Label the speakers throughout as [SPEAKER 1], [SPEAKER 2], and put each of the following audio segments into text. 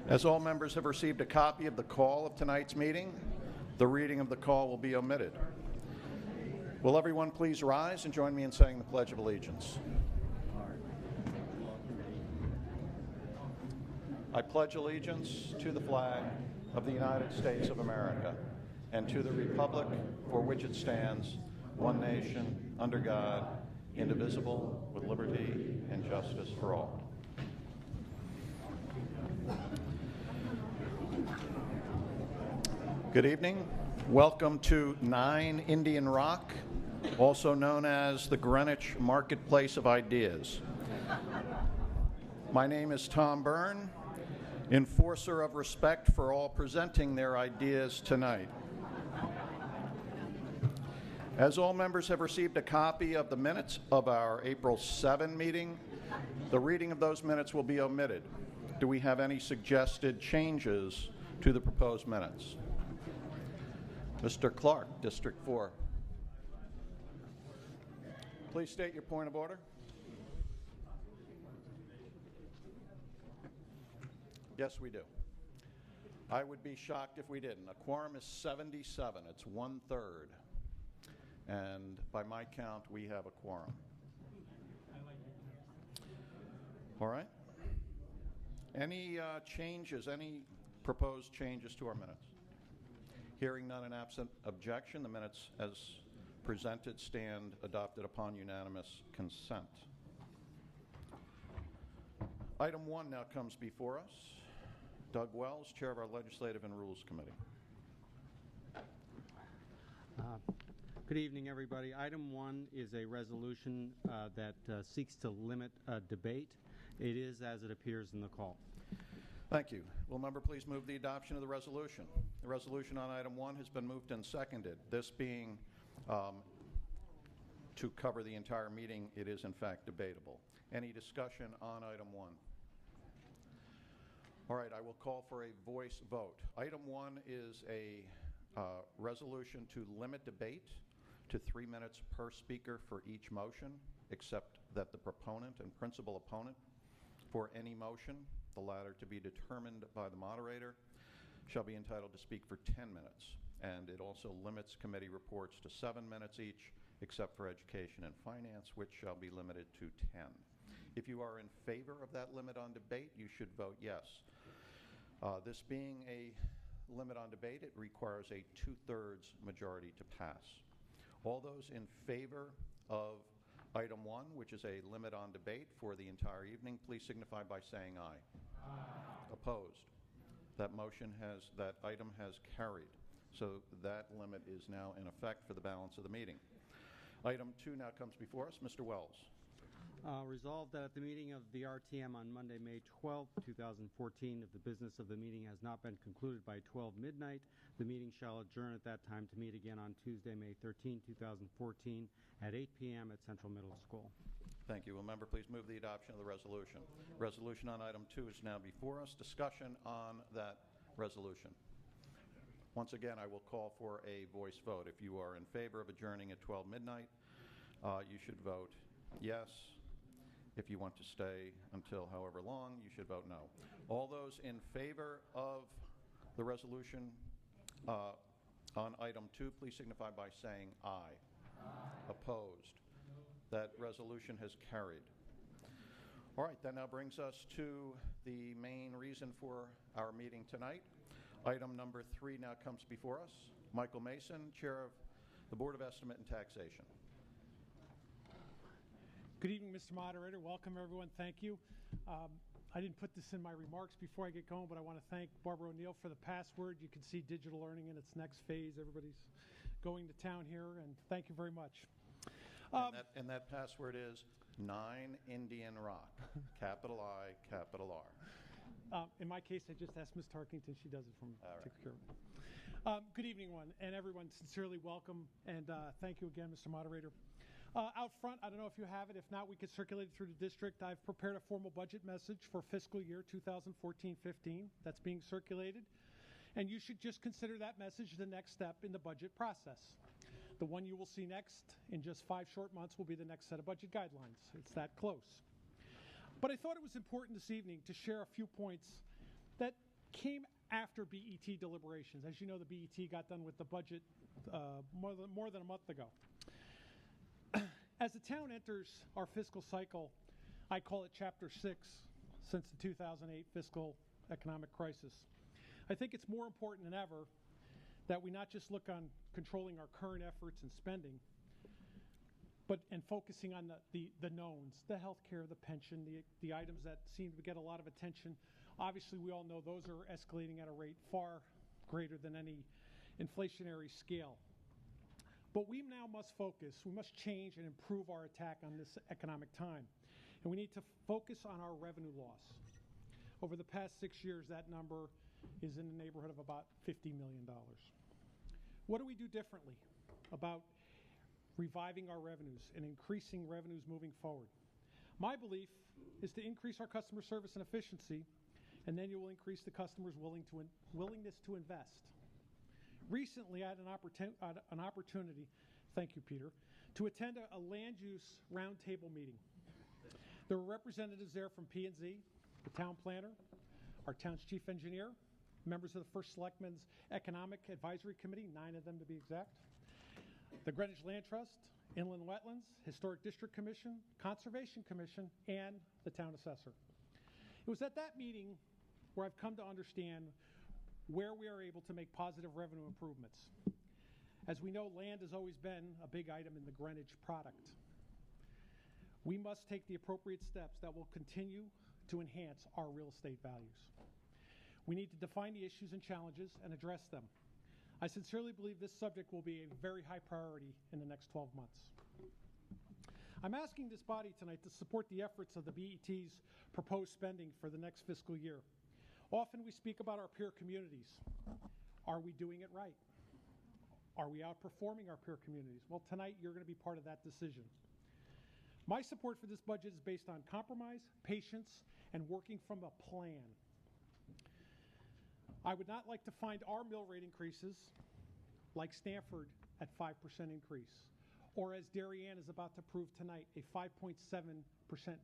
[SPEAKER 1] As all members have received a copy of the call of tonight's meeting, the reading of the call will be omitted. Will everyone please rise and join me in saying the Pledge of Allegiance? I pledge allegiance to the flag of the United States of America and to the republic for which it stands, one nation, under God, indivisible, with liberty and justice for all. Good evening. Welcome to 9 Indian Rock, also known as the Greenwich Marketplace of Ideas. My name is Tom Byrne, enforcer of respect for all presenting their ideas tonight. As all members have received a copy of the minutes of our April 7 meeting, the reading of those minutes will be omitted. Do we have any suggested changes to the proposed minutes? Mr. Clark, District 4. Please state your point of order. Yes, we do. I would be shocked if we didn't. A quorum is 77. It's 1/3. And by my count, we have a quorum. All right. Any changes, any proposed changes to our minutes? Hearing none and absent objection, the minutes as presented stand adopted upon unanimous consent. Item 1 now comes before us. Doug Wells, Chair of our Legislative and Rules Committee.
[SPEAKER 2] Good evening, everybody. Item 1 is a resolution that seeks to limit debate. It is as it appears in the call.
[SPEAKER 1] Thank you. Will member please move the adoption of the resolution? The resolution on item 1 has been moved and seconded. This being to cover the entire meeting, it is in fact debatable. Any discussion on item 1? All right, I will call for a voice vote. Item 1 is a resolution to limit debate to 3 minutes per speaker for each motion, except that the proponent and principal opponent for any motion, the latter to be determined by the moderator, shall be entitled to speak for 10 minutes. And it also limits committee reports to 7 minutes each, except for education and finance, which shall be limited to 10. If you are in favor of that limit on debate, you should vote yes. This being a limit on debate, it requires a 2/3 majority to pass. All those in favor of item 1, which is a limit on debate for the entire evening, please signify by saying aye. Aye. Opposed? That item has carried. So that limit is now in effect for the balance of the meeting. Item 2 now comes before us. Mr. Wells.
[SPEAKER 2] Resolved that at the meeting of the RTM on Monday, May 12, 2014, if the business of the meeting has not been concluded by 12 midnight, the meeting shall adjourn at that time to meet again on Tuesday, May 13, 2014, at 8 p.m. at Central Middle School.
[SPEAKER 1] Thank you. Will member please move the adoption of the resolution? Resolution on item 2 is now before us. Discussion on that resolution. Once again, I will call for a voice vote. If you are in favor of adjourning at 12 midnight, you should vote yes. If you want to stay until however long, you should vote no. All those in favor of the resolution on item 2, please signify by saying aye. Aye. Opposed? That resolution has carried. All right, that now brings us to the main reason for our meeting tonight. Item number 3 now comes before us. Michael Mason, Chair of the Board of Estimate and Taxation.
[SPEAKER 3] Good evening, Mr. Moderator. Welcome, everyone. Thank you. I didn't put this in my remarks before I get going, but I want to thank Barbara O'Neill for the password. You can see digital learning in its next phase. Everybody's going to town here, and thank you very much.
[SPEAKER 1] And that password is 9 Indian Rock, capital I, capital R.
[SPEAKER 3] In my case, I just asked Ms. Tarkington. She does it for me.
[SPEAKER 1] All right.
[SPEAKER 3] Takes care of it. Good evening, everyone. Sincerely welcome, and thank you again, Mr. Moderator. Out front, I don't know if you have it. If not, we could circulate it through the district. I've prepared a formal budget message for fiscal year 2014-15 that's being circulated. And you should just consider that message the next step in the budget process. The one you will see next in just 5 short months will be the next set of budget guidelines. It's that close. But I thought it was important this evening to share a few points that came after BET deliberations. As you know, the BET got done with the budget more than a month ago. As the town enters our fiscal cycle, I call it Chapter 6 since the 2008 fiscal economic crisis. I think it's more important than ever that we not just look on controlling our current efforts and spending, and focusing on the knowns, the health care, the pension, the items that seem to get a lot of attention. Obviously, we all know those are escalating at a rate far greater than any inflationary scale. But we now must focus, we must change and improve our attack on this economic time. And we need to focus on our revenue loss. Over the past 6 years, that number is in the neighborhood of about $50 million. What do we do differently about reviving our revenues and increasing revenues moving forward? My belief is to increase our customer service and efficiency, and then you will increase the customer's willingness to invest. Recently, I had an opportunity, thank you, Peter, to attend a land use roundtable meeting. There were representatives there from P&Z, the town planner, our town's chief engineer, members of the First Selectmen's Economic Advisory Committee, 9 of them to be exact, the Greenwich Land Trust, Inland Wetlands, Historic District Commission, Conservation Commission, and the town assessor. It was at that meeting where I've come to understand where we are able to make positive revenue improvements. As we know, land has always been a big item in the Greenwich product. We must take the appropriate steps that will continue to enhance our real estate values. We need to define the issues and challenges and address them. I sincerely believe this subject will be a very high priority in the next 12 months. I'm asking this body tonight to support the efforts of the BET's proposed spending for the next fiscal year. Often we speak about our peer communities. Are we doing it right? Are we outperforming our peer communities? Well, tonight you're going to be part of that decision. My support for this budget is based on compromise, patience, and working from a plan. I would not like to find our mill rate increases like Stanford at 5% increase, or as Darien is about to prove tonight, a 5.7%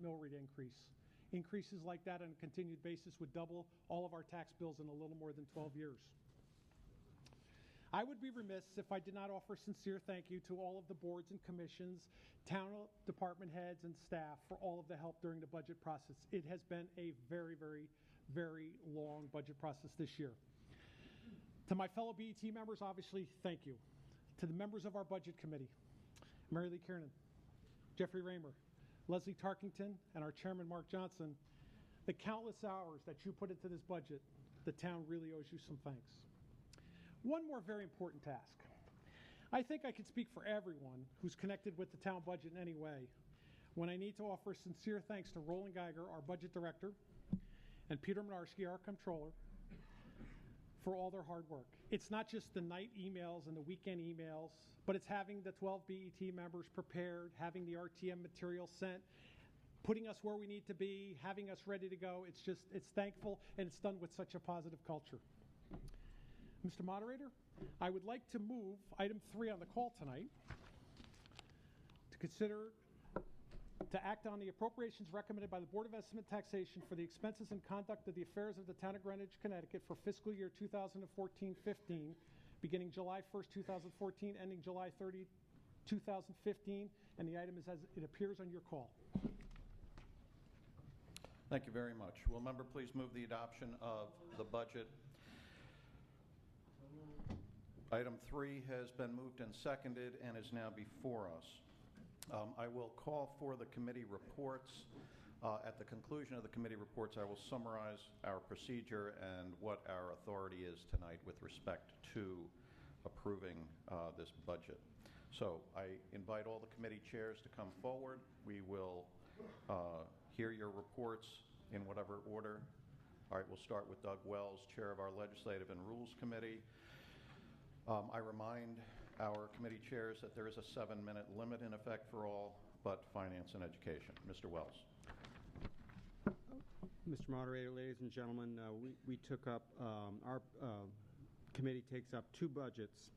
[SPEAKER 3] mill rate increase. Increases like that on a continued basis would double all of our tax bills in a little more than 12 years. I would be remiss if I did not offer a sincere thank you to all of the boards and commissions, town department heads, and staff for all of the help during the budget process. It has been a very, very, very long budget process this year. To my fellow BET members, obviously, thank you. To the members of our budget committee, Mary Lee Kiernan, Jeffrey Raymer, Leslie Tarkington, and our chairman, Mark Johnson, the countless hours that you put into this budget, the town really owes you some thanks. One more very important task. I think I can speak for everyone who's connected with the town budget in any way when I need to offer sincere thanks to Roland Geiger, our budget director, and Peter Minarski, our comptroller, for all their hard work. It's not just the night emails and the weekend emails, but it's having the 12 BET members prepared, having the RTM material sent, putting us where we need to be, having us ready to go. It's thankful, and it's done with such a positive culture. Mr. Moderator, I would like to move item 3 on the call tonight to act on the appropriations recommended by the Board of Estimate Taxation for the expenses and conduct of the affairs of the town of Greenwich, Connecticut for fiscal year 2014-15, beginning July 1st, 2014, ending July 30, 2015, and the item is as it appears on your call.
[SPEAKER 1] Thank you very much. Will member please move the adoption of the budget? Item 3 has been moved and seconded and is now before us. I will call for the committee reports. At the conclusion of the committee reports, I will summarize our procedure and what our authority is tonight with respect to approving this budget. So I invite all the committee chairs to come forward. We will hear your reports in whatever order. All right, we'll start with Doug Wells, Chair of our Legislative and Rules Committee. I remind our committee chairs that there is a 7-minute limit in effect for all but Finance and Education. Mr. Wells.
[SPEAKER 2] Mr. Moderator, ladies and gentlemen, we took up, our committee takes up 2 budgets.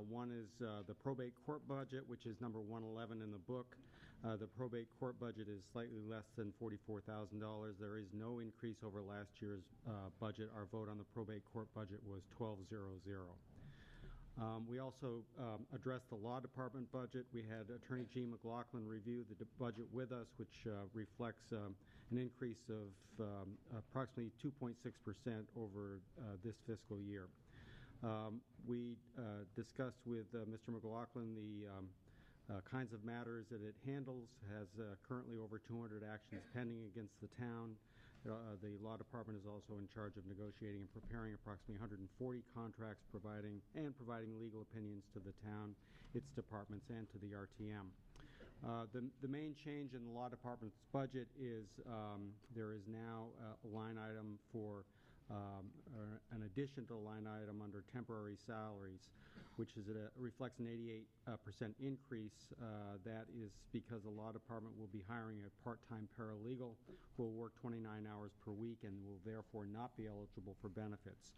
[SPEAKER 2] One is the probate court budget, which is number 111 in the book. The probate court budget is slightly less than $44,000. There is no increase over last year's budget. Our vote on the probate court budget was 12,000. We also addressed the law department budget. We had Attorney G. McLaughlin review the budget with us, which reflects an increase of approximately 2.6% over this fiscal year. We discussed with Mr. McLaughlin the kinds of matters that it handles, has currently over 200 actions pending against the town. The law department is also in charge of negotiating and preparing approximately 140 contracts, providing legal opinions to the town, its departments, and to the RTM. The main change in the law department's budget is there is now a line item for an addition to the line item under temporary salaries, which reflects an 88% increase. That is because the law department will be hiring a part-time paralegal who will work 29 hours per week and will therefore not be eligible for benefits.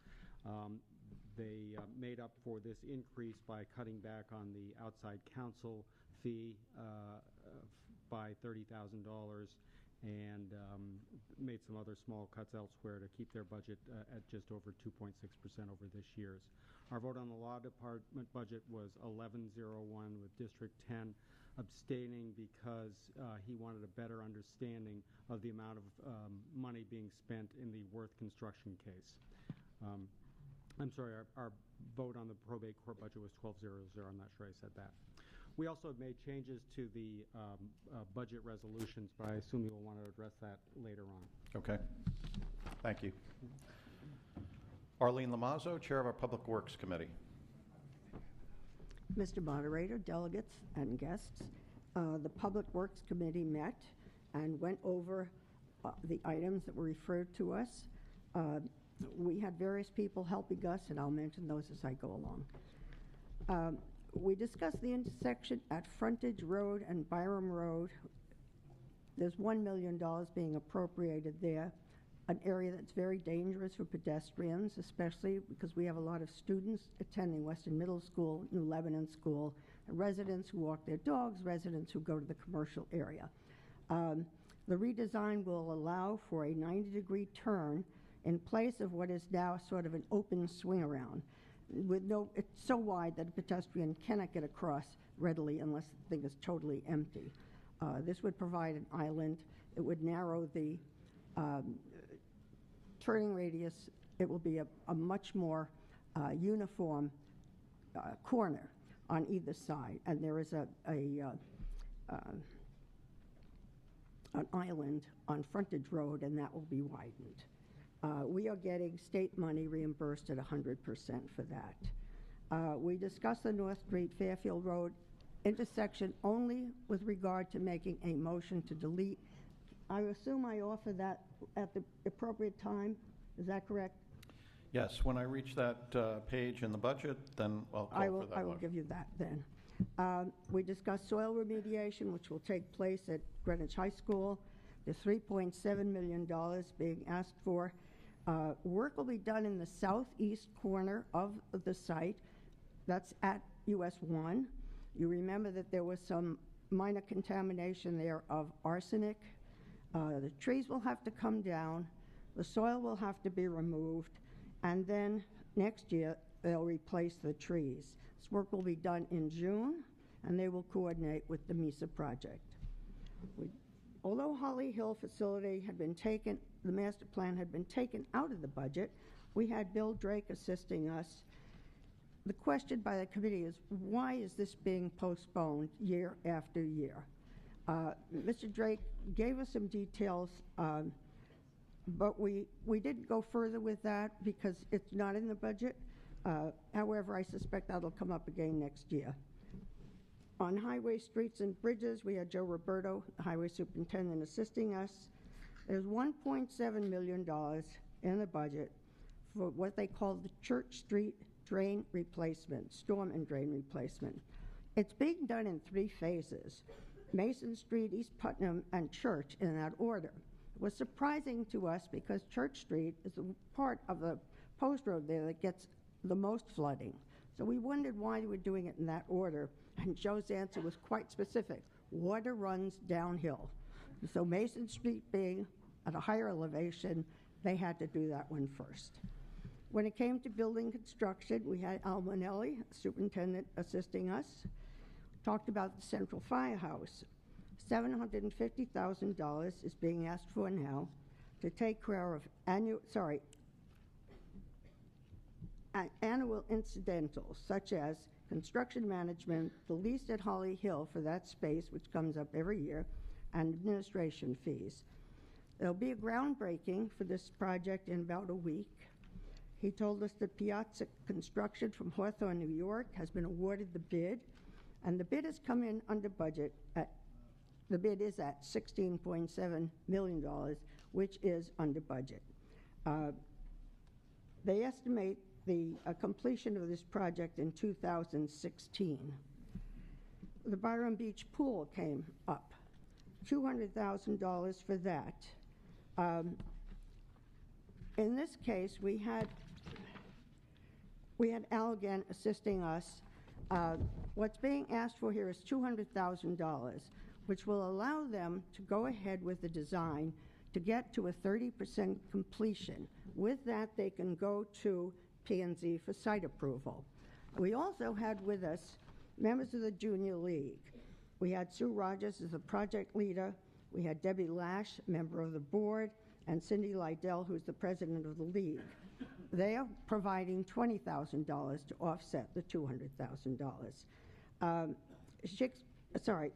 [SPEAKER 2] They made up for this increase by cutting back on the outside counsel fee by $30,000 and made some other small cuts elsewhere to keep their budget at just over 2.6% over this year's. Our vote on the law department budget was 1101, with District 10 abstaining because he wanted a better understanding of the amount of money being spent in the Worth construction case. I'm sorry, our vote on the probate court budget was 12,000. I'm not sure I said that. We also made changes to the budget resolutions, but I assume you will want to address that later on.
[SPEAKER 1] Okay. Thank you. Arlene Lamazzo, Chair of our Public Works Committee.
[SPEAKER 4] Mr. Moderator, delegates, and guests, the Public Works Committee met and went over the items that were referred to us. We had various people helping us, and I'll mention those as I go along. We discussed the intersection at Frontage Road and Byram Road. There's $1 million being appropriated there, an area that's very dangerous for pedestrians, especially because we have a lot of students attending Western Middle School, New Lebanon School, residents who walk their dogs, residents who go to the commercial area. The redesign will allow for a 90-degree turn in place of what is now sort of an open swing around. It's so wide that a pedestrian cannot get across readily unless the thing is totally empty. This would provide an island. It would narrow the turning radius. It will be a much more uniform corner on either side, and there is an island on Frontage Road, and that will be widened. We are getting state money reimbursed at 100% for that. We discussed the North Street Fairfield Road intersection only with regard to making a motion to delete. I assume I offer that at the appropriate time. Is that correct?
[SPEAKER 1] Yes, when I reach that page in the budget, then I'll call for that
[SPEAKER 4] I will give you that then. We discussed soil remediation, which will take place at Greenwich High School. The $3.7 million being asked for. Work will be done in the southeast corner of the site. That's at US 1. You remember that there was some minor contamination there of arsenic. The trees will have to come down. The soil will have to be removed. And then next year, they'll replace the trees. This work will be done in June, and they will coordinate with the MESA project. Although Holly Hill facility had been taken, the master plan had been taken out of the budget, we had Bill Drake assisting us. The question by the committee is, why is this being postponed year after year? Mr. Drake gave us some details, but we didn't go further with that because it's not in the budget. However, I suspect that'll come up again next year. On highway, streets, and bridges, we had Joe Roberto, the highway superintendent, assisting us. There's $1.7 million in the budget for what they call the Church Street drain replacement, storm and drain replacement. It's being done in 3 phases: Mason Street, East Putnam, and Church, in that order. It was surprising to us because Church Street is the part of the post road there that gets the most flooding. So we wondered why they were doing it in that order, and Joe's answer was quite specific. water runs downhill. So Mason Street being at a higher elevation, they had to do that one first. When it came to building construction, we had Al Manelli, superintendent, assisting us. Talked about the Central Firehouse. $750,000 is being asked for now to take care of annual incidentals such as construction management, the lease at Holly Hill for that space, which comes up every year, and administration fees. There'll be a groundbreaking for this project in about a week. He told us that Piazza Construction from Hawthorne, New York, has been awarded the bid, and the bid has come in under budget. The bid is at $16.7 million, which is under budget. They estimate the completion of this project in 2016. The Byron Beach Pool came up, $200,000 for that. In this case, we had Al again assisting us. What's being asked for here is $200,000, which will allow them to go ahead with the design to get to a 30% completion. With that, they can go to P&Z for site approval. We also had with us members of the Junior League. We had Sue Rogers as the project leader. We had Debbie Lash, member of the board, and Cindy Lydell, who's the president of the league. They are providing $20,000 to offset the $200,000.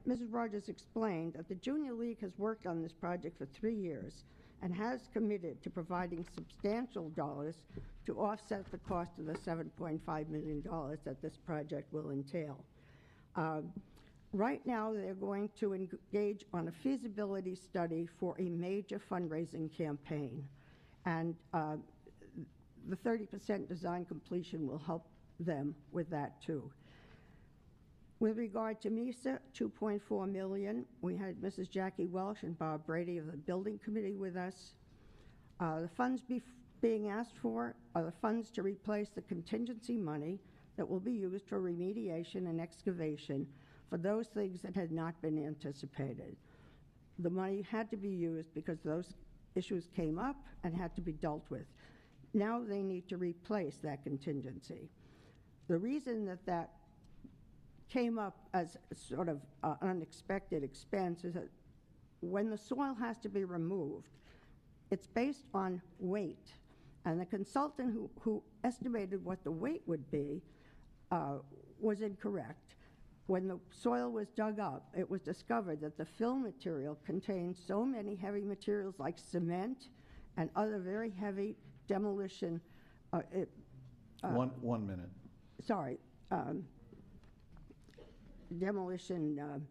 [SPEAKER 4] Mrs. Rogers explained that the Junior League has worked on this project for 3 years and has committed to providing substantial dollars to offset the cost of the $7.5 million that this project will entail. Right now, they're going to engage on a feasibility study for a major fundraising campaign, and the 30% design completion will help them with that too. With regard to MISA, $2.4 million. We had Mrs. Jackie Welsh and Bob Brady of the Building Committee with us. The funds being asked for are the funds to replace the contingency money that will be used for remediation and excavation for those things that had not been anticipated. The money had to be used because those issues came up and had to be dealt with. Now they need to replace that contingency. The reason that that came up as sort of an unexpected expense is that when the soil has to be removed, it's based on weight. And the consultant who estimated what the weight would be was incorrect. When the soil was dug up, it was discovered that the fill material contained so many heavy materials like cement and other very heavy demolition.
[SPEAKER 1] 1 minute.
[SPEAKER 4] Sorry. Demolition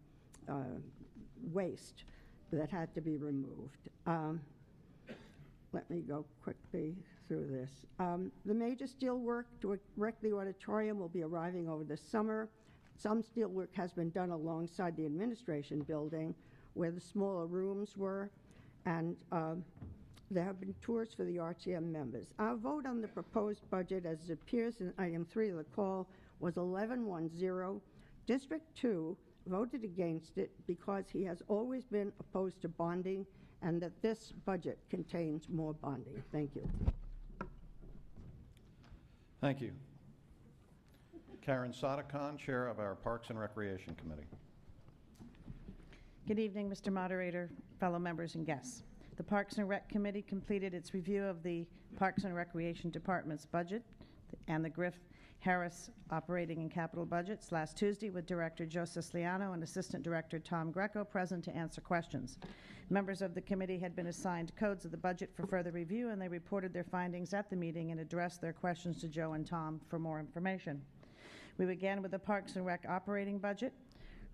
[SPEAKER 4] waste that had to be removed. Let me go quickly through this. The major steel work to erect the auditorium will be arriving over the summer. Some steel work has been done alongside the administration building where the smaller rooms were, and there have been tours for the RTM members. Our vote on the proposed budget, as it appears in item 3 of the call, was 11-1-0. District 2 voted against it because he has always been opposed to bonding and that this budget contains more bonding. Thank you.
[SPEAKER 1] Thank you. Karen Sadekhan, Chair of our Parks and Recreation Committee.
[SPEAKER 5] Good evening, Mr. Moderator, fellow members and guests. The Parks and Rec Committee completed its review of the Parks and Recreation Department's budget and the Griff Harris operating and capital budgets last Tuesday with Director Joe Siciliano and Assistant Director Tom Greco present to answer questions. Members of the committee had been assigned codes of the budget for further review, and they reported their findings at the meeting and addressed their questions to Joe and Tom for more information. We began with the Parks and Rec operating budget.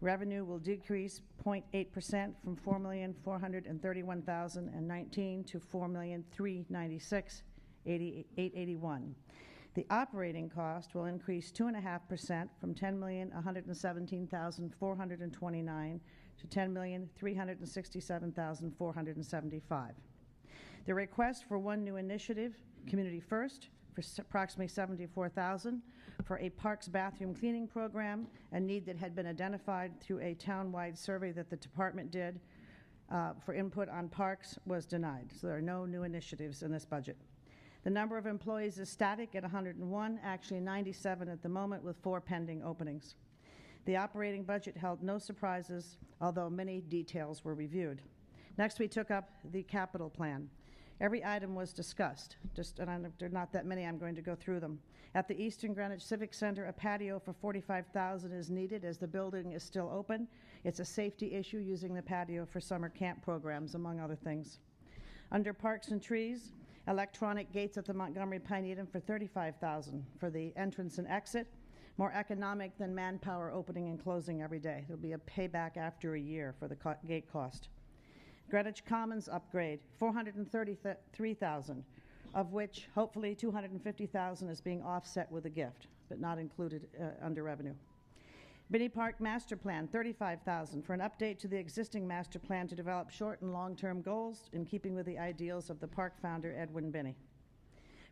[SPEAKER 5] Revenue will decrease 0.8% from $4,431,019 to $4,396,881. The operating cost will increase 2.5% from $10,117,429 to $10,367,475. The request for one new initiative, Community First, for for approximately $74,000 for a parks bathroom cleaning program, a need that had been identified through a town-wide survey that the department did for input on parks was denied. So there are no new initiatives in this budget. The number of employees is static at 101, actually 97 at the moment, with 4 pending openings. The operating budget held no surprises, although many details were reviewed. Next, we took up the capital plan. Every item was discussed, there are not that many, I'm going to go through them. At the Eastern Greenwich Civic Center, a patio for $45,000 is needed as the building is still open. It's a safety issue using the patio for summer camp programs, among other things. Under Parks and Trees, electronic gates at the Montgomery Pine Eden for $35,000 for the entrance and exit, more economic than manpower opening and closing every day. There'll be a payback after a year for the gate cost. Greenwich Commons upgrade, $433,000, of which hopefully $250,000 is being offset with a gift, but not included under revenue. Binney Park Master Plan, $35,000 for an update to the existing master plan to develop short and long-term goals in keeping with the ideals of the park founder, Edwin Binney.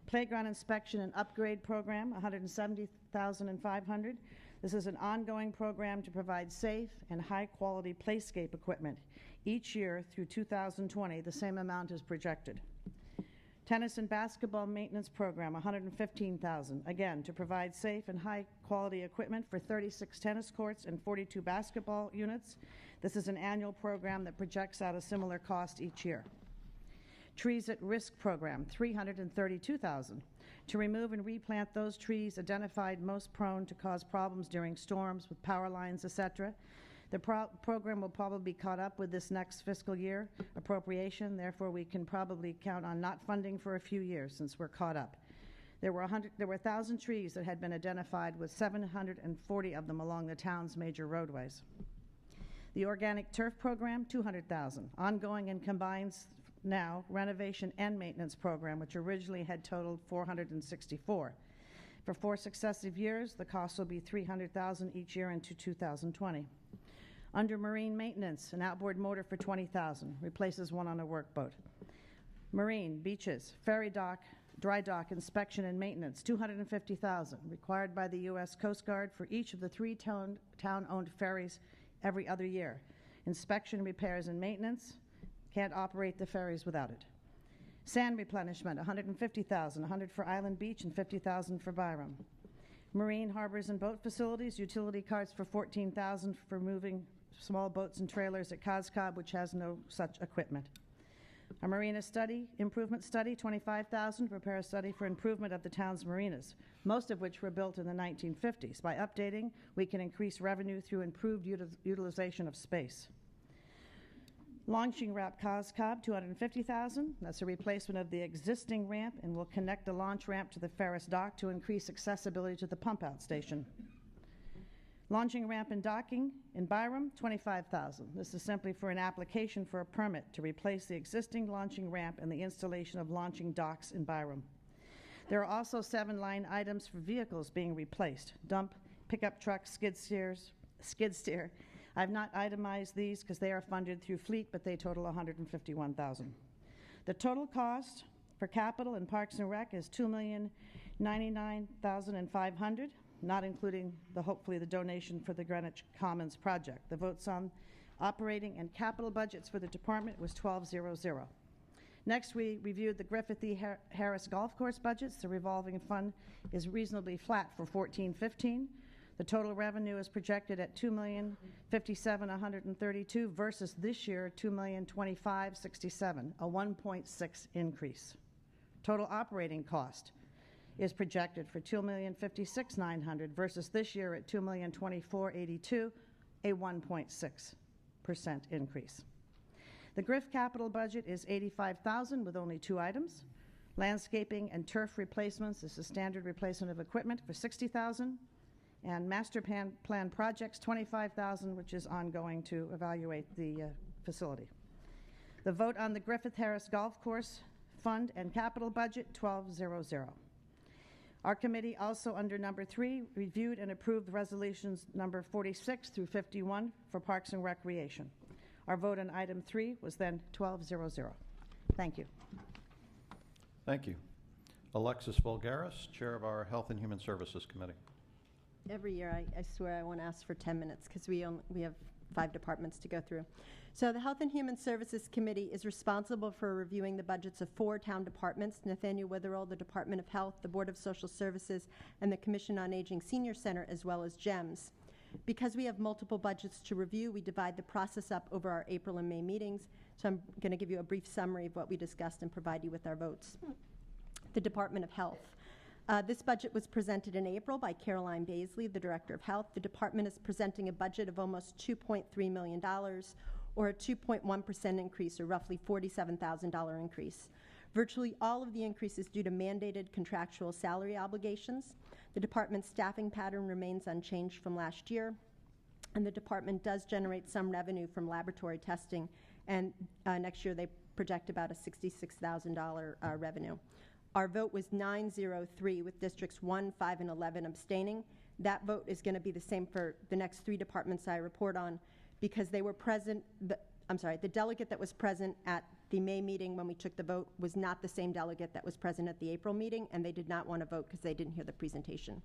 [SPEAKER 5] Playground inspection and upgrade program, $170,500. This is an ongoing program to provide safe and high-quality playscape equipment. Each year through 2020, the same amount is projected. Tennis and basketball maintenance program, $115,000, again, to provide safe and high-quality equipment for 36 tennis courts and 42 basketball units. This is an annual program that projects out a similar cost each year. Trees at Risk program, $332,000, to remove and replant those trees identified most prone to cause problems during storms with power lines, etc. The program will probably be caught up with this next fiscal year appropriation. Therefore, we can probably count on not funding for a few years since we're caught up. There were 1,000 trees that had been identified, with 740 of them along the town's major roadways. The Organic Turf program, $200,000, ongoing and combines now renovation and maintenance program, which originally had totaled $464,000. For 4 successive years, the cost will be $300,000 each year into 2020. Under marine maintenance, an outboard motor for $20,000, replaces one on a workboat. Marine, beaches, ferry dock, dry dock inspection and maintenance, $250,000, required by the U.S. Coast Guard for each of the 3 town-owned ferries every other year. Inspection, repairs, and maintenance. Can't operate the ferries without it. Sand replenishment, $150,000, $100,000 for Island Beach and $50,000 for Byram. Marine, harbors, and boat facilities, utility carts for $14,000 for moving small boats and trailers at Coscob, which has no such equipment. A marina improvement study, $25,000, prepare a study for improvement of the town's marinas, most of which were built in the 1950s. By updating, we can increase revenue through improved utilization of space. Launching ramp Coscob, $250,000. That's a replacement of the existing ramp and will connect the launch ramp to the Ferris dock to increase accessibility to the pump-out station. Launching ramp and docking in Byram, $25,000. This is simply for an application for a permit to replace the existing launching ramp and the installation of launching docks in Byram. There are also 7 line items for vehicles being replaced: dump, pickup truck, skid steer. I've not itemized these because they are funded through fleet, but they total $151,000. The total cost for capital and Parks and Rec is $2,099,500, not including hopefully the donation for the Greenwich Commons project. The votes on operating and capital budgets for the department was 12-0-0. Next, we reviewed the Griffith E. Harris Golf Course budgets. The revolving fund is reasonably flat for 14-15. The total revenue is projected at $2,057,132 versus this year $2,025,067, a 1.6 increase. Total operating cost is projected for $2,056,900 versus this year at $2,024,082, a 1.6% increase. The Griff capital budget is $85,000 with only 2 items. Landscaping and turf replacements is a standard replacement of equipment for $60,000. And master plan projects, $25,000, which is ongoing to evaluate the facility. The vote on the Griffith Harris Golf Course fund and capital budget, 12-0-0. Our committee also, under number 3, reviewed and approved resolutions number 46 through 51 for Parks and Recreation. Our vote on item 3 was then 12-0-0. Thank you.
[SPEAKER 1] Thank you. Alexis Vulgaris, Chair of our Health and Human Services Committee.
[SPEAKER 6] Every year, I swear I want to ask for 10 minutes because we have 5 departments to go through. So the Health and Human Services Committee is responsible for reviewing the budgets of 4 town departments: Nathaniel Witherell, the Department of Health, the Board of Social Services, and the Commission on Aging Senior Center, as well as GEMS. Because we have multiple budgets to review, we divide the process up over our April and May meetings. So I'm going to give you a brief summary of what we discussed and provide you with our votes. The Department of Health. This budget was presented in April by Caroline Baisley, the Director of Health. The department is presenting a budget of almost $2.3 million, or a 2.1% increase, or roughly $47,000 increase. Virtually all of the increase is due to mandated contractual salary obligations. The department's staffing pattern remains unchanged from last year, and the department does generate some revenue from laboratory testing, and next year they project about a $66,000 revenue. Our vote was 9-0-3, with districts 1, 5, and 11 abstaining. That vote is going to be the same for the next 3 departments I report on, because they were present. The delegate that was present at the May meeting when we took the vote was not the same delegate that was present at the April meeting, and they did not want to vote because they didn't hear the presentation.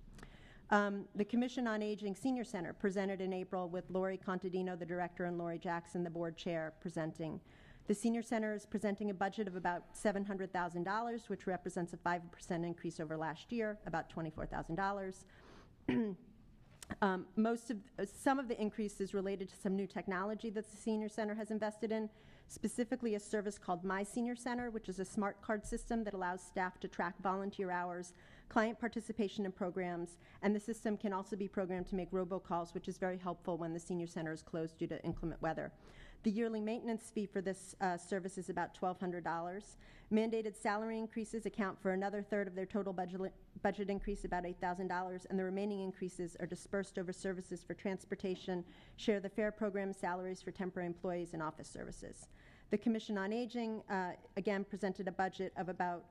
[SPEAKER 6] The Commission on Aging Senior Center presented in April with Lori Contadino, the director, and Lori Jackson, the board chair, presenting. The Senior Center is presenting a budget of about $700,000, which represents a 5% increase over last year, about $24,000. Some of the increase is related to some new technology that the Senior Center has invested in, specifically a service called My Senior Center, which is a smart card system that allows staff to track volunteer hours, client participation in programs, and the system can also be programmed to make robocalls, which is very helpful when the Senior Center is closed due to inclement weather. The yearly maintenance fee for this service is about $1,200. Mandated salary increases account for another third of their total budget increase, about $8,000, and the remaining increases are dispersed over services for transportation, share the fair program, salaries for temporary employees, and office services. The Commission on Aging, again, presented a budget of about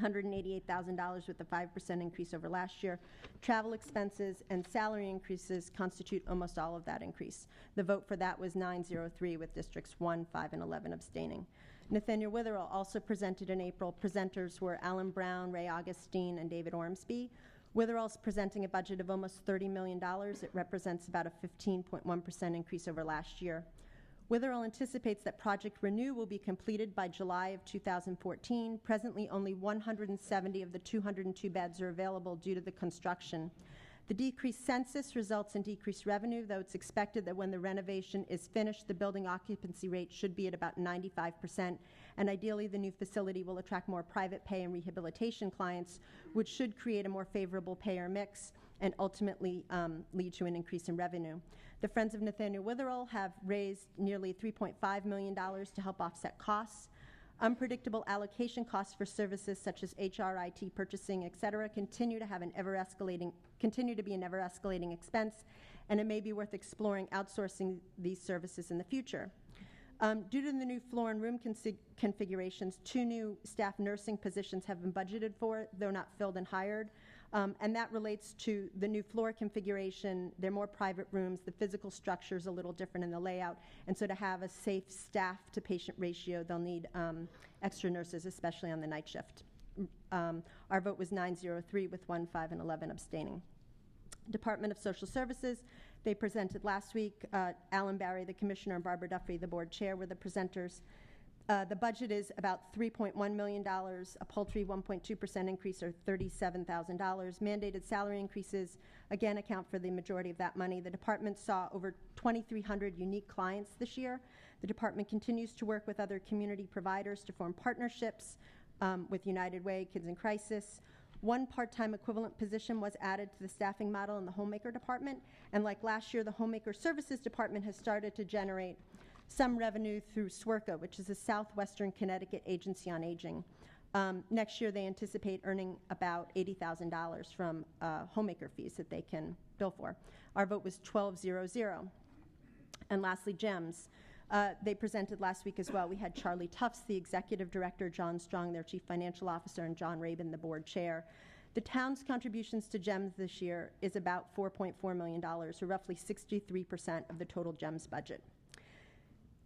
[SPEAKER 6] $188,000, with a 5% increase over last year. Travel expenses and salary increases constitute almost all of that increase. The vote for that was 9-0-3, with districts 1, 5, and 11 abstaining. Nathaniel Witherell also presented in April. Presenters were Alan Brown, Ray Augustine, and David Ormsby. Witherell's presenting a budget of almost $30 million. It represents about a 15.1% increase over last year. Witherell anticipates that Project Renew will be completed by July of 2014. Presently, only 170 of the 202 beds are available due to the construction. The decreased census results in decreased revenue, though it's expected that when the renovation is finished, the building occupancy rate should be at about 95%, and ideally the new facility will attract more private pay and rehabilitation clients, which should create a more favorable payer mix and ultimately lead to an increase in revenue. The Friends of Nathaniel Witherell have raised nearly $3.5 million to help offset costs. Unpredictable allocation costs for services such as HR, IT, purchasing, et cetera, continue to be an ever-escalating expense, and it may be worth exploring outsourcing these services in the future. Due to the new floor and room configurations, 2 new staff nursing positions have been budgeted for, though not filled and hired. And that relates to the new floor configuration. They're more private rooms. The physical structure is a little different in the layout. And so to have a safe staff-to-patient ratio, they'll need extra nurses, especially on the night shift. Our vote was 9-0-3, with 1, 5, and 11 abstaining. Department of Social Services, they presented last week. Alan Barry, the commissioner, and Barbara Duffy, the board chair, were the presenters. The budget is about $3.1 million, a paltry 1.2% increase, or $37,000. Mandated salary increases, again, account for the majority of that money. The department saw over 2,300 unique clients this year. The department continues to work with other community providers to form partnerships with United Way, Kids in Crisis. 1 part-time equivalent position was added to the staffing model in the Homemaker department. And like last year, the Homemaker Services department has started to generate some revenue through SWRCA, which is a Southwestern Connecticut Agency on Aging. Next year, they anticipate earning about $80,000 from homemaker fees that they can bill for. Our vote was 12-0-0. And lastly, GEMS. They presented last week as well. We had Charlie Tufts, the executive director, John Strong, their chief financial officer, and John Rabin, the board chair. The town's contributions to GEMS this year is about $4.4 million, or roughly 63% of the total GEMS budget.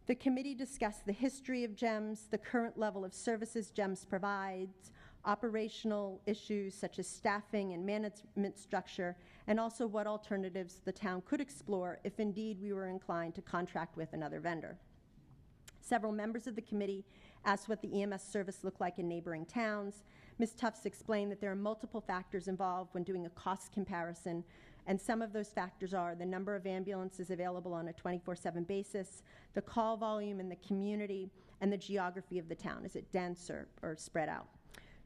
[SPEAKER 6] The committee discussed the history of GEMS, the current level of services GEMS provides, operational issues such as staffing and management structure, and also what alternatives the town could explore if indeed we were inclined to contract with another vendor. Several members of the committee asked what the EMS service looked like in neighboring towns. Ms. Tufts explained that there are multiple factors involved when doing a cost comparison, and some of those factors are the number of ambulances available on a 24/7 basis, the call volume in the community, and the geography of the town. Is it dense or spread out?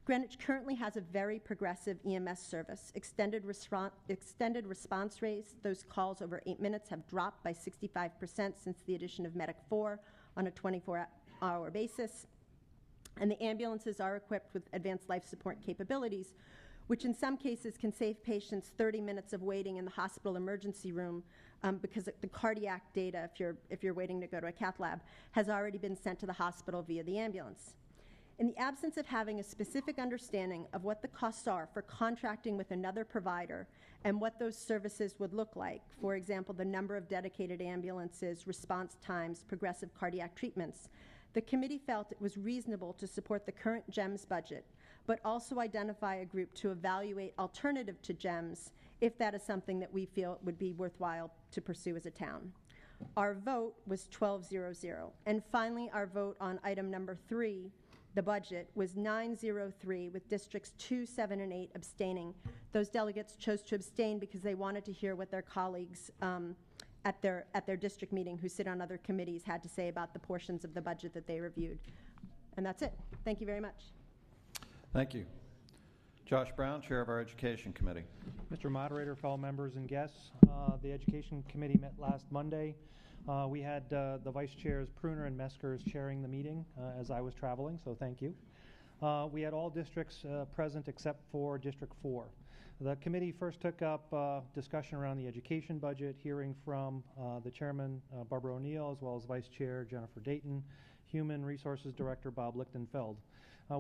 [SPEAKER 6] Greenwich currently has a very progressive EMS service. Extended response rates, those calls over 8 minutes, have dropped by 65% since the addition of Medic 4 on a 24-hour basis. And the ambulances are equipped with advanced life support capabilities, which in some cases can save patients 30 minutes of waiting in the hospital emergency room because the cardiac data, if you're waiting to go to a cath lab, has already been sent to the hospital via the ambulance. In the absence of having a specific understanding of what the costs are for contracting with another provider and what those services would look like, for example, the number of dedicated ambulances, response times, progressive cardiac treatments, the committee felt it was reasonable to support the current GEMS budget, but also identify a group to evaluate alternative to GEMS if that is something that we feel would be worthwhile to pursue as a town. Our vote was 12-0-0. And finally, our vote on item number 3, the budget, was 9-0-3, with districts 2, 7, and 8 abstaining. Those delegates chose to abstain because they wanted to hear what their colleagues at their district meeting who sit on other committees had to say about the portions of the budget that they reviewed. And that's it. Thank you very much.
[SPEAKER 1] Thank you. Josh Brown, Chair of our Education Committee.
[SPEAKER 7] Mr. Moderator, fellow members and guests, the Education Committee met last Monday. We had the Vice Chairs Pruner and Meskers chairing the meeting as I was traveling, so thank you. We had all districts present except for District 4. The committee first took up discussion around the education budget, hearing from the Chairman, Barbara O'Neill, as well as Vice Chair Jennifer Dayton, Human Resources Director Bob Lichtenfeld.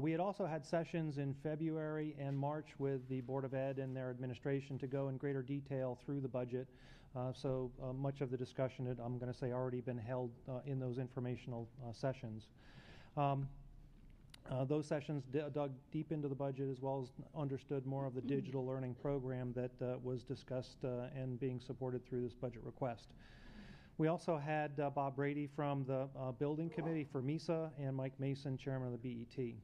[SPEAKER 7] We had also had sessions in February and March with the Board of Ed and their administration to go in greater detail through the budget. So much of the discussion had, I'm going to say, already been held in those informational sessions. Those sessions dug deep into the budget as well as understood more of the digital learning program that was discussed and being supported through this budget request. We also had Bob Brady from the Building Committee for MESA and Mike Mason, Chairman of the BET.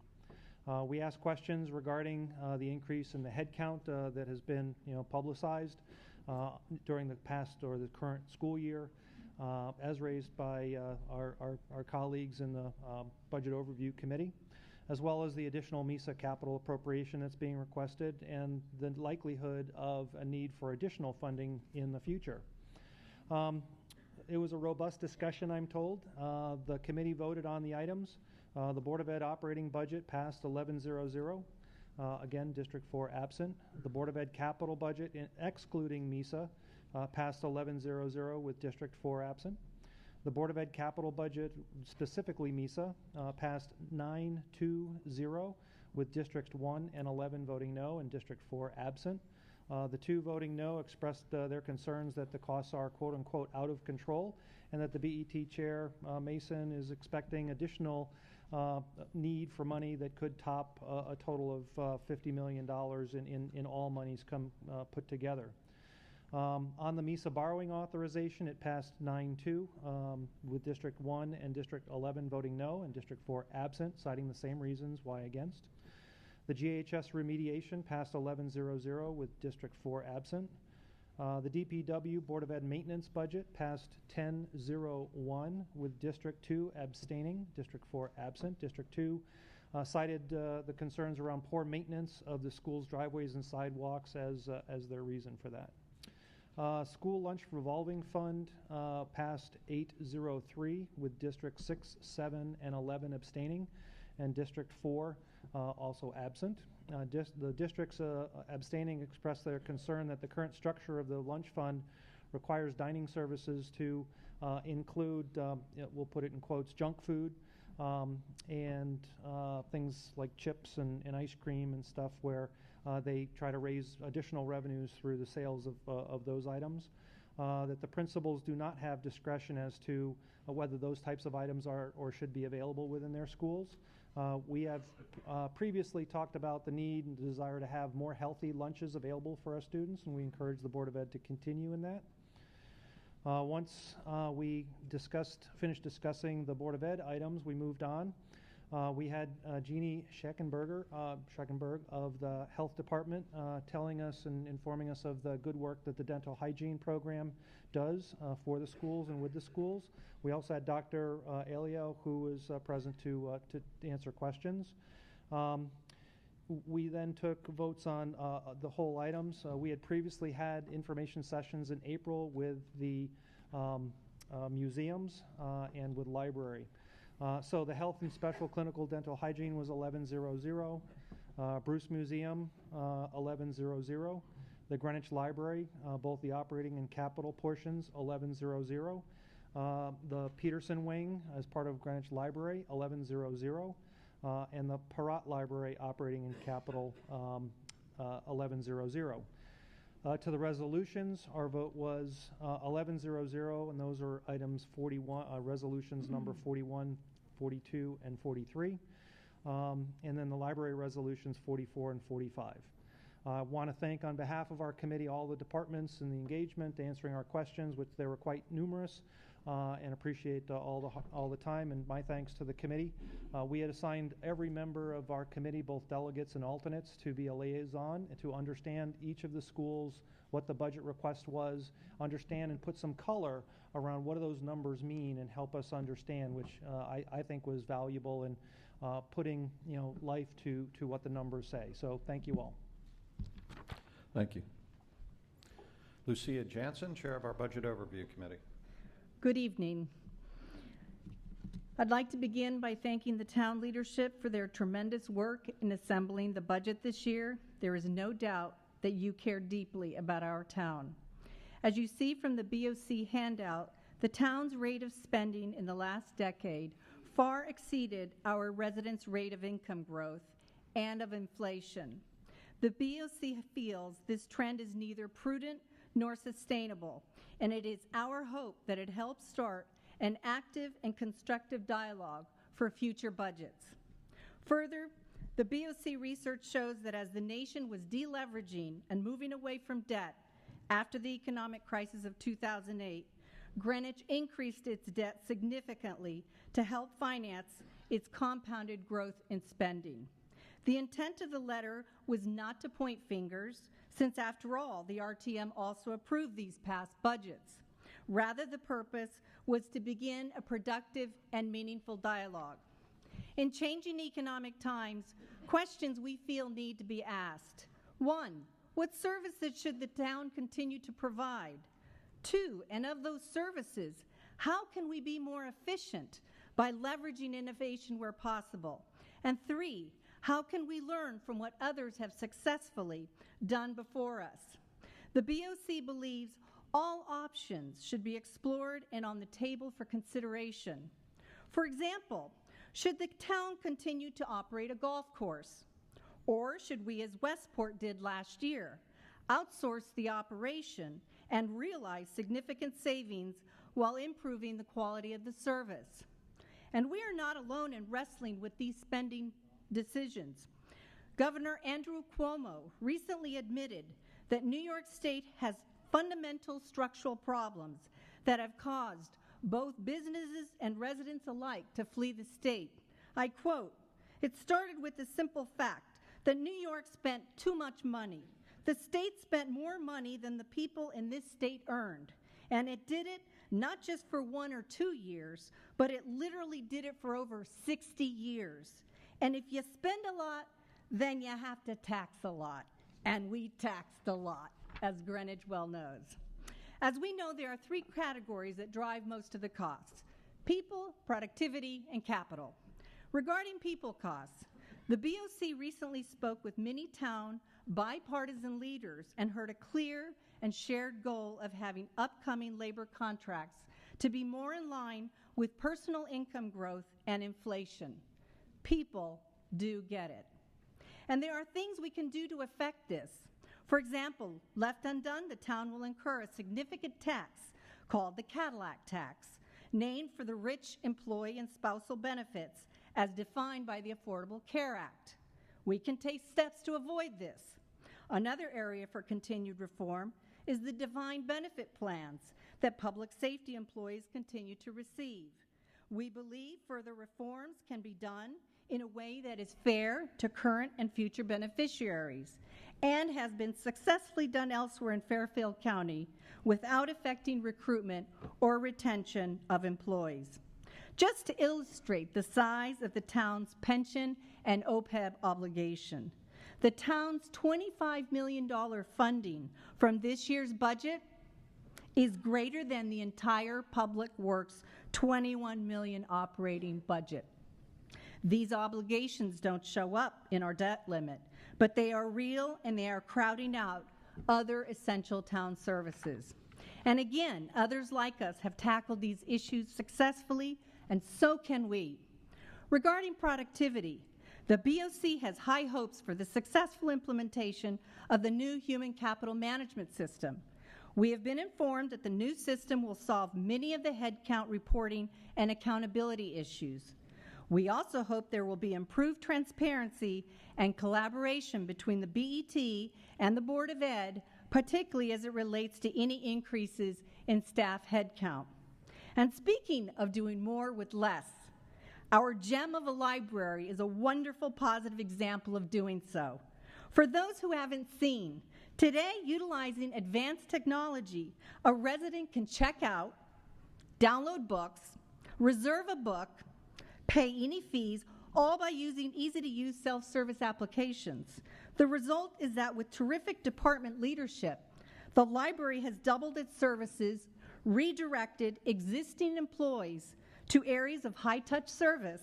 [SPEAKER 7] We asked questions regarding the increase in the headcount that has been publicized during the past or the current school year, as raised by our colleagues in the Budget Overview Committee, as well as the additional MESA capital appropriation that's being requested and the likelihood of a need for additional funding in the future. It was a robust discussion, I'm told. The committee voted on the items. The Board of Ed operating budget passed 11-0-0. Again, District 4 absent. The Board of Ed capital budget, excluding MESA, passed 11-0-0 with District 4 absent. The Board of Ed capital budget, specifically MESA, passed 9-2-0 with District 1 and 11 voting no and District 4 absent. The 2 voting no expressed their concerns that the costs are quote-unquote out of control and that the BET Chair, Mason, is expecting additional need for money that could top a total of $50 million in all monies put together. On the MESA borrowing authorization, it passed 9-2 with District 1 and District 11 voting no and District 4 absent, citing the same reasons why against. The GHS remediation passed 11-0-0 with District 4 absent. The DPW Board of Ed maintenance budget passed 10-0-1 with District 2 abstaining, District 4 absent. District 2 cited the concerns around poor maintenance of the school's driveways and sidewalks as their reason for that. School lunch revolving fund passed 8-0-3 with District 6, 7, and 11 abstaining, and District 4 also absent. The districts abstaining expressed their concern that the current structure of the lunch fund requires dining services to include, we'll put it in quotes, junk food and things like chips and ice cream and stuff where they try to raise additional revenues through the sales of those items. That the principals do not have discretion as to whether those types of items are or should be available within their schools. We have previously talked about the need and desire to have more healthy lunches available for our students, and we encourage the Board of Ed to continue in that. Once we finished discussing the Board of Ed items, we moved on. We had Jeannie Scheckenberg of the Health Department telling us and informing us of the good work that the dental hygiene program does for the schools and with the schools. We also had Dr. Elio, who was present to answer questions. We then took votes on the whole items. We had previously had information sessions in April with the museums and with library. So the health and special clinical dental hygiene was 1100. Bruce Museum 1100. The Greenwich Library, both the operating and capital portions 1100. The Peterson Wing as part of Greenwich Library 1100. And the Perrott Library operating and capital 1100. To the resolutions, our vote was 1100, and those are items 41, resolutions number 41, 42, and 43. And then the library resolutions 44 and 45. I want to thank on behalf of our committee all the departments and the engagement answering our questions, which they were quite numerous, and appreciate all the time, and my thanks to the committee. We had assigned every member of our committee, both delegates and alternates, to be a liaison and to understand each of the schools, what the budget request was, understand and put some color around what do those numbers mean and help us understand, which I think was valuable in putting life to what the numbers say. So thank you all.
[SPEAKER 1] Thank you. Lucia Jansen, Chair of our Budget Overview Committee.
[SPEAKER 8] Good evening. I'd like to begin by thanking the town leadership for their tremendous work in assembling the budget this year. There is no doubt that you care deeply about our town. As you see from the BOC handout, the town's rate of spending in the last decade far exceeded our residents' rate of income growth and of inflation. The BOC feels this trend is neither prudent nor sustainable, and it is our hope that it helps start an active and constructive dialogue for future budgets. Further, the BOC research shows that as the nation was deleveraging and moving away from debt after the economic crisis of 2008, Greenwich increased its debt significantly to help finance its compounded growth in spending. The intent of the letter was not to point fingers, since after all, the RTM also approved these past budgets. Rather, the purpose was to begin a productive and meaningful dialogue. In changing economic times, questions we feel need to be asked. 1, what services should the town continue to provide? 2, and of those services, how can we be more efficient by leveraging innovation where possible? And 3, how can we learn from what others have successfully done before us? The BOC believes all options should be explored and on the table for consideration. For example, should the town continue to operate a golf course? Or should we, as Westport did last year, outsource the operation and realize significant savings while improving the quality of the service? And we are not alone in wrestling with these spending decisions. Governor Andrew Cuomo recently admitted that New York State has fundamental structural problems that have caused both businesses and residents alike to flee the state. I quote, "It started with the simple fact that New York spent too much money. The state spent more money than the people in this state earned. And it did it not just for 1 or 2 years, but it literally did it for over 60 years. And if you spend a lot, then you have to tax a lot." And we taxed a lot, as Greenwich well knows. As we know, there are 3 categories that drive most of the costs: people, productivity, and capital. Regarding people costs, the BOC recently spoke with many town bipartisan leaders and heard a clear and shared goal of having upcoming labor contracts to be more in line with personal income growth and inflation. People do get it. And there are things we can do to affect this. For example, left undone, the town will incur a significant tax called the Cadillac tax, named for the rich employee and spousal benefits, as defined by the Affordable Care Act. We can take steps to avoid this. Another area for continued reform is the defined benefit plans that public safety employees continue to receive. We believe further reforms can be done in a way that is fair to current and future beneficiaries and has been successfully done elsewhere in Fairfield County without affecting recruitment or retention of employees. Just to illustrate the size of the town's pension and OPEB obligation, the town's $25 million funding from this year's budget is greater than the entire Public Works $21 million operating budget. These obligations don't show up in our debt limit, but they are real and they are crowding out other essential town services. And again, others like us have tackled these issues successfully, and so can we. Regarding productivity, the BOC has high hopes for the successful implementation of the new human capital management system. We have been informed that the new system will solve many of the headcount reporting and accountability issues. We also hope there will be improved transparency and collaboration between the BET and the Board of Ed, particularly as it relates to any increases in staff headcount. And speaking of doing more with less, our gem of a library is a wonderful positive example of doing so. For those who haven't seen, today, utilizing advanced technology, a resident can check out, download books, reserve a book, pay any fees, all by using easy-to-use self-service applications. The result is that with terrific department leadership, the library has doubled its services, redirected existing employees to areas of high-touch service,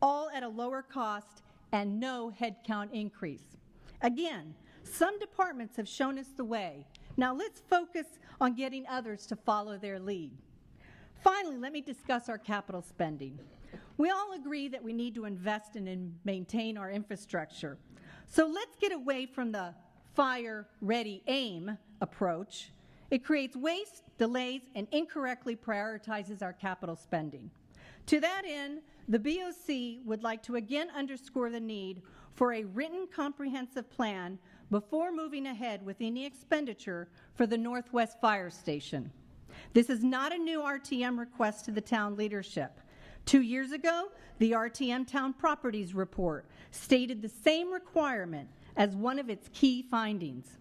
[SPEAKER 8] all at a lower cost and no headcount increase. Again, some departments have shown us the way. Now let's focus on getting others to follow their lead. Finally, let me discuss our capital spending. We all agree that we need to invest in and maintain our infrastructure. So let's get away from the fire, ready, aim approach. It creates waste, delays, and incorrectly prioritizes our capital spending. To that end, the BOC would like to again underscore the need for a written comprehensive plan before moving ahead with any expenditure for the Northwest Fire Station. This is not a new RTM request to the town leadership. 2 years ago, the RTM Town Properties Report stated the same requirement as one of its key findings.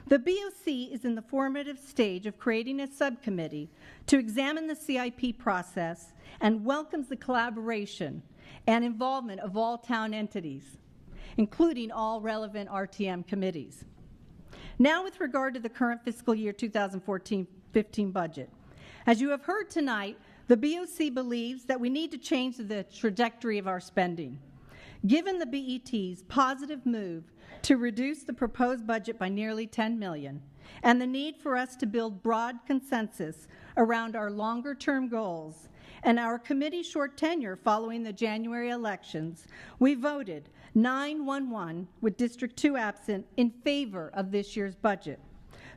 [SPEAKER 8] The BOC is in the formative stage of creating a subcommittee to examine the CIP process and welcomes the collaboration and involvement of all town entities, including all relevant RTM committees. Now, with regard to the current fiscal year 2014-15 budget, as you have heard tonight, the BOC believes that we need to change the trajectory of our spending. Given the BET's positive move to reduce the proposed budget by nearly $10 million and the need for us to build broad consensus around our longer-term goals and our committee short tenure following the January elections, we voted 9-1-1 with District 2 absent in favor of this year's budget.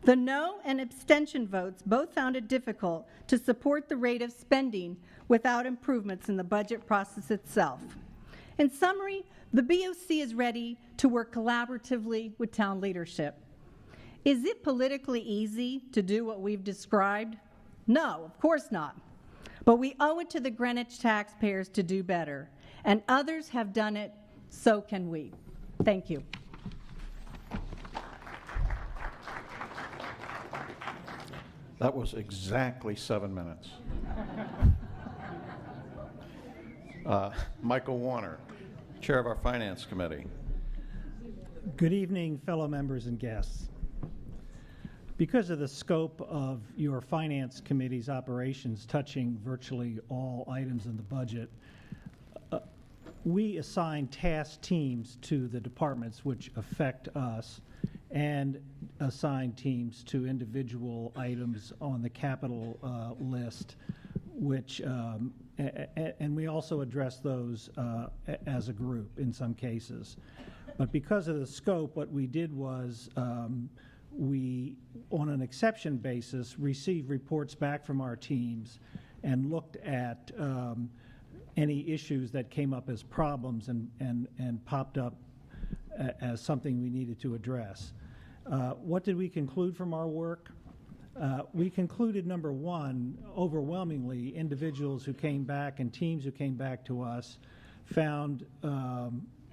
[SPEAKER 8] The no and abstention votes both found it difficult to support the rate of spending without improvements in the budget process itself. In summary, the BOC is ready to work collaboratively with town leadership. Is it politically easy to do what we've described? No, of course not. But we owe it to the Greenwich taxpayers to do better, and others have done it, so can we. Thank you.
[SPEAKER 1] That was exactly 7 minutes. Michael Warner, Chair of our Finance Committee.
[SPEAKER 9] Good evening, fellow members and guests. Because of the scope of your Finance Committee's operations touching virtually all items in the budget, we assign task teams to the departments which affect us and assign teams to individual items on the capital list, which, and we also address those as a group in some cases. But because of the scope, what we did was we, on an exception basis, received reports back from our teams and looked at any issues that came up as problems and popped up as something we needed to address. What did we conclude from our work? We concluded, number one, overwhelmingly, individuals who came back and teams who came back to us found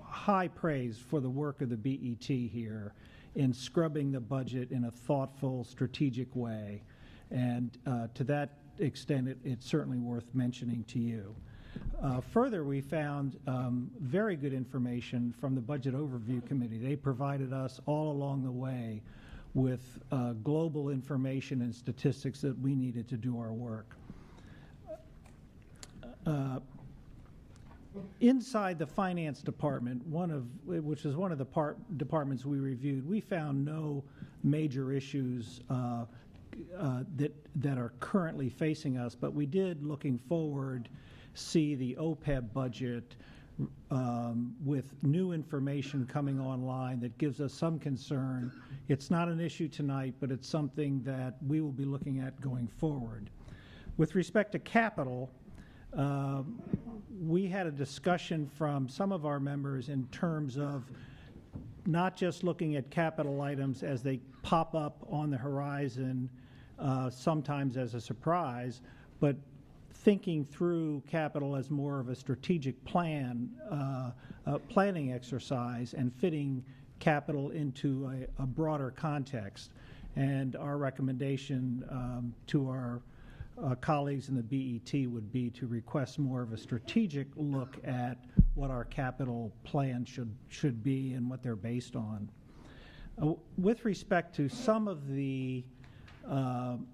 [SPEAKER 9] high praise for the work of the BET here in scrubbing the budget in a thoughtful, strategic way. And to that extent, it's certainly worth mentioning to you. Further, we found very good information from the Budget Overview Committee. They provided us all along the way with global information and statistics that we needed to do our work. Inside the finance department, which is one of the departments we reviewed, we found no major issues that are currently facing us, but we did, looking forward, see the OPEB budget with new information coming online that gives us some concern. It's not an issue tonight, but it's something that we will be looking at going forward. With respect to capital, we had a discussion from some of our members in terms of not just looking at capital items as they pop up on the horizon, sometimes as a surprise, but thinking through capital as more of a strategic planning exercise and fitting capital into a broader context. And our recommendation to our colleagues in the BET would be to request more of a strategic look at what our capital plan should be and what they're based on. With respect to some of the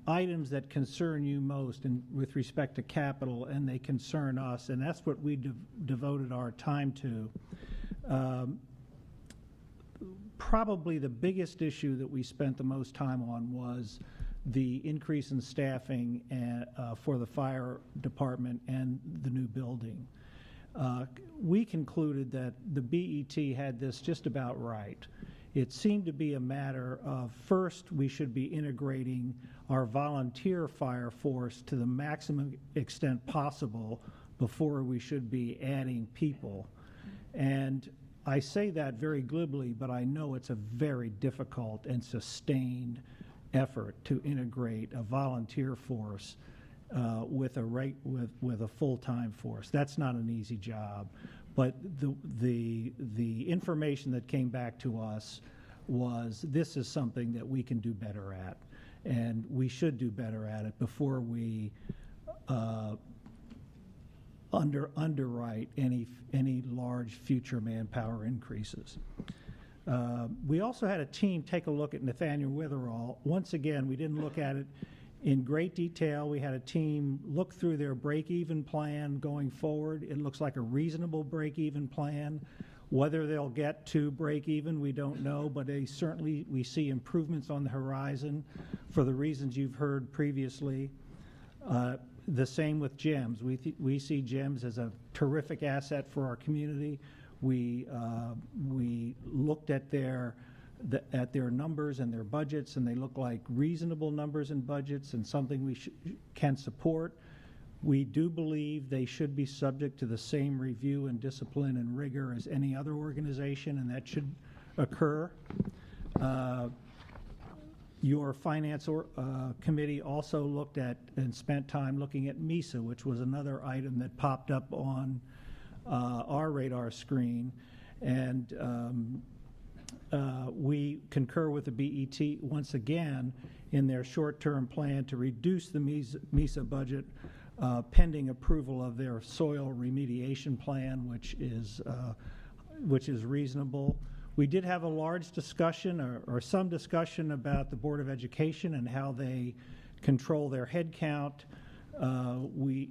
[SPEAKER 9] items that concern you most and with respect to capital, and they concern us, and that's what we devoted our time to. Probably the biggest issue that we spent the most time on was the increase in staffing for the fire department and the new building. We concluded that the BET had this just about right. It seemed to be a matter of, first, we should be integrating our volunteer fire force to the maximum extent possible before we should be adding people. And I say that very glibly, but I know it's a very difficult and sustained effort to integrate a volunteer force with a full-time force. That's not an easy job. But the information that came back to us was this is something that we can do better at, and we should do better at it before we underwrite any large future manpower increases. We also had a team take a look at Nathaniel Witherall. Once again, we didn't look at it in great detail. We had a team look through their break-even plan going forward. It looks like a reasonable break-even plan. Whether they'll get to break-even, we don't know, but we see improvements on the horizon for the reasons you've heard previously. The same with GEMS. We see GEMS as a terrific asset for our community. We looked at their numbers and their budgets, and they look like reasonable numbers and budgets and something we can support. We do believe they should be subject to the same review and discipline and rigor as any other organization, and that should occur. Your finance committee also looked at and spent time looking at MISA, which was another item that popped up on our radar screen. And we concur with the BET once again in their short-term plan to reduce the MISA budget pending approval of their soil remediation plan, which is reasonable. We did have a large discussion or some discussion about the Board of Education and how they control their head count. We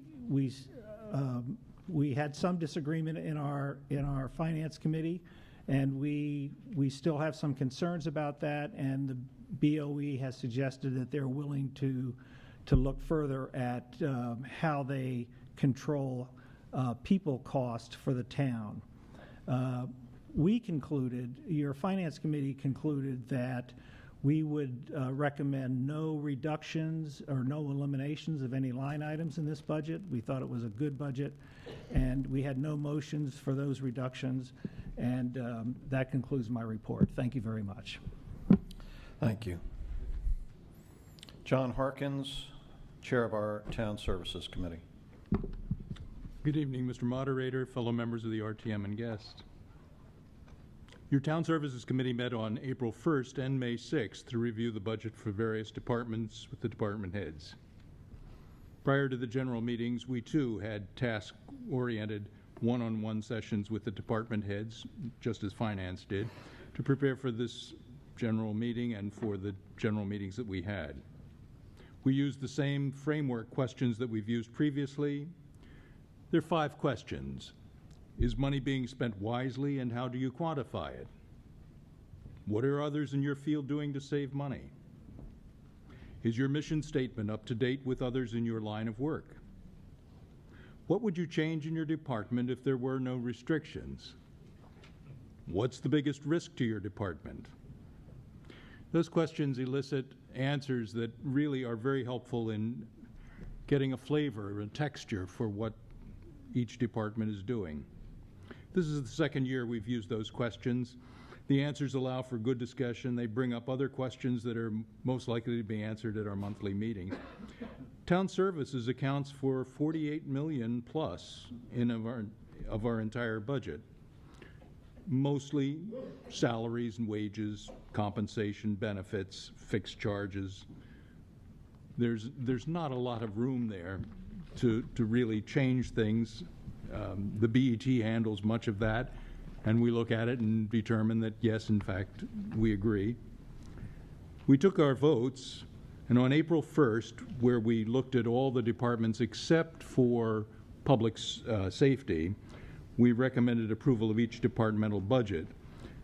[SPEAKER 9] had some disagreement in our finance committee, and we still have some concerns about that, and the BOE has suggested that they're willing to look further at how they control people cost for the town. We concluded, your finance committee concluded, that we would recommend no reductions or no eliminations of any line items in this budget. We thought it was a good budget, and we had no motions for those reductions. And that concludes my report. Thank you very much.
[SPEAKER 1] Thank you. John Harkins, Chair of our Town Services Committee.
[SPEAKER 10] Good evening, Mr. Moderator, fellow members of the RTM and guests. Your Town Services Committee met on April 1st and May 6th to review the budget for various departments with the department heads. Prior to the general meetings, we too had task-oriented one-on-one sessions with the department heads, just as Finance did, to prepare for this general meeting and for the general meetings that we had. We used the same framework questions that we've used previously. There are 5 questions. Is money being spent wisely, and how do you quantify it? What are others in your field doing to save money? Is your mission statement up to date with others in your line of work? What would you change in your department if there were no restrictions? What's the biggest risk to your department? Those questions elicit answers that really are very helpful in getting a flavor and texture for what each department is doing. This is the second year we've used those questions. The answers allow for good discussion. They bring up other questions that are most likely to be answered at our monthly meetings. Town Services accounts for $48 million plus of our entire budget. Mostly salaries and wages, compensation, benefits, fixed charges. There's not a lot of room there to really change things. The BET handles much of that, and we look at it and determine that, yes, in fact, we agree. We took our votes, and on April 1st, where we looked at all the departments except for public safety, we recommended approval of each departmental budget.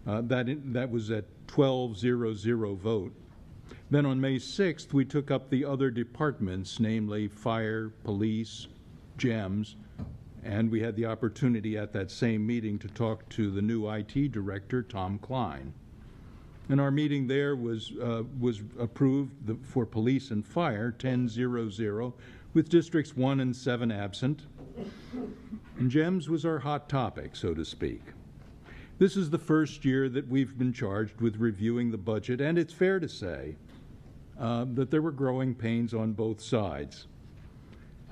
[SPEAKER 10] That was at 12-0-0 vote. Then on May 6th, we took up the other departments, namely fire, police, GEMS, and we had the opportunity at that same meeting to talk to the new IT director, Tom Klein. And our meeting there was approved for police and fire, 10-0-0, with districts 1 and 7 absent. And GEMS was our hot topic, so to speak. This is the first year that we've been charged with reviewing the budget, and it's fair to say that there were growing pains on both sides.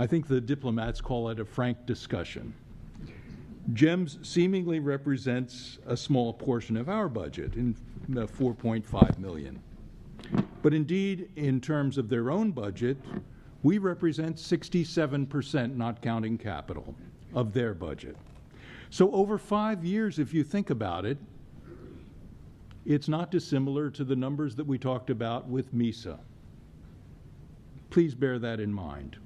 [SPEAKER 10] I think the diplomats call it a frank discussion. GEMS seemingly represents a small portion of our budget, in $4.5 million. But indeed, in terms of their own budget, we represent 67%, not counting capital, of their budget. So over 5 years, if you think about it, it's not dissimilar to the numbers that we talked about with MISA. Please bear that in mind.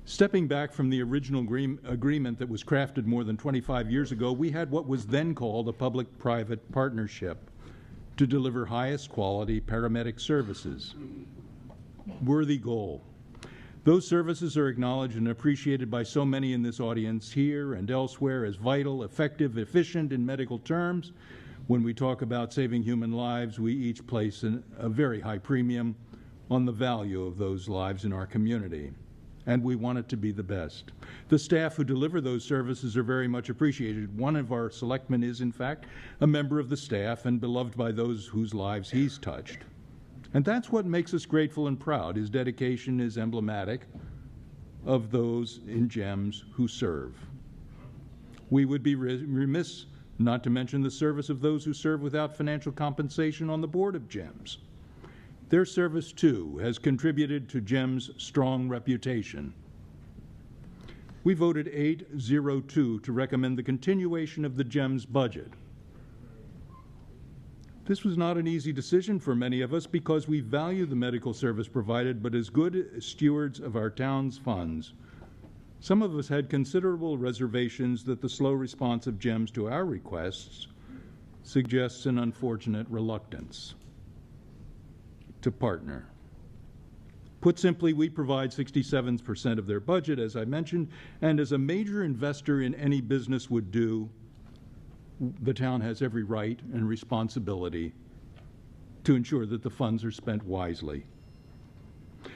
[SPEAKER 10] Stepping back from the original agreement that was crafted more than 25 years ago, we had what was then called a public-private partnership to deliver highest quality paramedic services. Worthy goal. Those services are acknowledged and appreciated by so many in this audience here and elsewhere as vital, effective, efficient in medical terms. When we talk about saving human lives, we each place a very high premium on the value of those lives in our community, and we want it to be the best. The staff who deliver those services are very much appreciated. One of our selectmen is, in fact, a member of the staff and beloved by those whose lives he's touched. And that's what makes us grateful and proud. His dedication is emblematic of those in GEMS who serve. We would be remiss not to mention the service of those who serve without financial compensation on the board of GEMS. Their service, too, has contributed to GEMS' strong reputation. We voted 8-0-2 to recommend the continuation of the GEMS budget. This was not an easy decision for many of us because we value the medical service provided, but as good stewards of our town's funds, some of us had considerable reservations that the slow response of GEMS to our requests suggests an unfortunate reluctance to partner. Put simply, we provide 67% of their budget, as I mentioned, and as a major investor in any business would do, the town has every right and responsibility to to ensure that the funds are spent wisely.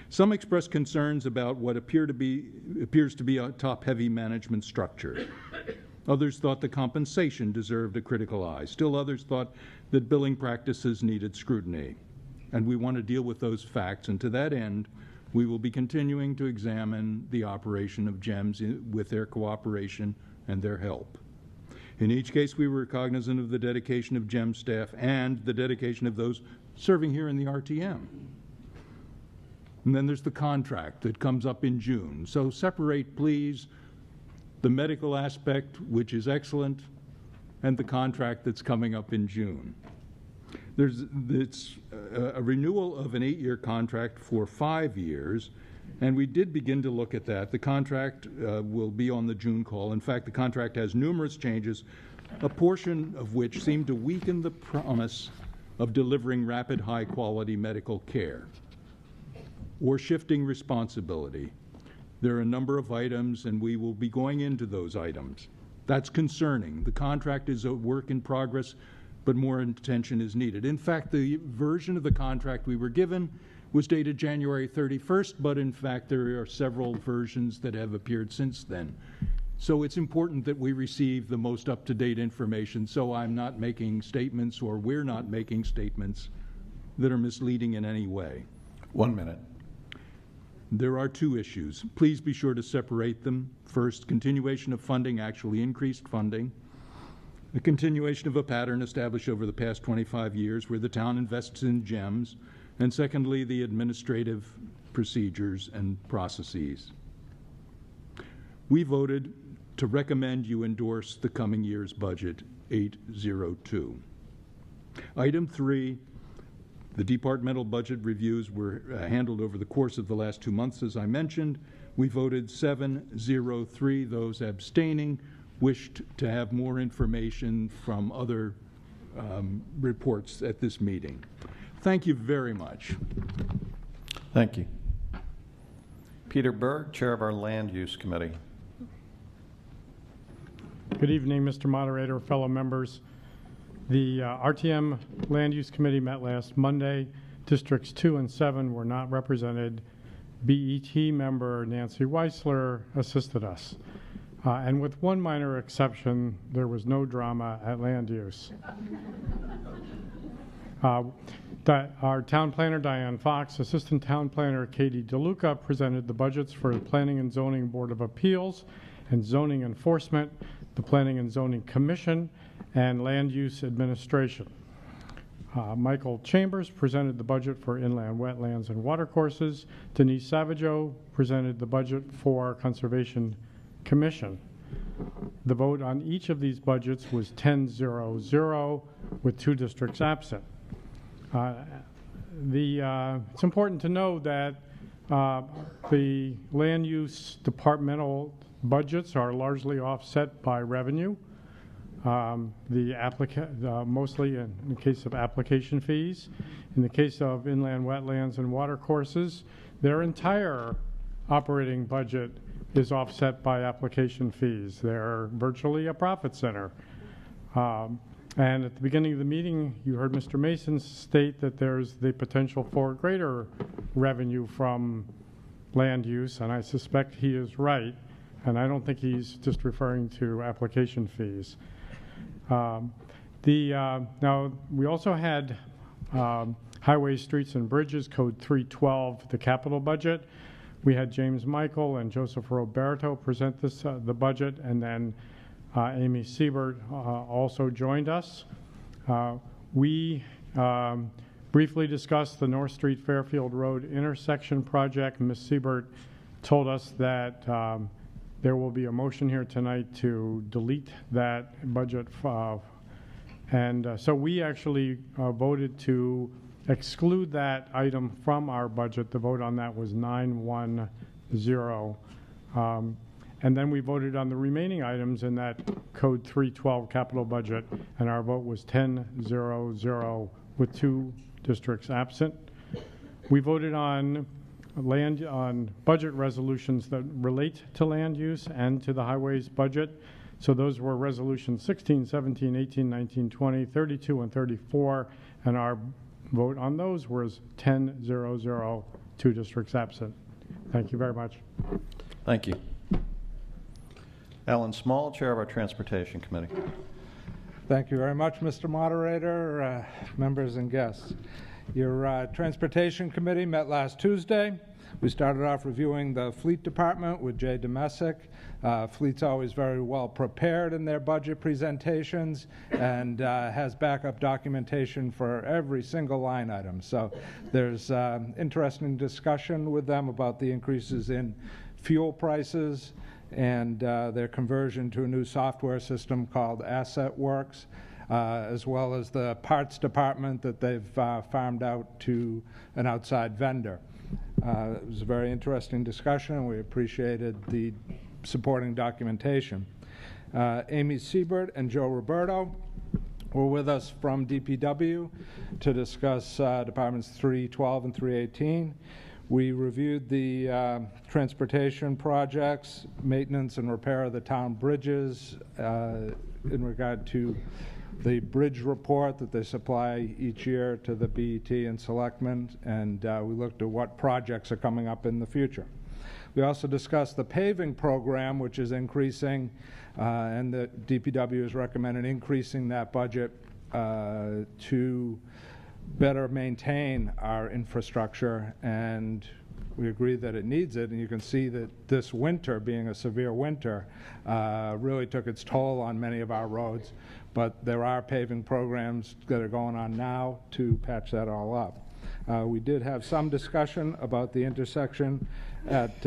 [SPEAKER 10] Some expressed concerns about what appears to be a top-heavy management structure. Others thought the compensation deserved a critical eye. Still others thought that billing practices needed scrutiny. And we want to deal with those facts, and to that end, we will be continuing to examine the operation of GEMS with their cooperation and their help. In each case, we were cognizant of the dedication of GEMS staff and the dedication of those serving here in the RTM. And then there's the contract that comes up in June. So separate, please, the medical aspect, which is excellent, and the contract that's coming up in June. It's a renewal of an 8-year contract for 5 years, and we did begin to look at that. The contract will be on the June call. In fact, the contract has numerous changes, a portion of which seem to weaken the promise of delivering rapid, high-quality medical care or shifting responsibility. There are a number of items, and we will be going into those items. That's concerning. The contract is a work in progress, but more attention is needed. In fact, the version of the contract we were given was dated January 31st, but in fact there are several versions that have appeared since then. So it's important that we receive the most up-to-date information, so I'm not making statements, or we're not making statements that are misleading in any way.
[SPEAKER 1] 1 minute.
[SPEAKER 10] There are 2 issues. Please be sure to separate them. First, continuation of funding, actually increased funding. The continuation of a pattern established over the past 25 years where the town invests in GEMS. And secondly, the administrative procedures and processes. We voted to recommend you endorse the coming year's budget, 802. Item 3, the departmental budget reviews were handled over the course of the last 2 months, as I mentioned. We voted 703. Those abstaining wished to have more information from other reports at this meeting. Thank you very much.
[SPEAKER 1] Thank you. Peter Berg, Chair of our Land Use Committee.
[SPEAKER 11] Good evening, Mr. Moderator, fellow members. The RTM Land Use Committee met last Monday. Districts 2 and 7 were not represented. BET member Nancy Weisler assisted us. And with one minor exception, there was no drama at land use. Our town planner, Diane Fox, assistant town planner, Katie DeLuca, presented the budgets for the Planning and Zoning Board of Appeals and Zoning Enforcement, the Planning and Zoning Commission, and Land Use Administration. Michael Chambers presented the budget for inland wetlands and watercourses. Denise Savageau presented the budget for Conservation Commission. The vote on each of these budgets was 10-0-0 with 2 districts absent. It's important to know that the land use departmental budgets are largely offset by revenue. Mostly in the case of application fees. In the case of inland wetlands and watercourses, their entire operating budget is offset by application fees. They're virtually a profit center. And at the beginning of the meeting, you heard Mr. Mason state that there's the potential for greater revenue from land use, and I suspect he is right. And I don't think he's just referring to application fees. Now, we also had Highways, Streets, and Bridges, Code 312, the capital budget. We had James Michael and Joseph Roberto present the budget, and then Amy Siebert also joined us. We briefly discussed the North Street Fairfield Road intersection project. Ms. Siebert told us that there will be a motion here tonight to delete that budget. So we actually voted to exclude that item from our budget. The vote on that was 9-1-0. And then we voted on the remaining items in that Code 312 capital budget, and our vote was 10-0-0 with 2 districts absent. We voted on budget resolutions that relate to land use and to the highways budget. So those were resolutions 16, 17, 18, 19, 20, 32, and 34, and our vote on those was 10-0-0, 2 districts absent. Thank you very much.
[SPEAKER 1] Thank you. Alan Small, Chair of our Transportation Committee.
[SPEAKER 12] Thank you very much, Mr. Moderator, members and guests. Your Transportation Committee met last Tuesday. We started off reviewing the Fleet Department with Jay Domesic. Fleet's always very well prepared in their budget presentations and has backup documentation for every single line item. So there's interesting discussion with them about the increases in fuel prices and their conversion to a new software system called AssetWorks, as well as the parts department that they've farmed out to an outside vendor. It was a very interesting discussion, and we appreciated the supporting documentation. Amy Siebert and Joe Roberto were with us from DPW to discuss Departments 312 and 318. We reviewed the transportation projects, maintenance and repair of the town bridges in regard to the bridge report that they supply each year to the BET and Selectmen, and we looked at what projects are coming up in the future. We also discussed the paving program, which is increasing, and the DPW is recommending increasing that budget to better maintain our infrastructure, and we agree that it needs it. And you can see that this winter, being a severe winter, really took its toll on many of our roads. But there are paving programs that are going on now to patch that all up. We did have some discussion about the intersection at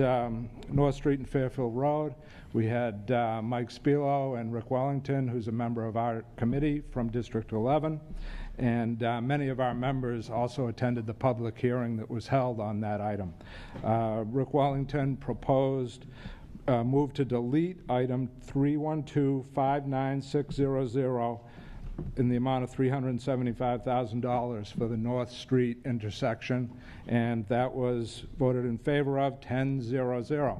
[SPEAKER 12] North Street and Fairfield Road. We had Mike Spilo and Rick Wellington, who's a member of our committee from District 11. And many of our members also attended the public hearing that was held on that item. Rick Wellington proposed move to delete item 312-59600 in the amount of $375,000 for the North Street intersection, and that was voted in favor of 10-0-0.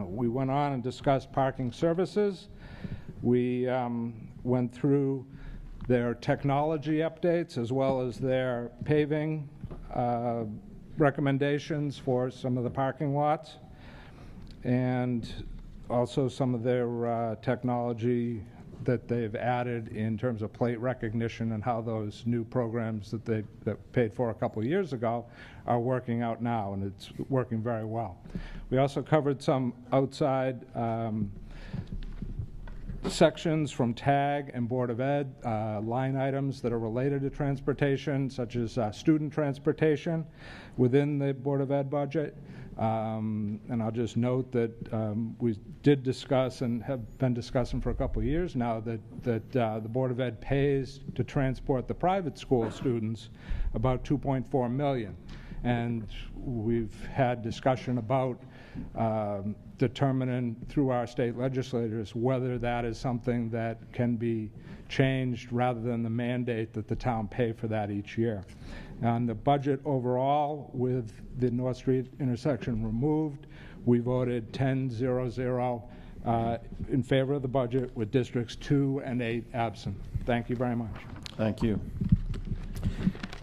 [SPEAKER 12] We went on and discussed parking services. We went through their technology updates as well as their paving recommendations for some of the parking lots, and also some of their technology that they've added in terms of plate recognition and how those new programs that they paid for a couple of years ago are working out now, and it's working very well. We also covered some outside sections from TAG and Board of Ed, line items that are related to transportation, such as student transportation within the Board of Ed budget. And I'll just note that we did discuss and have been discussing for a couple of years now that the Board of Ed pays to transport the private school students about $2.4 million. And we've had discussion about determining through our state legislators whether that is something that can be changed rather than the mandate that the town pay for that each year. On the budget overall, with the North Street intersection removed, we voted 10-0-0 in favor of the budget, with districts 2 and 8 absent. Thank you very much.
[SPEAKER 1] Thank you.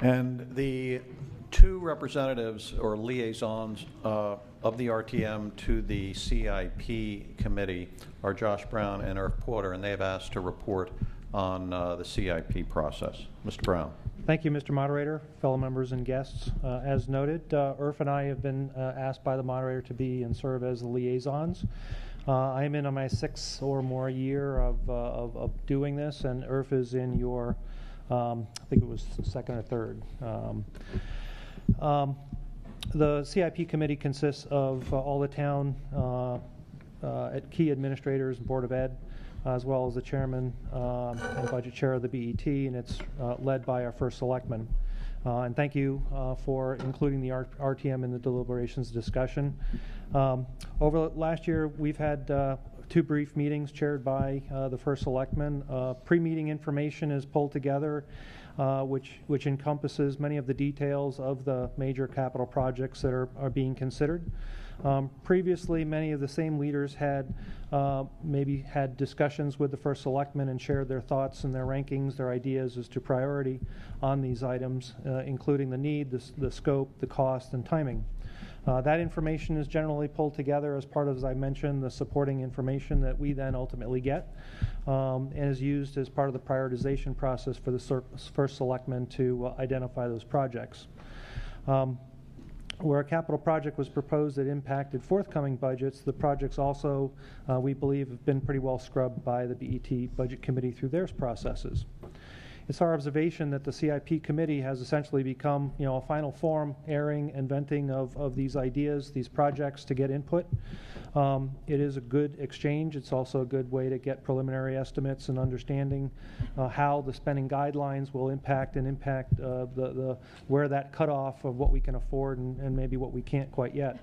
[SPEAKER 1] And the two representatives or liaisons of the RTM to the CIP committee are Josh Brown and Irv Porter, and they've asked to report on the CIP process. Mr. Brown.
[SPEAKER 7] Thank you, Mr. Moderator, fellow members and guests. As noted, Irf and I have been asked by the moderator to be and serve as the liaisons. I am in on my 6th or more year of doing this, and Irf is in your, I think it was 2nd or 3rd. The CIP committee consists of all the town key administrators and Board of Ed, as well as the chairman and budget chair of the BET, and it's led by our first selectman. And thank you for including the RTM in the deliberations discussion. Over last year, we've had 2 brief meetings chaired by the first selectman. Pre-meeting information is pulled together, which encompasses many of the details of the major capital projects that are being considered. Previously, many of the same leaders had maybe had discussions with the first selectman and shared their thoughts and their rankings, their ideas as to priority on these items, including the need, the scope, the cost, and timing. That information is generally pulled together as part of, as I mentioned, the supporting information that we then ultimately get, and is used as part of the prioritization process for the first selectman to identify those projects. Where a capital project was proposed that impacted forthcoming budgets, the projects also, we believe, have been pretty well scrubbed by the BET Budget Committee through their processes. It's our observation that the CIP committee has essentially become, a final form, airing and venting of these ideas, these projects to get input. It is a good exchange. It's also a good way to get preliminary estimates and understanding how the spending guidelines will impact where that cutoff of what we can afford and maybe what we can't quite yet.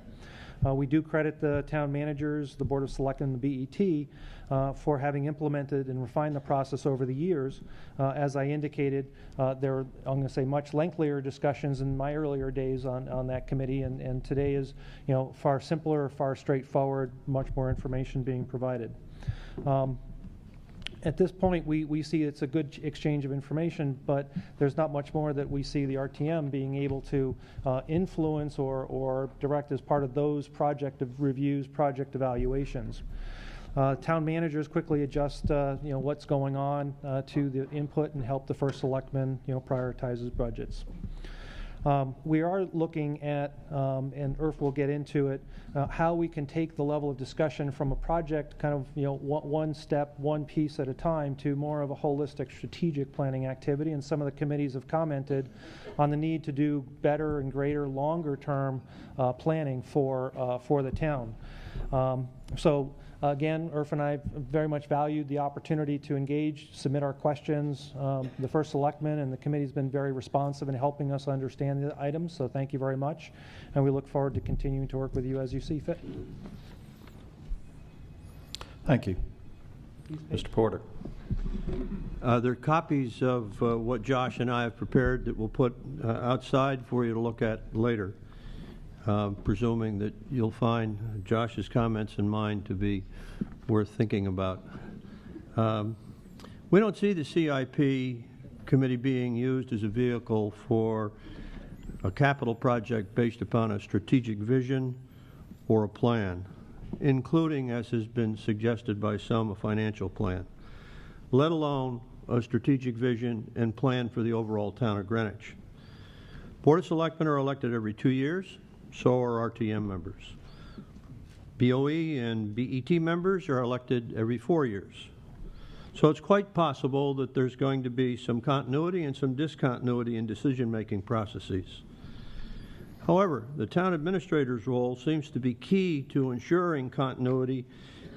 [SPEAKER 7] We do credit the town managers, the Board of Selectmen, and the BET for having implemented and refined the process over the years. As I indicated, there were, I'm going to say, much lengthier discussions in my earlier days on that committee, and today is, far simpler, far straightforward, much more information being provided. At this point, we see it's a good exchange of information, but there's not much more that we see the RTM being able to influence or direct as part of those project reviews, project evaluations. Town managers quickly adjust, what's going on to the input and help the first selectman, prioritize his budgets. We are looking at, and Irf will get into it, how we can take the level of discussion from a project kind of, one step, one piece at a time to more of a holistic strategic planning activity. And some of the committees have commented on the need to do better and greater longer term planning for the town. Again, Irf and I very much valued the opportunity to engage, submit our questions. The first selectman and the committee's been very responsive in helping us understand the items, so thank you very much. And we look forward to continuing to work with you as you see fit.
[SPEAKER 1] Thank you. Mr. Porter.
[SPEAKER 13] There are copies of what Josh and I have prepared that we'll put outside for you to look at later. Presuming that you'll find Josh's comments and mine to be worth thinking about. We don't see the CIP committee being used as a vehicle for a capital project based upon a strategic vision or a plan, including, as has been suggested by some, a financial plan, let alone a strategic vision and plan for the overall town of Greenwich. Board of Selectmen are elected every 2 years. So are RTM members. BOE and BET members are elected every 4 years. So it's quite possible that there's going to be some continuity and some discontinuity in decision-making processes. However, the town administrator's role seems to be key to ensuring continuity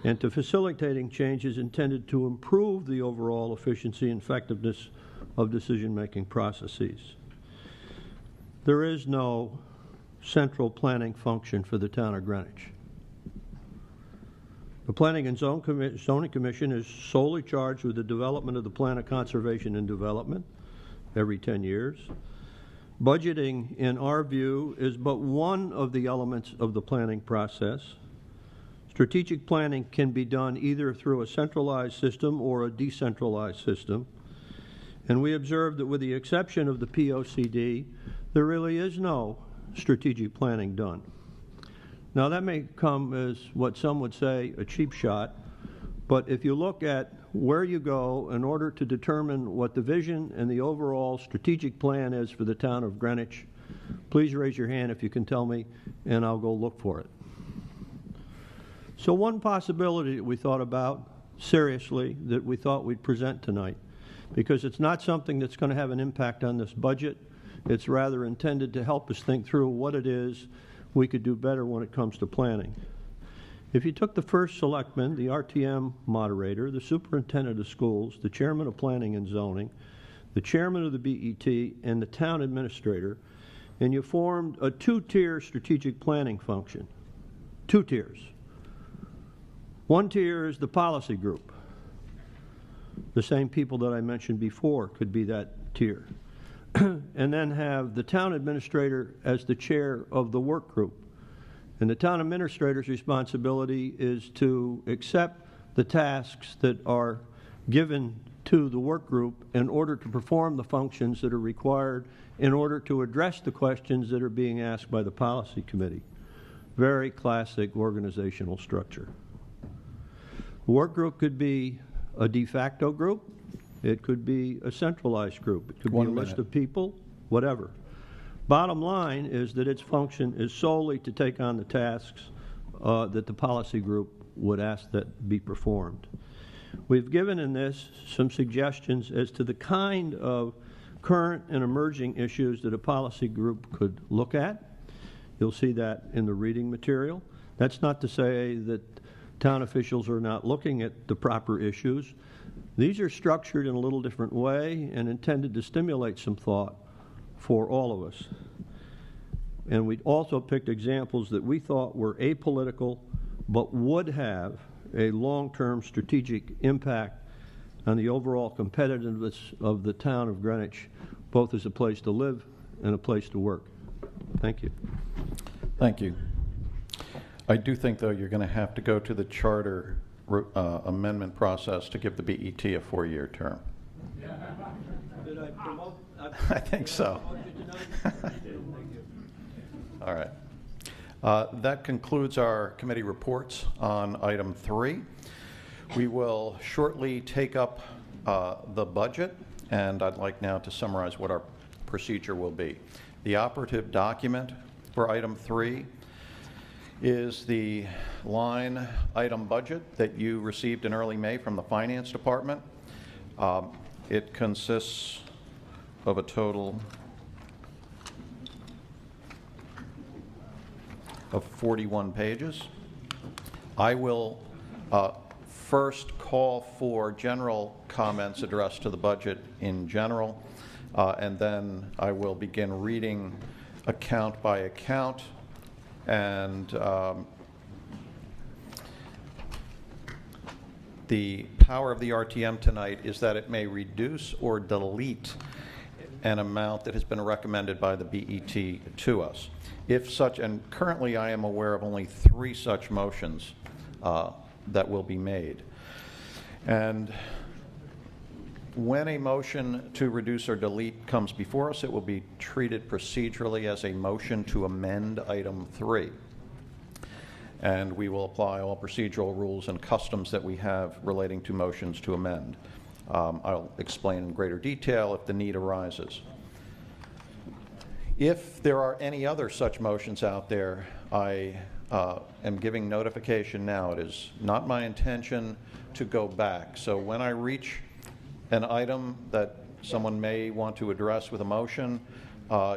[SPEAKER 13] and to facilitating changes intended to improve the overall efficiency and effectiveness of decision-making processes. There is no central planning function for the town of Greenwich. The Planning and Zoning Commission is solely charged with the development of the Plan of Conservation and Development every 10 years. Budgeting, in our view, is but one of the elements of the planning process. Strategic planning can be done either through a centralized system or a decentralized system. And we observe that with the exception of the POCD, there really is no strategic planning done. Now that may come as what some would say a cheap shot, but if you look at where you go in order to determine what the vision and the overall strategic plan is for the town of Greenwich, please raise your hand if you can tell me and I'll go look for it. So one possibility that we thought about seriously that we thought we'd present tonight, because it's not something that's going to have an impact on this budget. It's rather intended to help us think through what it is we could do better when it comes to planning. If you took the first selectman, the RTM moderator, the superintendent of schools, the chairman of planning and zoning, the chairman of the BET, and the town administrator, and you formed a two-tier strategic planning function. 2 tiers. One tier is the policy group. The same people that I mentioned before could be that tier. And then have the town administrator as the chair of the work group. And the town administrator's responsibility is to accept the tasks that are given to the work group in order to perform the functions that are required in order to address the questions that are being asked by the policy committee. Very classic organizational structure. The work group could be a de facto group. It could be a centralized group. It could be a list of people, whatever. Bottom line is that its function is solely to take on the tasks that the policy group would ask that be performed. We've given in this some suggestions as to the kind of current and emerging issues that a policy group could look at. You'll see that in the reading material. That's not to say that town officials are not looking at the proper issues. These are structured in a little different way and intended to stimulate some thought for all of us. And we also picked examples that we thought were apolitical but would have a long-term strategic impact on the overall competitiveness of the town of Greenwich, both as a place to live and a place to work. Thank you.
[SPEAKER 1] Thank you. I do think, though, you're going to have to go to the charter amendment process to give the BET a 4-year term.
[SPEAKER 13] Did I promote?
[SPEAKER 1] I think so. All right. That concludes our committee reports on item 3. We will shortly take up the budget, and I'd like now to summarize what our procedure will be. The operative document for item 3 is the line item budget that you received in early May from the Finance Department. It consists of a total of 41 pages. I will first call for general comments addressed to the budget in general, and then I will begin reading account by account. And the power of the RTM tonight is that it may reduce or delete an amount that has been recommended by the BET to us. If such, and currently I am aware of only 3 such motions that will be made. And when a motion to reduce or delete comes before us, it will be treated procedurally as a motion to amend item 3. And we will apply all procedural rules and customs that we have relating to motions to amend. I'll explain in greater detail if the need arises. If there are any other such motions out there, I am giving notification now. It is not my intention to go back. So when I reach an item that someone may want to address with a motion,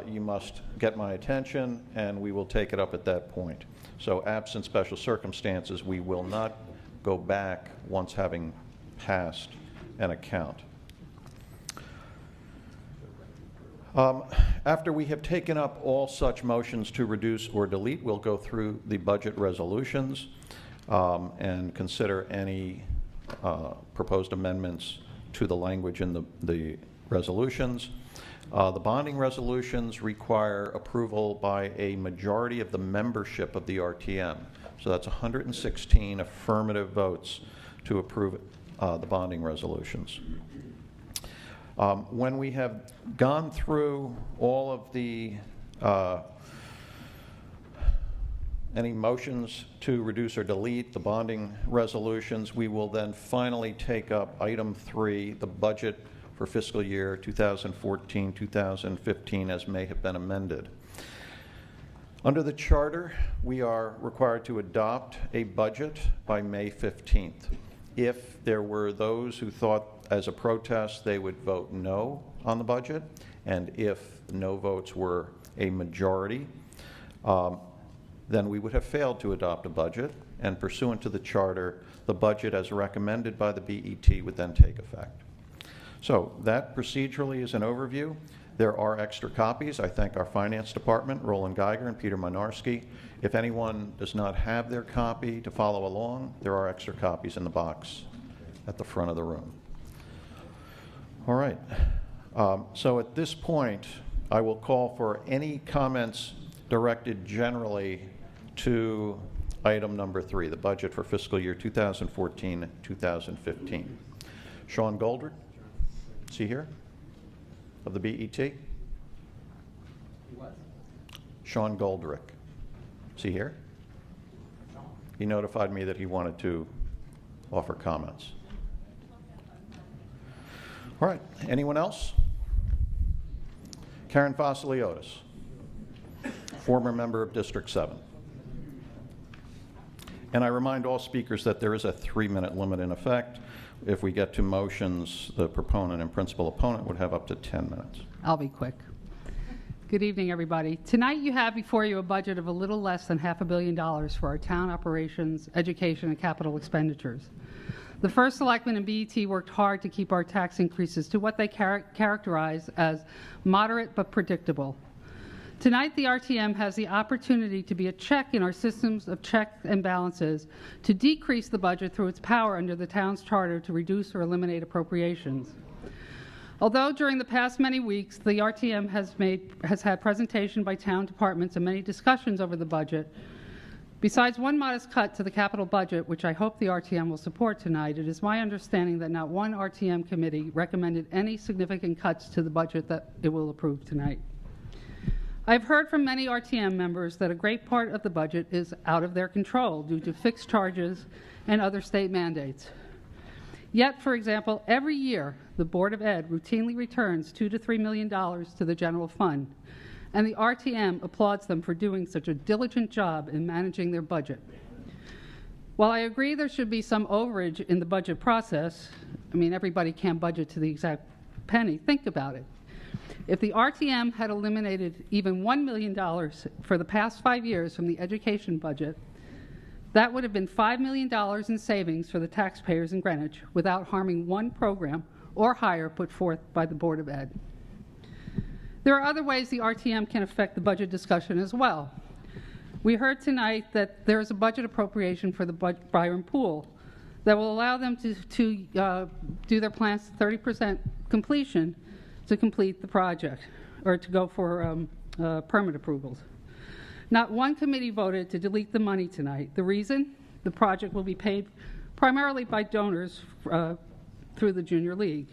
[SPEAKER 1] you must get my attention and we will take it up at that point. So absent special circumstances, we will not go back once having passed an account. After we have taken up all such motions to reduce or delete, we'll go through the budget resolutions and consider any proposed amendments to the language in the resolutions. The bonding resolutions require approval by a majority of the membership of the RTM. So that's 116 affirmative votes to approve the bonding resolutions. When we have gone through all of the any motions to reduce or delete the bonding resolutions, we will then finally take up item 3, the budget for fiscal year 2014-2015 as may have been amended. Under the charter, we are required to adopt a budget by May 15th. If there were those who thought as a protest they would vote no on the budget, and if no votes were a majority, then we would have failed to adopt a budget, and pursuant to the charter, the budget as recommended by the BET would then take effect. So that procedurally is an overview. There are extra copies. I thank our finance department, Roland Geiger and Peter Monarski. If anyone does not have their copy to follow along, there are extra copies in the box at the front of the room. All right. So at this point, I will call for any comments directed generally to item number 3, the budget for fiscal year 2014-2015. Sean Goldrick, is he here? Of the BET? Sean Goldrick, is he here? He notified me that he wanted to offer comments. All right, anyone else? Karen Vasiliotis, former member of District 7. And I remind all speakers that there is a 3-minute limit in effect. If we get to motions, the proponent and principal opponent would have up to 10 minutes.
[SPEAKER 14] I'll be quick. Good evening, everybody. Tonight you have before you a budget of a little less than $500 million for our town operations, education, and capital expenditures. The first selectman and BET worked hard to keep our tax increases to what they characterize as moderate but predictable. Tonight, the RTM has the opportunity to be a check in our systems of checks and balances to decrease the budget through its power under the town's charter to reduce or eliminate appropriations. Although during the past many weeks, the RTM has had presentation by town departments and many discussions over the budget, besides one modest cut to the capital budget, which I hope the RTM will support tonight, it is my understanding that not one RTM committee recommended any significant cuts to the budget that it will approve tonight. I've heard from many RTM members that a great part of the budget is out of their control due to fixed charges and other state mandates. Yet, for example, every year, the Board of Ed routinely returns $2 to $3 million to the general fund, and the RTM applauds them for doing such a diligent job in managing their budget. While I agree there should be some overage in the budget process, I mean, everybody can't budget to the exact penny. Think about it. If the RTM had eliminated even $1 million for the past 5 years from the education budget, that would have been $5 million in savings for the taxpayers in Greenwich without harming one program or hire put forth by the Board of Ed. There are other ways the RTM can affect the budget discussion as well. We heard tonight that there is a budget appropriation for the Byron Pool that will allow them to do their plans to 30% completion to complete the project, or to go for permit approvals. Not one committee voted to delete the money tonight. The reason? The project will be paid primarily by donors through the Junior League.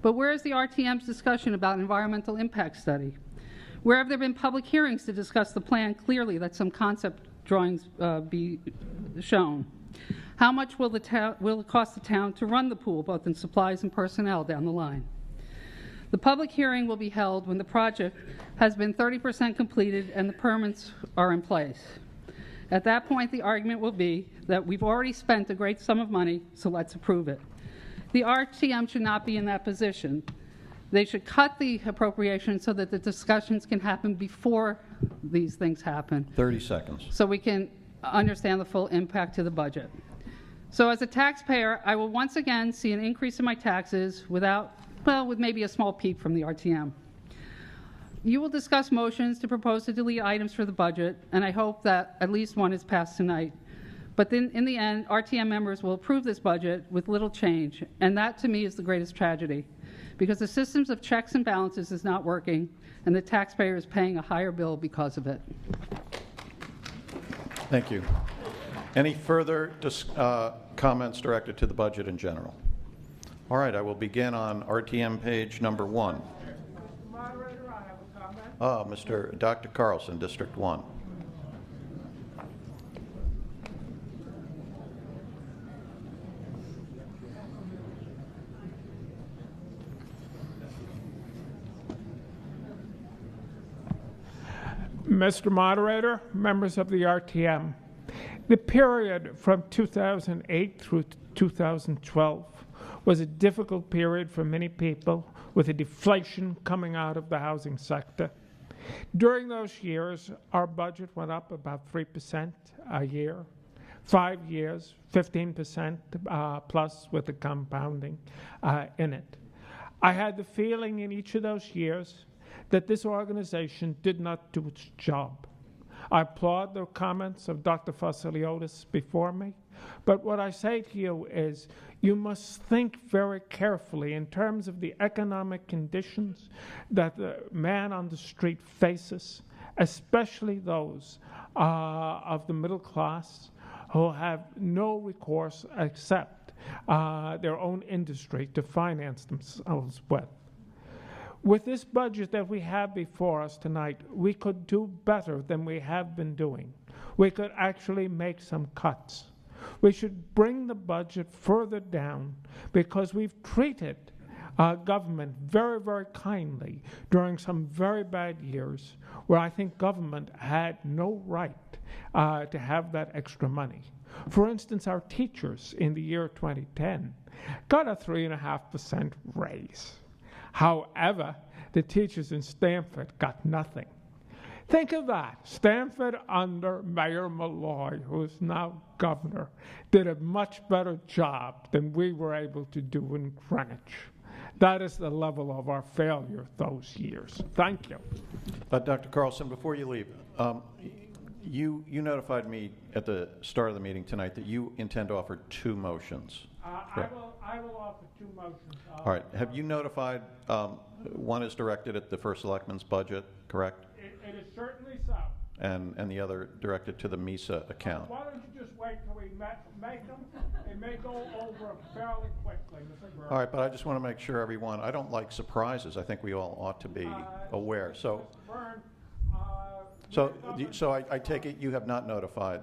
[SPEAKER 14] But where is the RTM's discussion about environmental impact study? Where have there been public hearings to discuss the plan clearly that some concept drawings be shown? How much will it cost the town to run the pool, both in supplies and personnel down the line? The public hearing will be held when the project has been 30% completed and the permits are in place. At that point, the argument will be that we've already spent a great sum of money, so let's approve it. The RTM should not be in that position. They should cut the appropriation so that the discussions can happen before these things happen.
[SPEAKER 1] 30 seconds.
[SPEAKER 14] So we can understand the full impact to the budget. So as a taxpayer, I will once again see an increase in my taxes with maybe a small peak from the RTM. You will discuss motions to propose to delete items for the budget, and I hope that at least one is passed tonight. But then, in the end, RTM members will approve this budget with little change, and that, to me, is the greatest tragedy, because the systems of checks and balances is not working, and the taxpayer is paying a higher bill because of it.
[SPEAKER 1] Thank you. Any further comments directed to the budget in general? All right, I will begin on RTM page number 1.
[SPEAKER 15] Moderator, I have a comment.
[SPEAKER 1] Dr. Carlson, District 1.
[SPEAKER 15] Mr. Moderator, members of the RTM, the period from 2008 through 2012 was a difficult period for many people with a deflation coming out of the housing sector. During those years, our budget went up about 3% a year. 5 years, 15% plus with the compounding in it. I had the feeling in each of those years that this organization did not do its job. I applaud the comments of Dr. Vasiliotis before me, but what I say to you is you must think very carefully in terms of the economic conditions that the man on the street faces especially those of the middle class who have no recourse except their own industry to finance themselves with. With this budget that we have before us tonight, we could do better than we have been doing. We could actually make some cuts. We should bring the budget further down because we've treated government very, very kindly during some very bad years where I think government had no right to have that extra money. For instance, our teachers in the year 2010 got a 3.5% raise. However, the teachers in Stamford got nothing. Think of that. Stamford under Mayor Malloy, who is now governor, did a much better job than we were able to do in Greenwich. That is the level of our failure those years. Thank you.
[SPEAKER 1] Dr. Carlson, before you leave, you notified me at the start of the meeting tonight that you intend to offer 2 motions.
[SPEAKER 15] I will offer 2 motions.
[SPEAKER 1] All right. Have you notified, one is directed at the First Selectman's budget, correct?
[SPEAKER 15] It is certainly so.
[SPEAKER 1] And the other directed to the MISA account.
[SPEAKER 15] Why don't you just wait till we make them? It may go over fairly quickly, Mr. Burr.
[SPEAKER 1] All right, but I just want to make sure everyone, I don't like surprises. I think we all ought to be aware. So, I take it you have not notified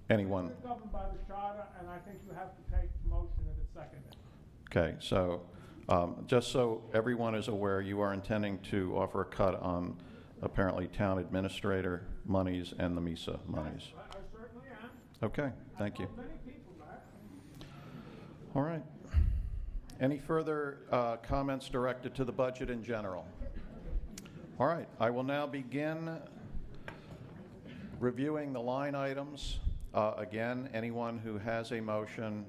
[SPEAKER 1] anyone?
[SPEAKER 15] It's governed by the charter, and I think you have to take the motion if it's seconded.
[SPEAKER 1] Okay, so just so everyone is aware, you are intending to offer a cut on apparently town administrator monies and the MISA monies.
[SPEAKER 15] I certainly am.
[SPEAKER 1] Okay, thank you.
[SPEAKER 15] Many people that.
[SPEAKER 1] All right. Any further comments directed to the budget in general? All right, I will now begin reviewing the line items. Again, anyone who has a motion.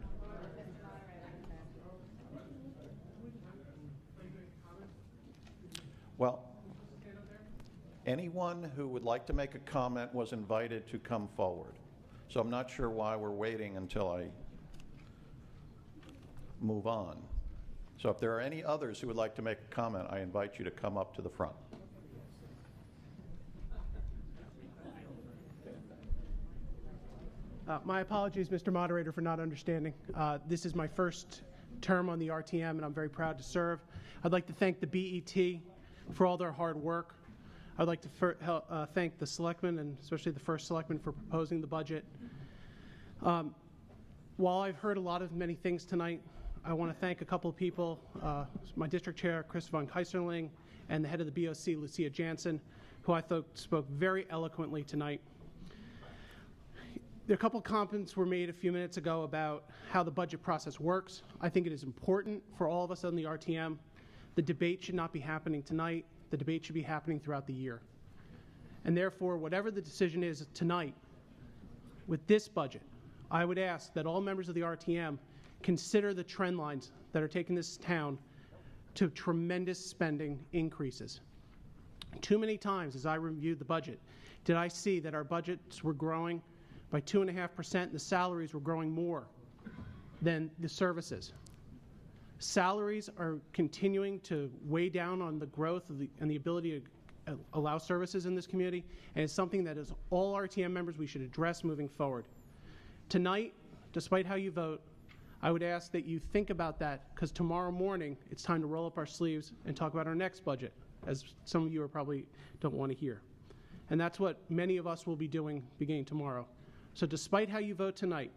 [SPEAKER 1] Well, anyone who would like to make a comment was invited to come forward. So I'm not sure why we're waiting until I move on. So if there are any others who would like to make a comment, I invite you to come up to the front.
[SPEAKER 16] My apologies, Mr. Moderator, for not understanding. This is my first term on the RTM, and I'm very proud to serve. I'd like to thank the BET for all their hard work. I'd like to thank the selectmen, and especially the first selectman, for proposing the budget. While I've heard a lot of many things tonight, I want to thank a couple of people, my district chair, Chris von Keiserling, and the head of the BOC, Lucia Jansen, who I thought spoke very eloquently tonight. There are a couple of comments were made a few minutes ago about how the budget process works. I think it is important for all of us on the RTM. The debate should not be happening tonight. The debate should be happening throughout the year. And therefore, whatever the decision is tonight with this budget, I would ask that all members of the RTM consider the trend lines that are taking this town to tremendous spending increases. Too many times as I reviewed the budget, did I see that our budgets were growing by 2.5%, and the salaries were growing more than the services. Salaries are continuing to weigh down on the growth of and the ability to allow services in this community, and it's something that as all RTM members we should address moving forward. Tonight, despite how you vote, I would ask that you think about that, because tomorrow morning it's time to roll up our sleeves and talk about our next budget, as some of you are probably don't want to hear. And that's what many of us will be doing beginning tomorrow. So despite how you vote tonight,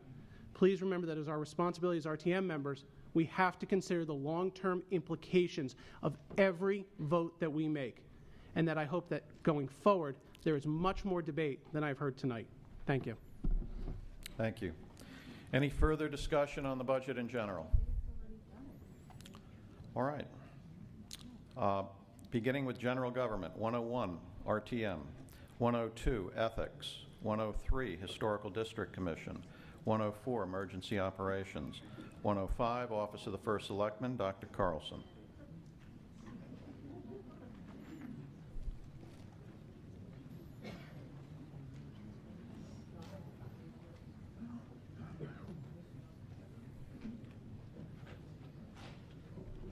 [SPEAKER 16] please remember that as our responsibility as RTM members, we have to consider the long-term implications of every vote that we make, and that I hope that going forward there is much more debate than I've heard tonight. Thank you.
[SPEAKER 1] Thank you. Any further discussion on the budget in general? All right. Beginning with general government, 101, RTM, 102, ethics, 103, Historical District Commission, 104, Emergency Operations, 105, Office of the First Selectman, Dr. Carlson.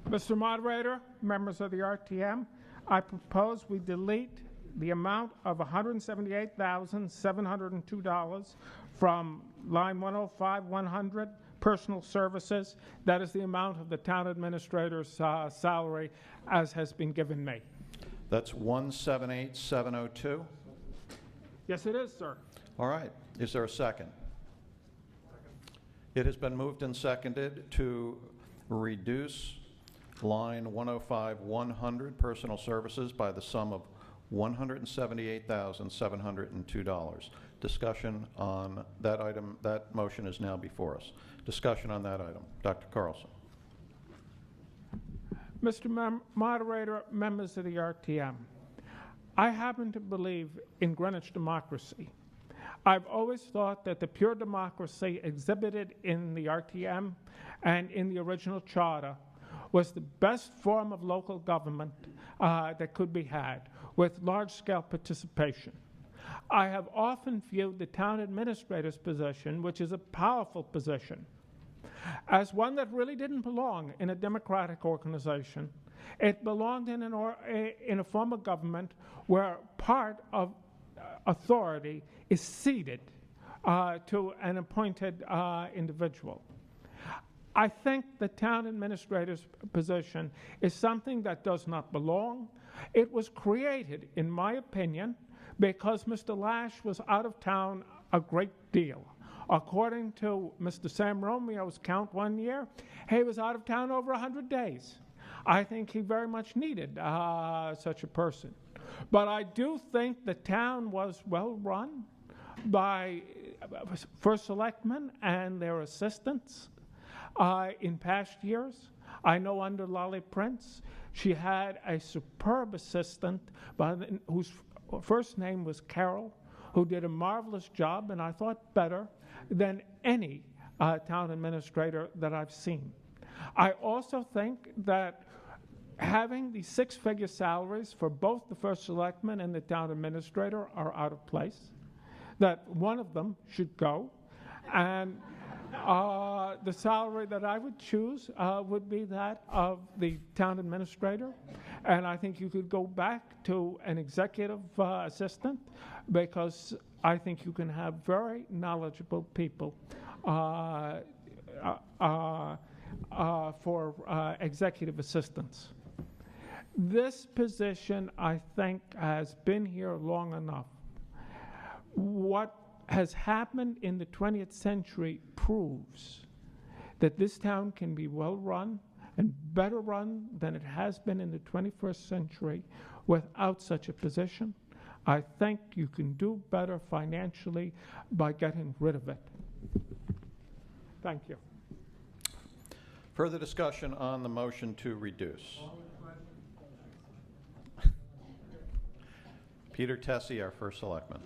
[SPEAKER 15] Mr. Moderator, members of the RTM, I propose we delete the amount of $178,702 from line 105-100, personal services. That is the amount of the town administrator's salary as has been given me.
[SPEAKER 1] That's 178,702?
[SPEAKER 15] Yes, it is, sir.
[SPEAKER 1] All right. Is there a second? It has been moved and seconded to reduce line 105-100, personal services, by the sum of $178,702. Discussion on that item. That motion is now before us. Discussion on that item. Dr. Carlson.
[SPEAKER 15] Mr. Moderator, members of the RTM, I happen to believe in Greenwich democracy. I've always thought that the pure democracy exhibited in the RTM and in the original charter was the best form of local government that could be had, with large-scale participation. I have often viewed the town administrator's position, which is a powerful position, as one that really didn't belong in a democratic organization. It belonged in a form of government where part of authority is ceded to an appointed individual. I think the town administrator's position is something that does not belong. It was created, in my opinion, because Mr. Lash was out of town a great deal. According to Mr. Sam Romeo's count one year, he was out of town over 100 days. I think he very much needed such a person. But I do think the town was well run by first selectmen and their assistants in past years. I know under Lolly Prince, she had a superb assistant whose first name was Carol, who did a marvelous job, and I thought better than any town administrator that I've seen. I also think that having the six-figure salaries for both the first selectman and the town administrator are out of place, that one of them should go, and the salary that I would choose would be that of the town administrator, and I think you could go back to an executive assistant, because I think you can have very knowledgeable people for executive assistants. This position, I think, has been here long enough. What has happened in the 20th century proves that this town can be well run and better run than it has been in the 21st century without such a position. I think you can do better financially by getting rid of it. Thank you.
[SPEAKER 1] Further discussion on the motion to reduce. Peter Tessie, our first selectman.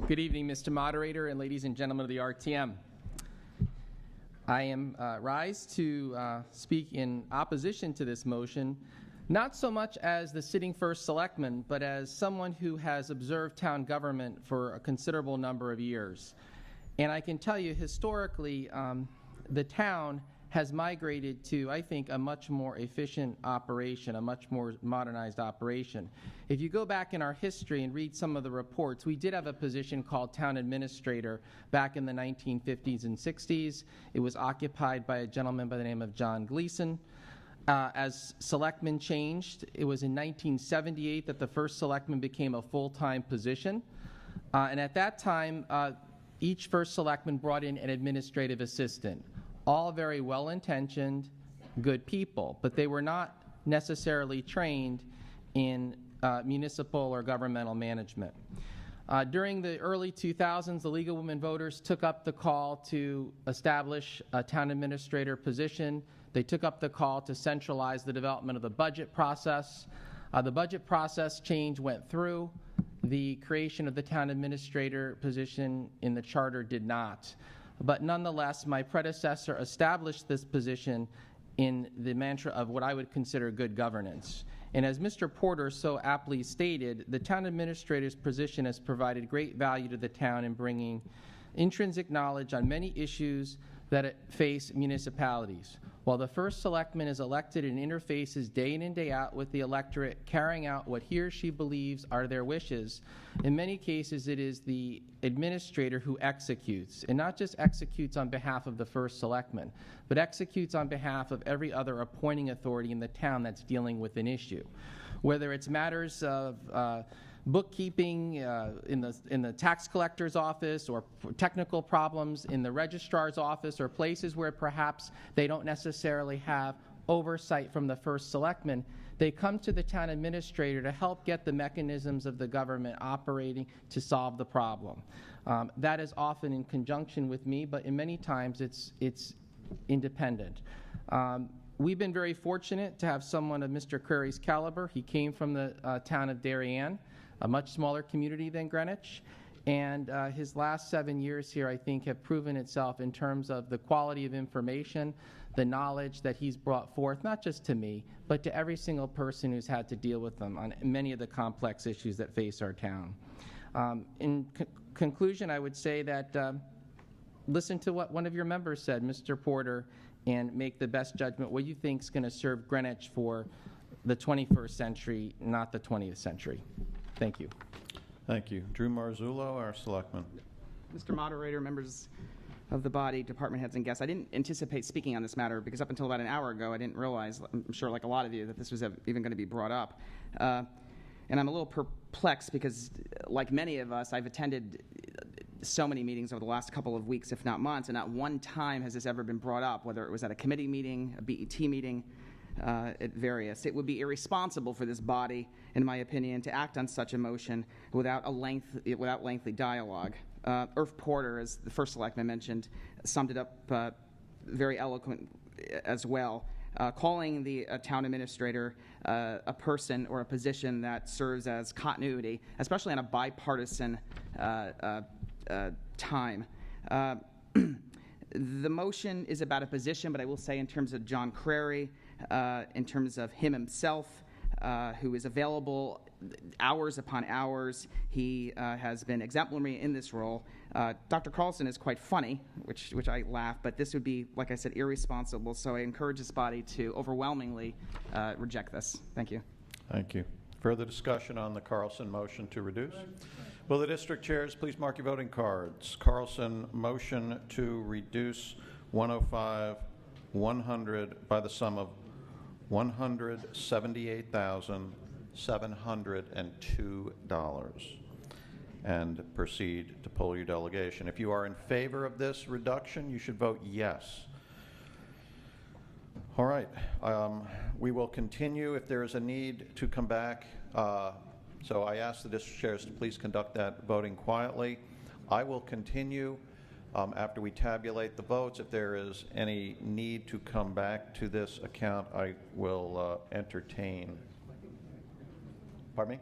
[SPEAKER 17] Good evening, Mr. Moderator and ladies and gentlemen of the RTM. I am rise to speak in opposition to this motion, not so much as the sitting first selectman, but as someone who has observed town government for a considerable number of years. And I can tell you, historically, the town has migrated to, I think, a much more efficient operation, a much more modernized operation. If you go back in our history and read some of the reports, we did have a position called town administrator back in the 1950s and 60s. It was occupied by a gentleman by the name of John Gleason. As selectmen changed, it was in 1978 that the first selectman became a full-time position. And at that time, each first selectman brought in an administrative assistant. All very well-intentioned, good people, but they were not necessarily trained in municipal or governmental management. During the early 2000s, the League of Women Voters took up the call to establish a town administrator position. They took up the call to centralize the development of the budget process. The budget process change went through. The creation of the town administrator position in the charter did not. But nonetheless, my predecessor established this position in the mantra of what I would consider good governance. And as Mr. Porter so aptly stated, the town administrator's position has provided great value to the town in bringing intrinsic knowledge on many issues that face municipalities. While the first selectman is elected and interfaces day in and day out with the electorate, carrying out what he or she believes are their wishes, in many cases it is the administrator who executes, and not just executes on behalf of the first selectman, but executes on behalf of every other appointing authority in the town that's dealing with an issue. Whether it's matters of bookkeeping in the tax collector's office, or technical problems in the registrar's office, or places where perhaps they don't necessarily have oversight from the first selectman, they come to the town administrator to help get the mechanisms of the government operating to solve the problem. That is often in conjunction with me, but in many times it's independent. We've been very fortunate to have someone of Mr. Curry's caliber. He came from the town of Darien, a much smaller community than Greenwich, and his last 7 years here, I think, have proven itself in terms of the quality of information, the knowledge that he's brought forth, not just to me, but to every single person who's had to deal with them on many of the complex issues that face our town. In conclusion, I would say that listen to what one of your members said, Mr. Porter, and make the best judgment what you think is going to serve Greenwich for the 21st century, not the 20th century. Thank you.
[SPEAKER 1] Thank you. Drew Marzullo, our selectman.
[SPEAKER 18] Mr. Moderator, members of the body, department heads, and guests, I didn't anticipate speaking on this matter because up until about an hour ago, I didn't realize, I'm sure like a lot of you, that this was even going to be brought up. And I'm a little perplexed because, like many of us, I've attended so many meetings over the last couple of weeks, if not months, and not one time has this ever been brought up, whether it was at a committee meeting, a BET meeting, at various. It would be irresponsible for this body, in my opinion, to act on such a motion without lengthy dialogue. Irv Porter, as the first selectman mentioned, summed it up very eloquent as well, calling the town administrator a person or a position that serves as continuity, especially on a bipartisan time. The motion is about a position, but I will say in terms of John Crary, in terms of him himself, who is available hours upon hours. He has been exemplary in this role. Dr. Carlson is quite funny, which I laugh, but this would be, like I said, irresponsible, so I encourage this body to overwhelmingly reject this. Thank you.
[SPEAKER 1] Thank you. Further discussion on the Carlson motion to reduce? Will the district chairs please mark your voting cards? Carlson motion to reduce 105,100 by the sum of $178,702, and proceed to poll your delegation. If you are in favor of this reduction, you should vote yes. All right. We will continue if there is a need to come back. So I ask the district chairs to please conduct that voting quietly. I will continue after we tabulate the votes. If there is any need to come back to this account, I will entertain. Pardon me?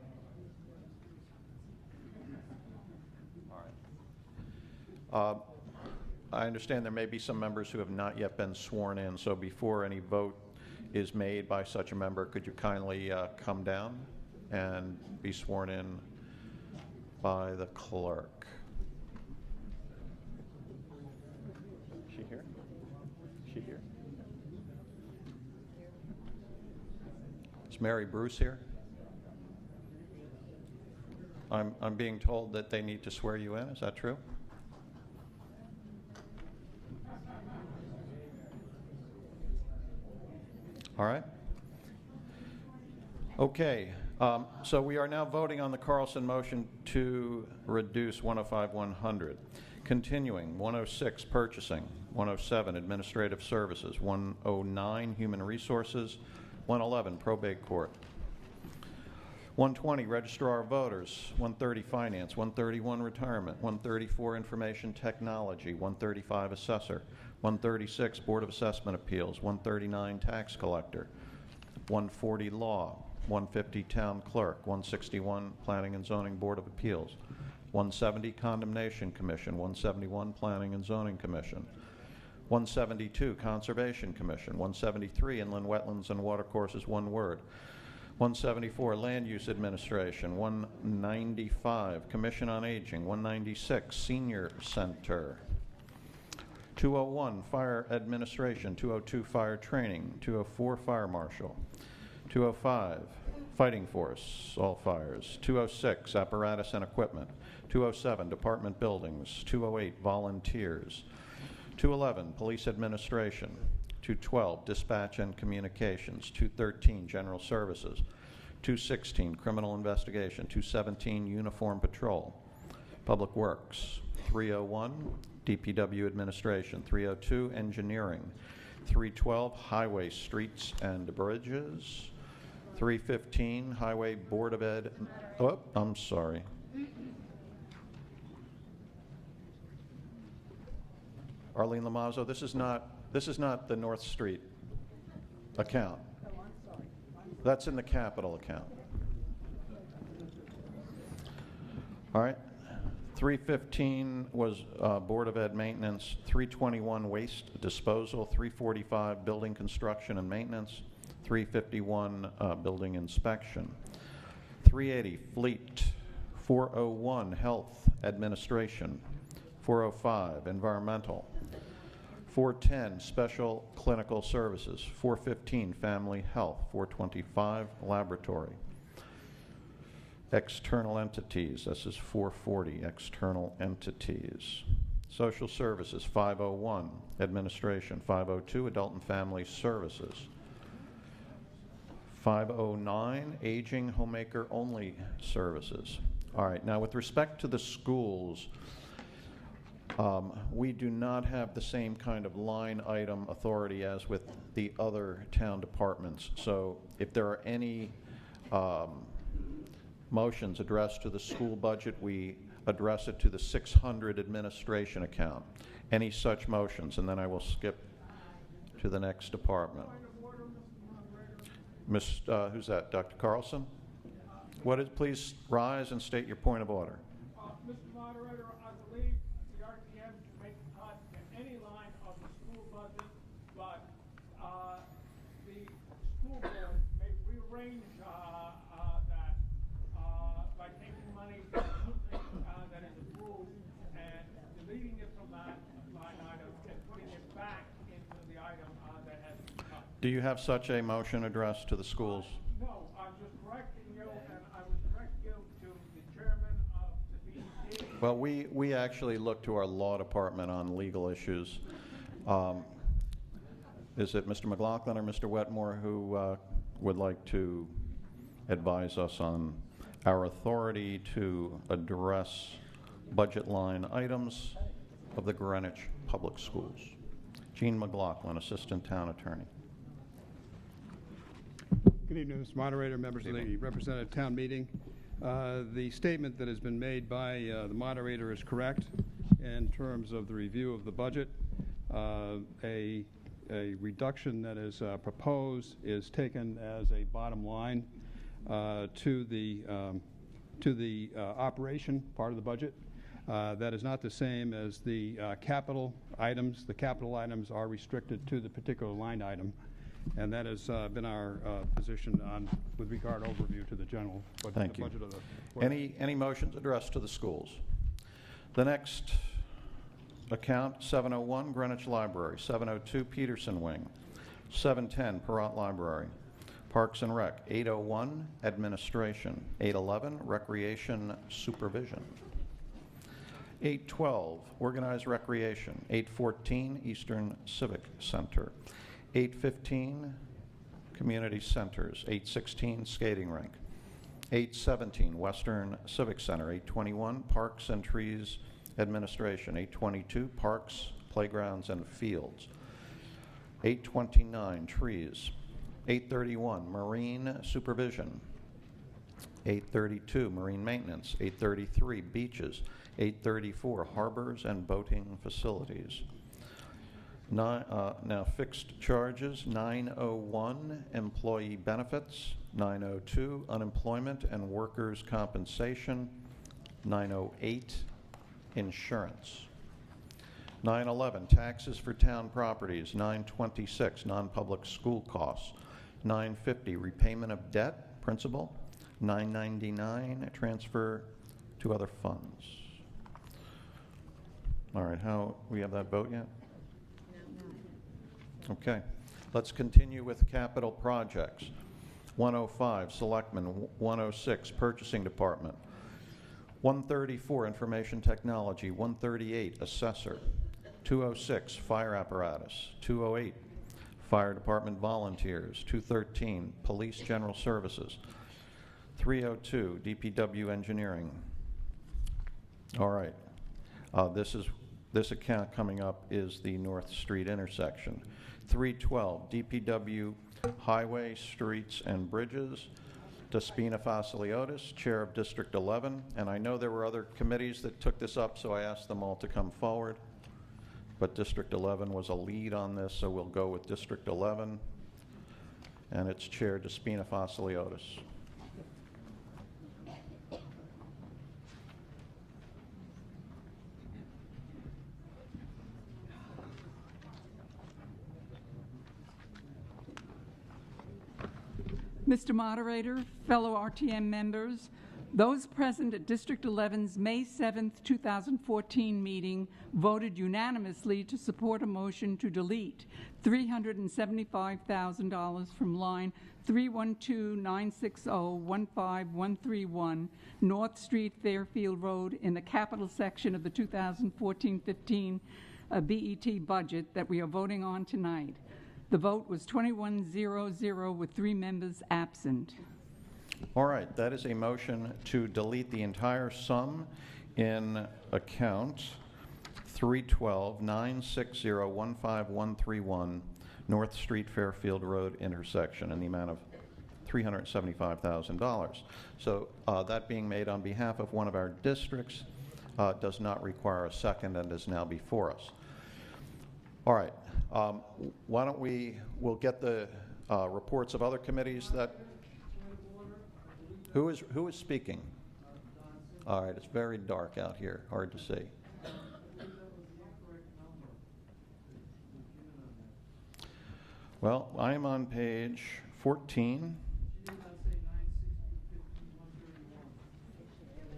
[SPEAKER 1] All right. I understand there may be some members who have not yet been sworn in, so before any vote is made by such a member, could you kindly come down and be sworn in by the clerk? Is she here? Is she here? Is Mary Bruce here? I'm being told that they need to swear you in. Is that true? All right. Okay. So we are now voting on the Carlson motion to reduce 105,100. Continuing, 106, purchasing, 107, administrative services, 109, human resources, 111, probate court, 120, registrar of voters, 130, finance, 131, retirement, 134, information technology, 135, assessor, 136, board of assessment appeals, 139, tax collector, 140, law, 150, town clerk, 161, planning and zoning board of appeals, 170, condemnation commission, 171, planning and zoning commission, 172, conservation commission, 173, inland wetlands and watercourses, one word, 174, land use administration, 195, commission on aging, 196, senior center, 201, Fire Administration. 202, Fire Training. 204, Fire Marshal. 205, Fighting Force, all fires. 206, Apparatus and Equipment. 207, Department Buildings. 208, Volunteers. 211, Police Administration. 212, Dispatch and Communications. 213, General Services. 216, Criminal Investigation. 217, Uniform Patrol. Public Works. 301, DPW Administration. 302, Engineering. 312, Highway, Streets, and Bridges. 315, Highway Board of Ed. Oh, I'm sorry. Arlene Lamazzo, this is not the North Street account. That's in the capital account. All right. 315 was Board of Ed maintenance. 321 waste disposal. 345 building construction and maintenance. 351 building inspection. 380 fleet. 401 health administration. 405 environmental. 410 special clinical services. 415 family health. 425 laboratory. External entities, this is 440, external entities. Social services, 501, administration. 502, adult and family services. 509, aging, homemaker only services. All right, now with respect to the schools, we do not have the same kind of line item authority as with the other town departments. So if there are any motions addressed to the school budget, we address it to the 600 administration account. Any such motions, and then I will skip to the next department. Who's that? Dr. Carlson? Please rise and state your point of order.
[SPEAKER 15] Mr. Moderator, I believe the RTM can make a cut in any line of the school budget, but the school board may rearrange that by taking money from something that is approved and deleting it from that line item and putting it back into the item that has been cut.
[SPEAKER 1] Do you have such a motion addressed to the schools?
[SPEAKER 15] No, I'm just correcting you, and I would direct you to the chairman of the BED.
[SPEAKER 1] Well, we actually look to our law department on legal issues. Is it Mr. McLaughlin or Mr. Wetmore who would like to advise us on our authority to address budget line items of the Greenwich Public Schools? Gene McLaughlin, Assistant Town Attorney.
[SPEAKER 19] Good evening, Mr. Moderator, members of the representative town meeting. The statement that has been made by the moderator is correct in terms of the review of the budget. A reduction that is proposed is taken as a bottom line to the operation part of the budget. That is not the same as the capital items. The capital items are restricted to the particular line item, and that has been our position with regard overview to the general budget.
[SPEAKER 1] Thank you.
[SPEAKER 19] Budget of the
[SPEAKER 1] Any motions addressed to the schools? The next account, 701 Greenwich Library, 702 Peterson Wing, 710 Perrott Library, Parks and Rec, 801 Administration, 811 Recreation Supervision, 812 Organized Recreation, 814 Eastern Civic Center, 815 Community Centers, 816 Skating Rink, 817 Western Civic Center, 821 Parks and Trees Administration, 822 Parks, Playgrounds and Fields, 829 Trees, 831 Marine Supervision, 832 Marine Maintenance, 833 Beaches, 834 Harbors and Boating Facilities. Now fixed charges, 901 Employee Benefits, 902 Unemployment and Workers' Compensation, 908 Insurance. 911 Taxes for Town Properties, 926 Non-Public School Costs, 950 Repayment of Debt, Principal, 999 Transfer to Other Funds. All right, we have that vote yet? Okay. Let's continue with capital projects. 105, Selectmen. 106, Purchasing Department. 134, Information Technology. 138, Assessor. 206, Fire Apparatus. 208, Fire Department Volunteers. 213, Police General Services. 302, DPW Engineering. All right. This account coming up is the North Street intersection. 312, DPW Highway, Streets, and Bridges. Despina Faciliotis, Chair of District 11. And I know there were other committees that took this up, so I asked them all to come forward. But District 11 was a lead on this, so we'll go with District 11. And its Chair, Despina Faciliotis.
[SPEAKER 20] Mr. Moderator, fellow RTM members, those present at District 11's May 7, 2014 meeting voted unanimously to support a motion to delete $375,000 from line 312-960-15131 North Street, Fairfield Road in the capital section of the 2014-15 BET budget that we are voting on tonight. The vote was 21-0-0 with 3 members absent.
[SPEAKER 1] All right, that is a motion to delete the entire sum in account 312-960-15131 North Street, Fairfield Road intersection in the amount of $375,000. So that being made on behalf of one of our districts does not require a second and is now before us. All right. Why don't we'll get the reports of other committees that, who is speaking? All right, it's very dark out here, hard to see. Well, I am on page 14.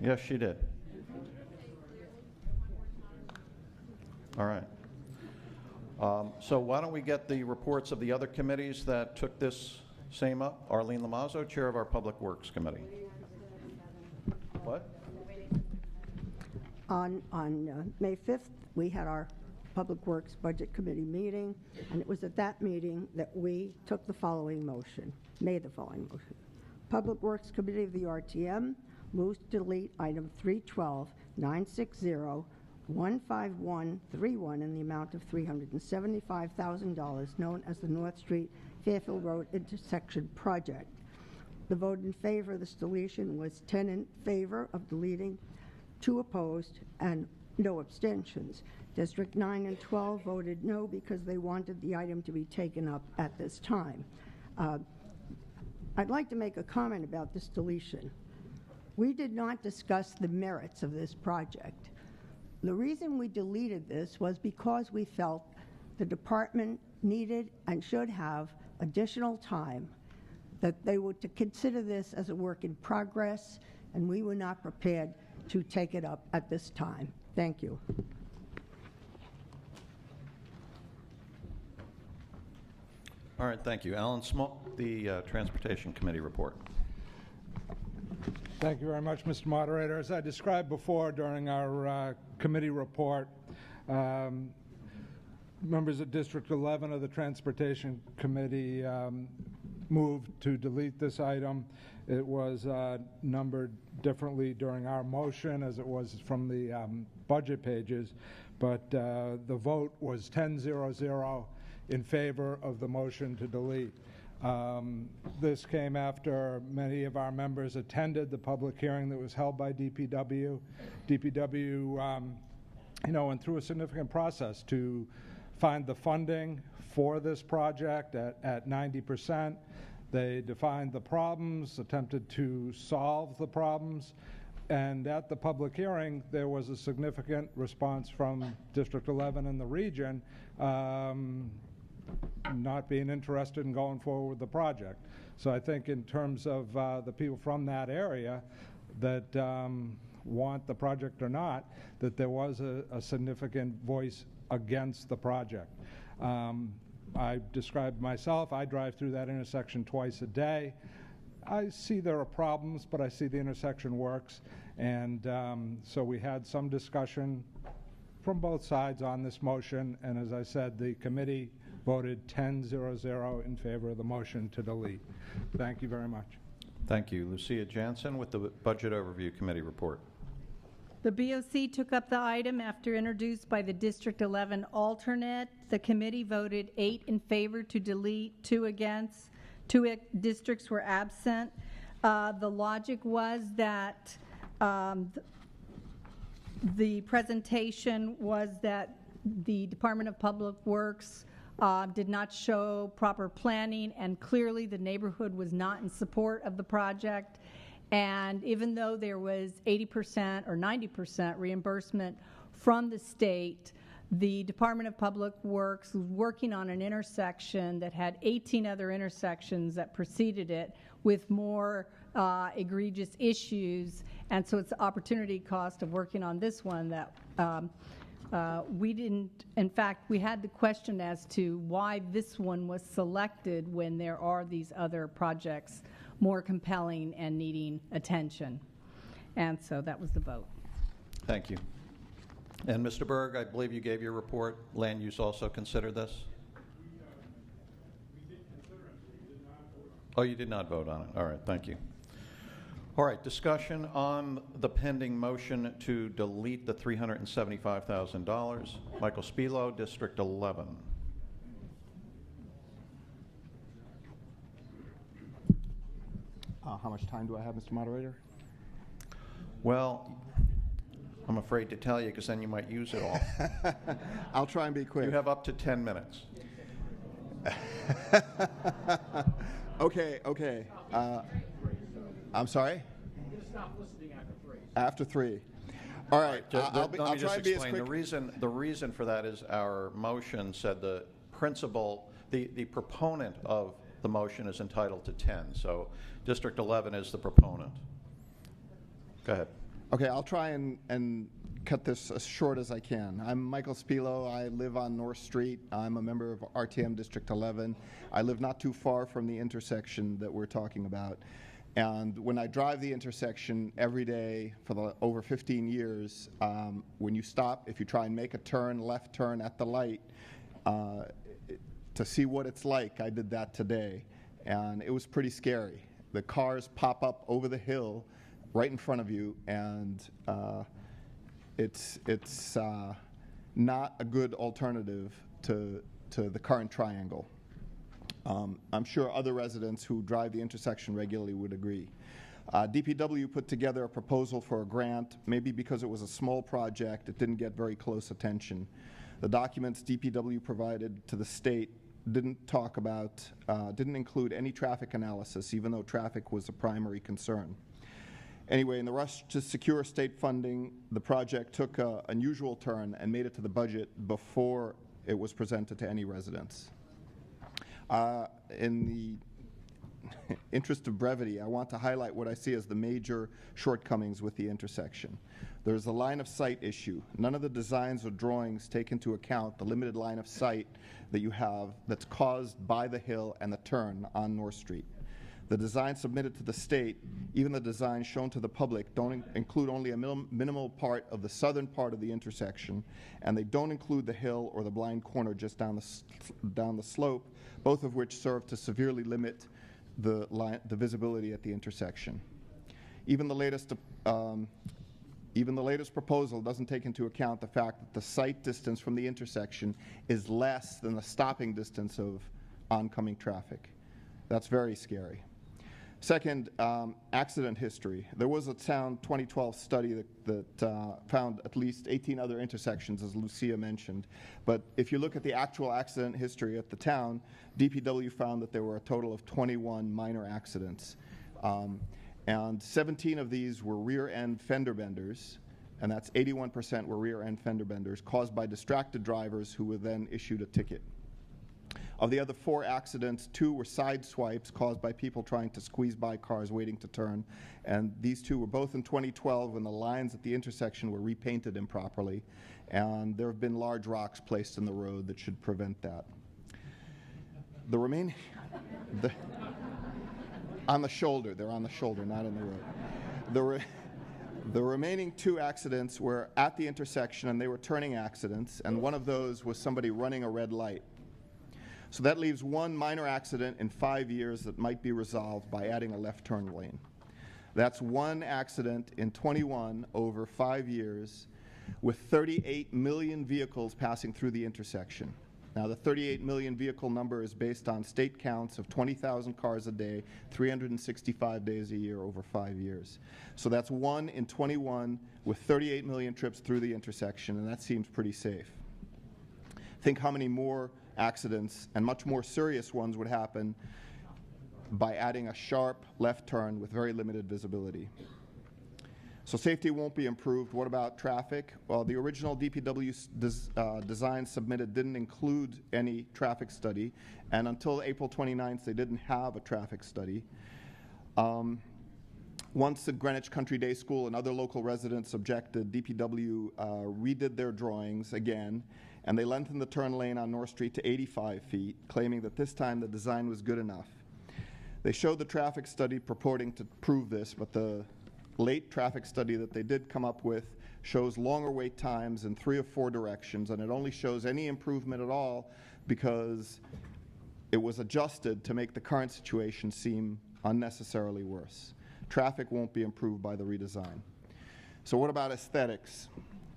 [SPEAKER 1] Yes, she did. All right. So why don't we get the reports of the other committees that took this same up? Arlene Lamazzo, Chair of our Public Works Committee. What?
[SPEAKER 4] On May 5th, we had our Public Works Budget Committee meeting, and it was at that meeting that we took the following motion, made the following motion. Public Works Committee of the RTM moves to delete item 312-960-15131 in the amount of $375,000 known as the North Street Fairfield Road intersection project. The vote in favor of this deletion was 10 in favor of deleting, 2 opposed, and no abstentions. District 9 and 12 voted no because they wanted the item to be taken up at this time. I'd like to make a comment about this deletion. We did not discuss the merits of this project. The reason we deleted this was because we felt the department needed and should have additional time, that they were to consider this as a work in progress, and we were not prepared to take it up at this time. Thank you.
[SPEAKER 1] All right, thank you. Alan Small, the Transportation Committee report.
[SPEAKER 12] Thank you very much, Mr. Moderator. As I described before during our committee report, members of District 11 of the Transportation Committee moved to delete this item. It was numbered differently during our motion as it was from the budget pages, but the vote was 10-0-0 in favor of the motion to delete. This came after many of our members attended the public hearing that was held by DPW. DPW, went through a significant process to find the funding for this project at 90%. They defined the problems, attempted to solve the problems, and at the public hearing, there was a significant response from District 11 and the region not being interested in going forward with the project. So I think in terms of the people from that area that want the project or not, that there was a significant voice against the project. I described myself. I drive through that intersection twice a day. I see there are problems, but I see the intersection works. And so we had some discussion from both sides on this motion. And as I said, the committee voted 10-0-0 in favor of the motion to delete. Thank you very much.
[SPEAKER 1] Thank you. Lucia Jansen with the Budget Overview Committee report.
[SPEAKER 8] The BOC took up the item after introduced by the District 11 alternate. The committee voted 8 in favor to delete, 2 against. 2 districts were absent. The logic was that the presentation was that the Department of Public Works did not show proper planning, and clearly the neighborhood was not in support of the project. And even though there was 80% or 90% reimbursement from the state, the Department of Public Works was working on an intersection that had 18 other intersections that preceded it with more egregious issues. And so it's the opportunity cost of working on this one that we didn't, in fact, we had the question as to why this one was selected when there are these other projects more compelling and needing attention. And so that was the vote.
[SPEAKER 1] Thank you. And Mr. Berg, I believe you gave your report. Land use also considered this? Oh, you did not vote on it. All right, thank you. All right, discussion on the pending motion to delete the $375,000. Michael Spilo, District 11.
[SPEAKER 21] How much time do I have, Mr. Moderator?
[SPEAKER 1] Well, I'm afraid to tell you because then you might use it all.
[SPEAKER 21] I'll try and be quick.
[SPEAKER 1] You have up to 10 minutes.
[SPEAKER 21] Okay. I'm sorry? After 3. All right. I'll try and be as quick.
[SPEAKER 1] The reason for that is our motion said the principal, the proponent of the motion is entitled to 10. So District 11 is the proponent. Go ahead.
[SPEAKER 21] Okay, I'll try and cut this as short as I can. I'm Michael Spilo. I live on North Street. I'm a member of RTM District 11. I live not too far from the intersection that we're talking about. And when I drive the intersection every day for over 15 years, when you stop, if you try and make a turn, left turn at the light, to see what it's like, I did that today. And it was pretty scary. The cars pop up over the hill right in front of you, and it's not a good alternative to the current triangle. I'm sure other residents who drive the intersection regularly would agree. DPW put together a proposal for a grant. Maybe because it was a small project, it didn't get very close attention. The documents DPW provided to the state didn't include any traffic analysis, even though traffic was a primary concern. Anyway, in the rush to secure state funding, the project took an unusual turn and made it to the budget before it was presented to any residents. In the interest of brevity, I want to highlight what I see as the major shortcomings with the intersection. There's a line of sight issue. None of the designs or drawings take into account the limited line of sight that you have that's caused by the hill and the turn on North Street. The design submitted to the state, even the designs shown to the public, don't include only a minimal part of the southern part of the intersection, and they don't include the hill or the blind corner just down the slope, both of which serve to severely limit the visibility at the intersection. Even the latest proposal doesn't take into account the fact that the sight distance from the intersection is less than the stopping distance of oncoming traffic. That's very scary. Second, accident history. There was a town 2012 study that found at least 18 other intersections, as Lucia mentioned. But if you look at the actual accident history at the town, DPW found that there were a total of 21 minor accidents. And 17 of these were rear-end fender benders, and that's 81% were rear-end fender benders caused by distracted drivers who were then issued a ticket. Of the other 4 accidents, 2 were side swipes caused by people trying to squeeze by cars waiting to turn, and these 2 were both in 2012 when the lines at the intersection were repainted improperly, and there have been large rocks placed in the road that should prevent that. The remaining, on the shoulder, they're on the shoulder, not in the road. The remaining 2 accidents were at the intersection, and they were turning accidents, and one of those was somebody running a red light. So that leaves 1 minor accident in 5 years that might be resolved by adding a left turn lane. That's 1 accident in 21 over 5 years, with 38 million vehicles passing through the intersection. Now, the 38 million vehicle number is based on state counts of 20,000 cars a day, 365 days a year over 5 years. So that's 1 in 21 with 38 million trips through the intersection, and that seems pretty safe. Think how many more accidents, and much more serious ones, would happen by adding a sharp left turn with very limited visibility. So safety won't be improved. What about traffic? Well, the original DPW design submitted didn't include any traffic study, and until April 29th, they didn't have a traffic study. Once the Greenwich Country Day School and other local residents objected, DPW redid their drawings again, and they lengthened the turn lane on North Street to 85 feet, claiming that this time the design was good enough. They showed the traffic study purporting to prove this, but the late traffic study that they did come up with shows longer wait times in 3 or 4 directions, and it only shows any improvement at all because it was adjusted to make the current situation seem unnecessarily worse. Traffic won't be improved by the redesign. So what about aesthetics?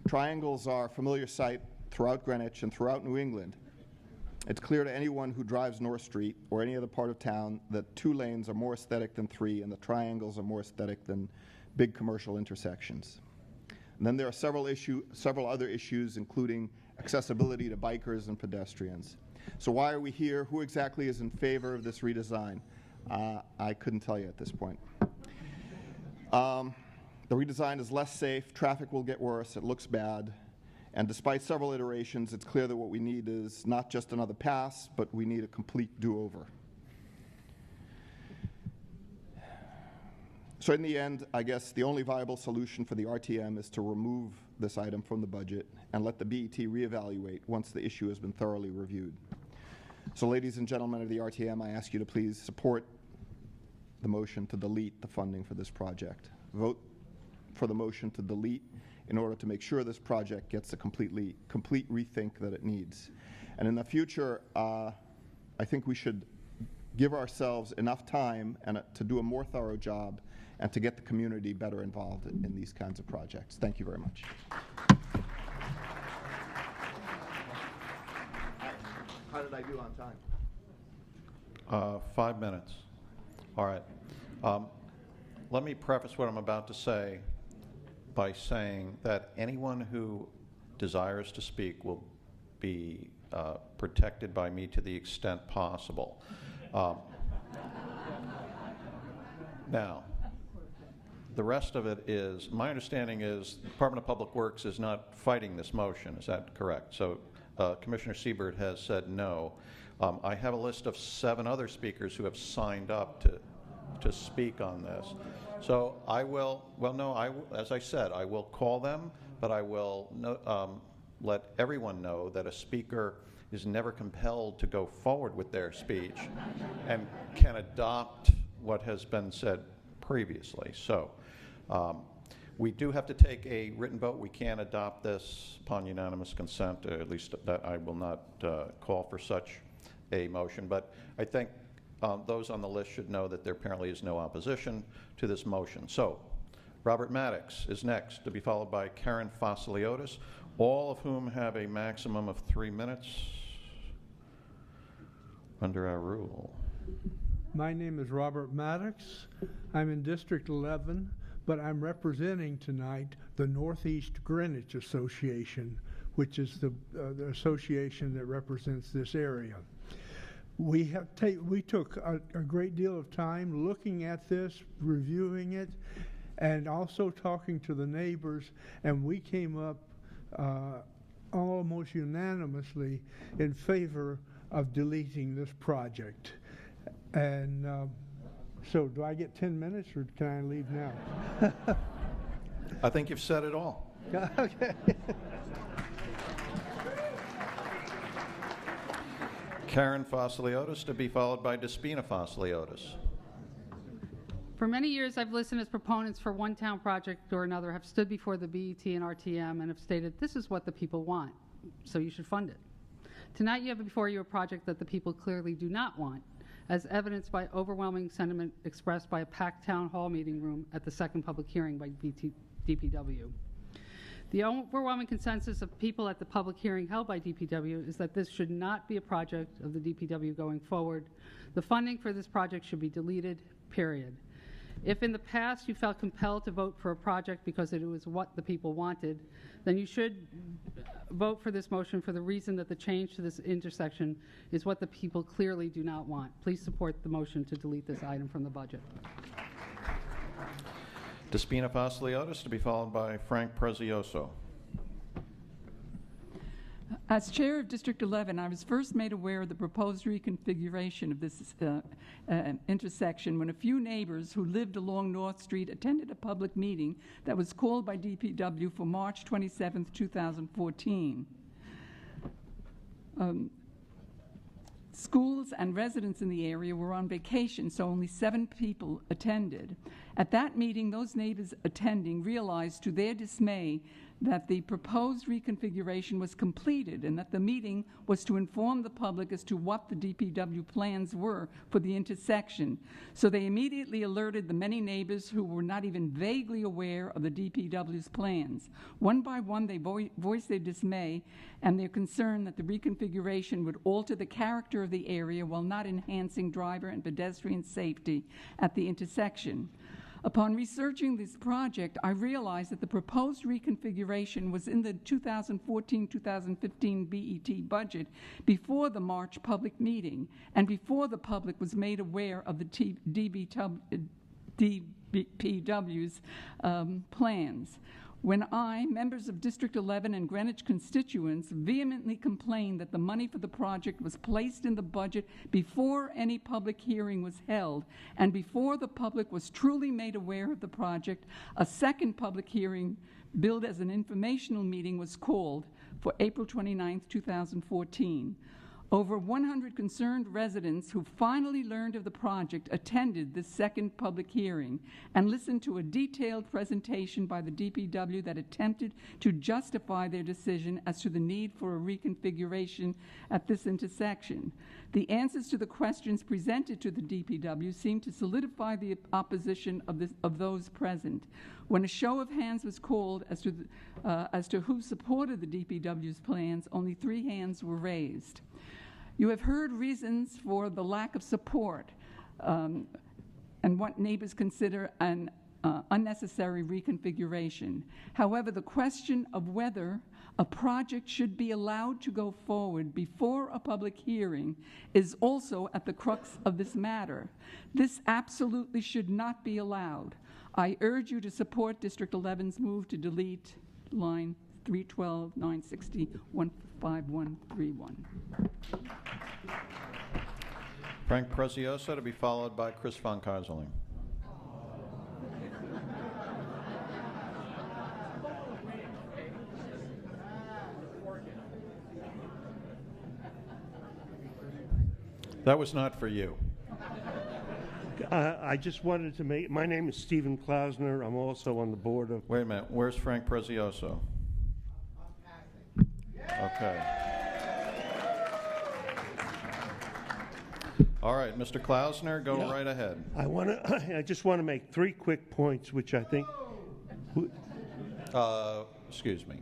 [SPEAKER 21] Triangles are a familiar sight throughout Greenwich and throughout New England. It's clear to anyone who drives North Street or any other part of town that 2 lanes are more aesthetic than 3, and the triangles are more aesthetic than big commercial intersections. And then there are several other issues, including accessibility to bikers and pedestrians. So why are we here? Who exactly is in favor of this redesign? I couldn't tell you at this point. The redesign is less safe, traffic will get worse, it looks bad, and despite several iterations, it's clear that what we need is not just another pass, but we need a complete do-over. So in the end, I guess the only viable solution for the RTM is to remove this item from the budget and let the BET reevaluate once the issue has been thoroughly reviewed. So ladies and gentlemen of the RTM, I ask you to please support the motion to delete the funding for this project. Vote for the motion to delete in order to make sure this project gets the complete rethink that it needs. And in the future, I think we should give ourselves enough time and to do a more thorough job and to get the community better involved in these kinds of projects. Thank you very much. How did I do on time?
[SPEAKER 1] 5 minutes. All right. Let me preface what I'm about to say by saying that anyone who desires to speak will be protected by me to the extent possible. Now, the rest of it is, my understanding is the Department of Public Works is not fighting this motion. Is that correct? So Commissioner Siebert has said no. I have a list of 7 other speakers who have signed up to speak on this. So I will, well, no, as I said, I will call them, but I will let everyone know that a speaker is never compelled to go forward with their speech and can adopt what has been said previously. So we do have to take a written vote. We can't adopt this upon unanimous consent, at least that I will not call for such a motion. But I think those on the list should know that there apparently is no opposition to this motion. So Robert Maddox is next, to be followed by Karen Fosiliotis, all of whom have a maximum of 3 minutes under our rule.
[SPEAKER 3] My name is Robert Maddox. I'm in District 11, but I'm representing tonight the Northeast Greenwich Association, which is the association that represents this area. We took a great deal of time looking at this, reviewing it, and also talking to the neighbors, and we came up almost unanimously in favor of deleting this project. And so do I get 10 minutes or can I leave now?
[SPEAKER 1] I think you've said it all.
[SPEAKER 3] Okay.
[SPEAKER 1] Karen Fosliotis, to be followed by Despina Fosliotis.
[SPEAKER 14] For many years, I've listened as proponents for one town project or another have stood before the BET and RTM and have stated, this is what the people want, so you should fund it. Tonight, you have before you a project that the people clearly do not want, as evidenced by overwhelming sentiment expressed by a packed town hall meeting room at the second public hearing by DPW. The overwhelming consensus of people at the public hearing held by DPW is that this should not be a project of the DPW going forward. The funding for this project should be deleted, period. If in the past you felt compelled to vote for a project because it was what the people wanted, then you should vote for this motion for the reason that the change to this intersection is what the people clearly do not want. Please support the motion to delete this item from the budget.
[SPEAKER 1] Despina Fosliotis, to be followed by Frank Prezioso.
[SPEAKER 20] As chair of District 11, I was first made aware of the proposed reconfiguration of this intersection when a few neighbors who lived along North Street attended a public meeting that was called by DPW for March 27, 2014. Schools and residents in the area were on vacation, so only 7 people attended. At that meeting, those neighbors attending realized to their dismay that the proposed reconfiguration was completed and that the meeting was to inform the public as to what the DPW plans were for the intersection. So they immediately alerted the many neighbors who were not even vaguely aware of the DPW's plans. One by one, they voiced their dismay and their concern that the reconfiguration would alter the character of the area while not enhancing driver and pedestrian safety at the intersection. Upon researching this project, I realized that the proposed reconfiguration was in the 2014-2015 BET budget before the March public meeting and before the public was made aware of the DPW's plans. When I, members of District 11 and Greenwich constituents, vehemently complained that the money for the project was placed in the budget before any public hearing was held and before the public was truly made aware of the project, a second public hearing billed as an informational meeting was called for April 29, 2014. Over 100 concerned residents who finally learned of the project attended this second public hearing and listened to a detailed presentation by the DPW that attempted to justify their decision as to the need for a reconfiguration at this intersection. The answers to the questions presented to the DPW seemed to solidify the opposition of those present. When a show of hands was called as to who supported the DPW's plans, only 3 hands were raised. You have heard reasons for the lack of support and what neighbors consider an unnecessary reconfiguration. However, the question of whether a project should be allowed to go forward before a public hearing is also at the crux of this matter. This absolutely should not be allowed. I urge you to support District 11's move to delete line 312, 960, 15131.
[SPEAKER 1] Frank Prezioso, to be followed by Chris von Keyserling. That was not for you.
[SPEAKER 2] I just wanted to make, my name is Stephen Klausner. I'm also on the board of...
[SPEAKER 1] Wait a minute, where's Frank Prezioso? Okay. All right, Mr. Klausner, go right ahead.
[SPEAKER 2] I just want to make 3 quick points, which I think...
[SPEAKER 1] Excuse me.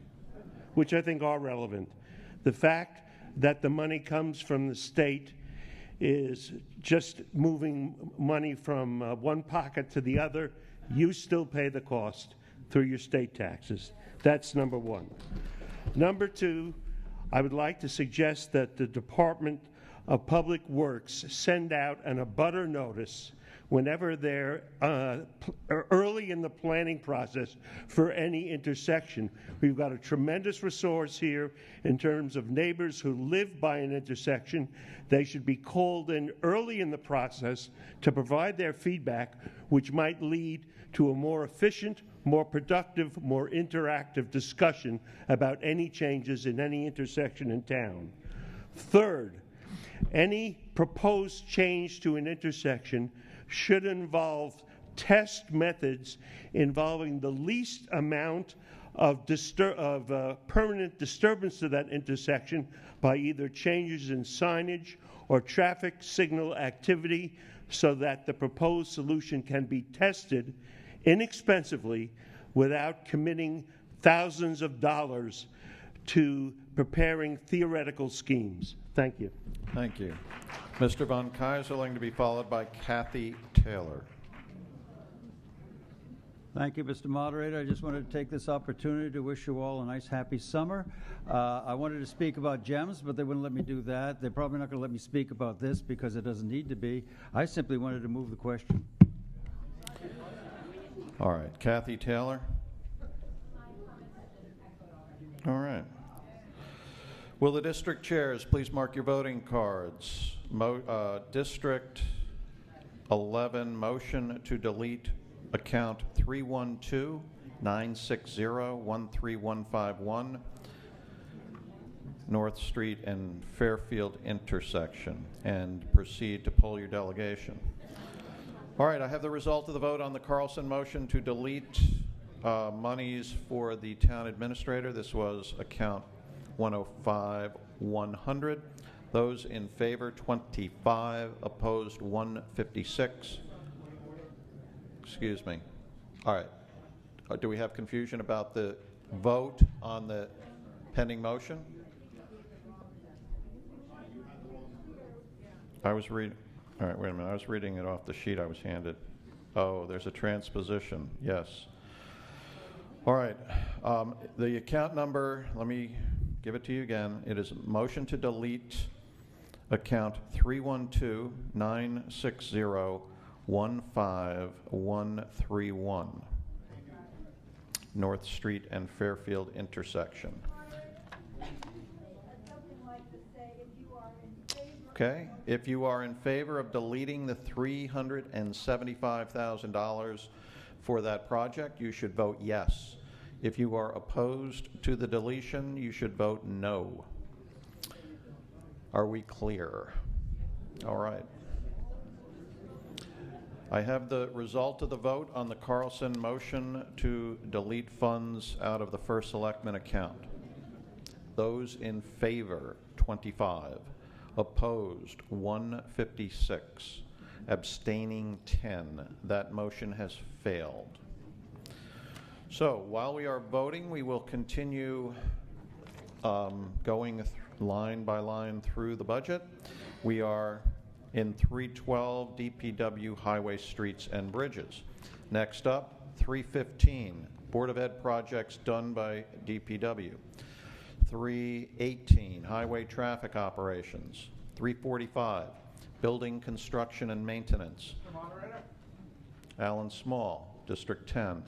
[SPEAKER 2] Which I think are relevant. The fact that the money comes from the state is just moving money from one pocket to the other. You still pay the cost through your state taxes. That's number 1. Number 2, I would like to suggest that the Department of Public Works send out an abutter notice whenever they're early in the planning process for any intersection. We've got a tremendous resource here in terms of neighbors who live by an intersection. They should be called in early in the process to provide their feedback, which might lead to a more efficient, more productive, more interactive discussion about any changes in any intersection in town. Third, Any proposed change to an intersection should involve test methods involving the least amount of permanent disturbance to that intersection by either changes in signage or traffic signal activity, so that the proposed solution can be tested inexpensively without committing thousands of dollars to preparing theoretical schemes. Thank you.
[SPEAKER 1] Thank you. Mr. Von Keyserling, to be followed by Kathy Taylor.
[SPEAKER 5] Thank you, Mr. Moderator. I just wanted to take this opportunity to wish you all a nice, happy summer. I wanted to speak about GEMS, but they wouldn't let me do that. They're probably not going to let me speak about this because it doesn't need to be. I simply wanted to move the question.
[SPEAKER 1] All right. Kathy Taylor. All right. Will the district chairs please mark your voting cards? District 11, motion to delete account 312-960-13151, North Street and Fairfield intersection, and proceed to poll your delegation. All right, I have the result of the vote on the Carlson motion to delete monies for the town administrator. This was account 105-100. Those in favor, 25. Opposed, 156. Excuse me. All right. Do we have confusion about the vote on the pending motion? I was reading. All right, wait a minute. I was reading it off the sheet I was handed. Oh, there's a transposition. Yes. All right. The account number, let me give it to you again. It is motion to delete account 312-960-15131, North Street and Fairfield intersection. Okay. If you are in favor of deleting the $375,000 for that project, you should vote yes. If you are opposed to the deletion, you should vote no. Are we clear? All right. I have the result of the vote on the Carlson motion to delete funds out of the First Selectman account. Those in favor, 25. Opposed, 156. Abstaining, 10. That motion has failed. So while we are voting, we will continue going line by line through the budget. We are in 312 DPW Highway, Streets, and Bridges. Next up, 315 Board of Ed projects done by DPW. 318 Highway Traffic Operations. 345 Building Construction and Maintenance.
[SPEAKER 12] Mr. Moderator?
[SPEAKER 1] Alan Small, District 10.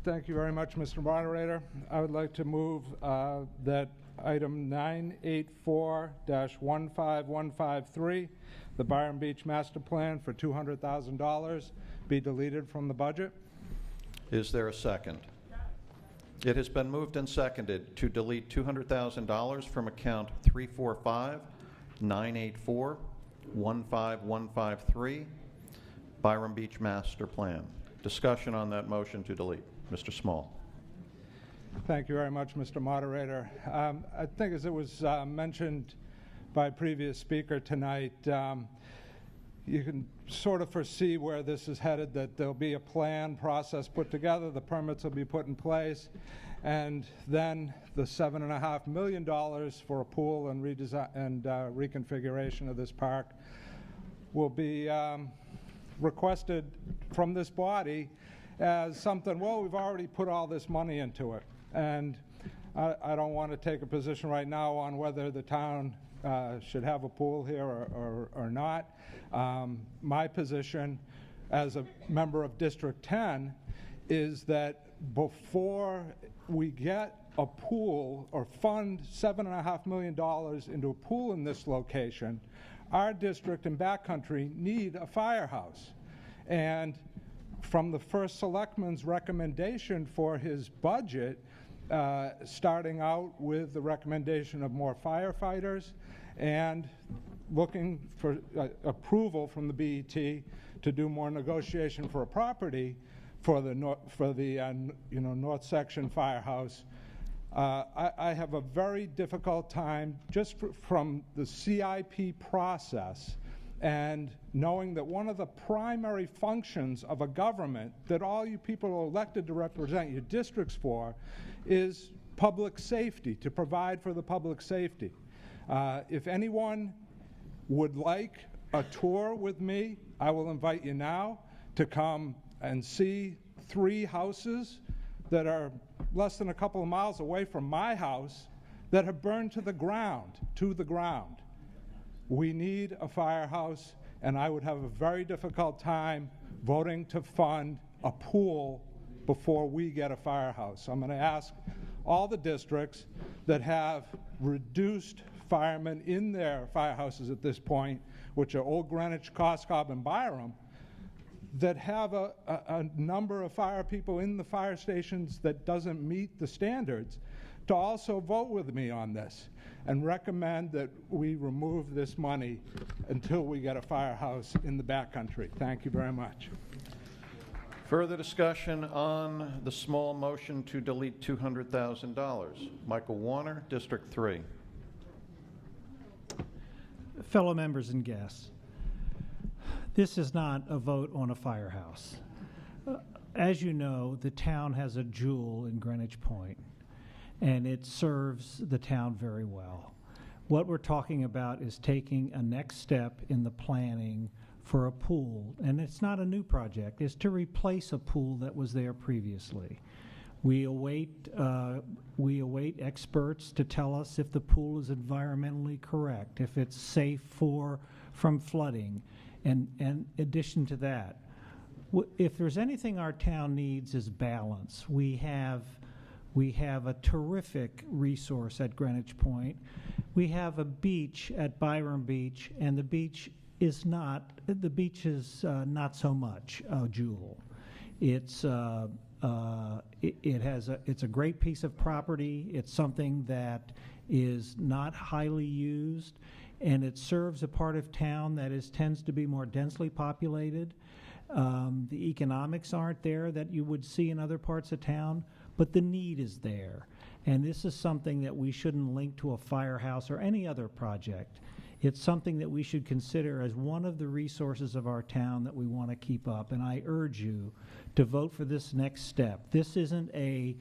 [SPEAKER 12] Thank you very much, Mr. Moderator. I would like to move that item 984-15153, the Byron Beach Master Plan for $200,000, be deleted from the budget.
[SPEAKER 1] Is there a second? It has been moved and seconded to delete $200,000 from account 345-984-15153, Byron Beach Master Plan. Discussion on that motion to delete. Mr. Small.
[SPEAKER 12] Thank you very much, Mr. Moderator. I think as it was mentioned by a previous speaker tonight, you can sort of foresee where this is headed, that there'll be a plan process put together, the permits will be put in place, and then the $7.5 million for a pool and redesign and reconfiguration of this park will be requested from this body as something, well, we've already put all this money into it. And I don't want to take a position right now on whether the town should have a pool here or not. My position as a member of District 10 is that before we get a pool or fund $7.5 million into a pool in this location, our district and backcountry need a firehouse. And from the first selectman's recommendation for his budget, starting out with the recommendation of more firefighters and looking for approval from the BET to do more negotiation for a property for the North Section Firehouse. I have a very difficult time just from the CIP process and knowing that one of the primary functions of a government that all you people are elected to represent your districts for is public safety, to provide for the public safety. If anyone would like a tour with me, I will invite you now to come and see 3 houses that are less than a couple of miles away from my house that have burned to the ground. We need a firehouse, and I would have a very difficult time voting to fund a pool before we get a firehouse. I'm going to ask all the districts that have reduced firemen in their firehouses at this point, which are Old Greenwich, Coscob, and Byram, that have a number of fire people in the fire stations that doesn't meet the standards, to also vote with me on this and recommend that we remove this money until we get a firehouse in the backcountry. Thank you very much.
[SPEAKER 1] Further discussion on the small motion to delete $200,000. Michael Warner, District 3.
[SPEAKER 9] Fellow members and guests, this is not a vote on a firehouse. As you know, the town has a jewel in Greenwich Point, and it serves the town very well. What we're talking about is taking a next step in the planning for a pool, and it's not a new project, it's to replace a pool that was there previously. We await experts to tell us if the pool is environmentally correct, if it's safe from flooding, and in addition to that, if there's anything our town needs is balance. We have a terrific resource at Greenwich Point. We have a beach at Byram Beach, and the beach is not so much a jewel. It's a great piece of property. It's something that is not highly used, and it serves a part of town that tends to be more densely populated. The economics aren't there that you would see in other parts of town, but the need is there. And this is something that we shouldn't link to a firehouse or any other project. It's something that we should consider as one of the resources of our town that we want to keep up. And I urge you to vote for this next step. This isn't a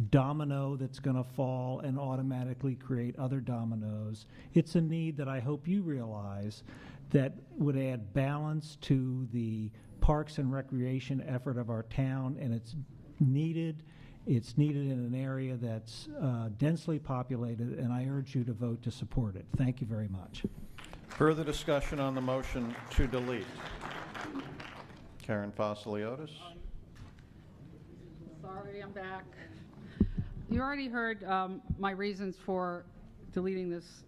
[SPEAKER 9] domino that's going to fall and automatically create other dominoes. It's a need that I hope you realize that would add balance to the parks and recreation effort of our town, and it's needed. It's needed in an area that's densely populated, and I urge you to vote to support it. Thank you very much.
[SPEAKER 1] Further discussion on the motion to delete. Karen Fossiliotis.
[SPEAKER 14] Sorry, I'm back. You already heard my reasons for deleting this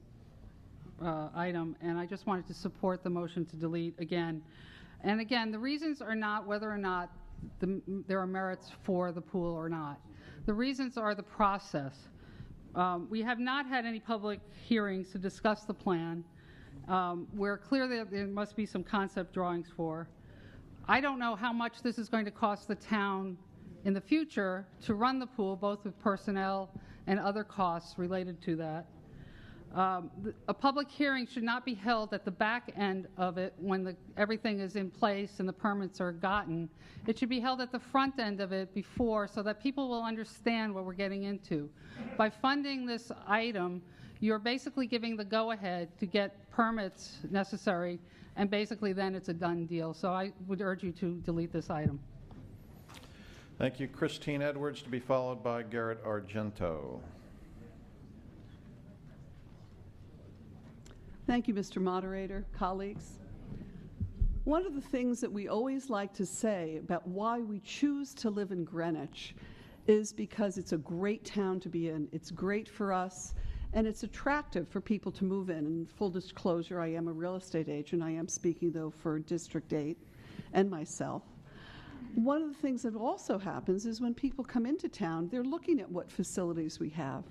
[SPEAKER 14] item, and I just wanted to support the motion to delete again. And again, the reasons are not whether or not there are merits for the pool or not. The reasons are the process. We have not had any public hearings to discuss the plan. We're clear that there must be some concept drawings for. I don't know how much this is going to cost the town in the future to run the pool, both with personnel and other costs related to that. A public hearing should not be held at the back end of it when everything is in place and the permits are gotten. It should be held at the front end of it before, so that people will understand what we're getting into. By funding this item, you're basically giving the go-ahead to get permits necessary, and basically then it's a done deal. So I would urge you to delete this item.
[SPEAKER 1] Thank you. Christine Edwards, to be followed by Garrett Argento.
[SPEAKER 6] Thank you, Mr. Moderator, colleagues. One of the things that we always like to say about why we choose to live in Greenwich is because it's a great town to be in. It's great for us, and it's attractive for people to move in. And full disclosure, I am a real estate agent. I am speaking, though, for District 8 and myself. One of the things that also happens is when people come into town, they're looking at what facilities we have.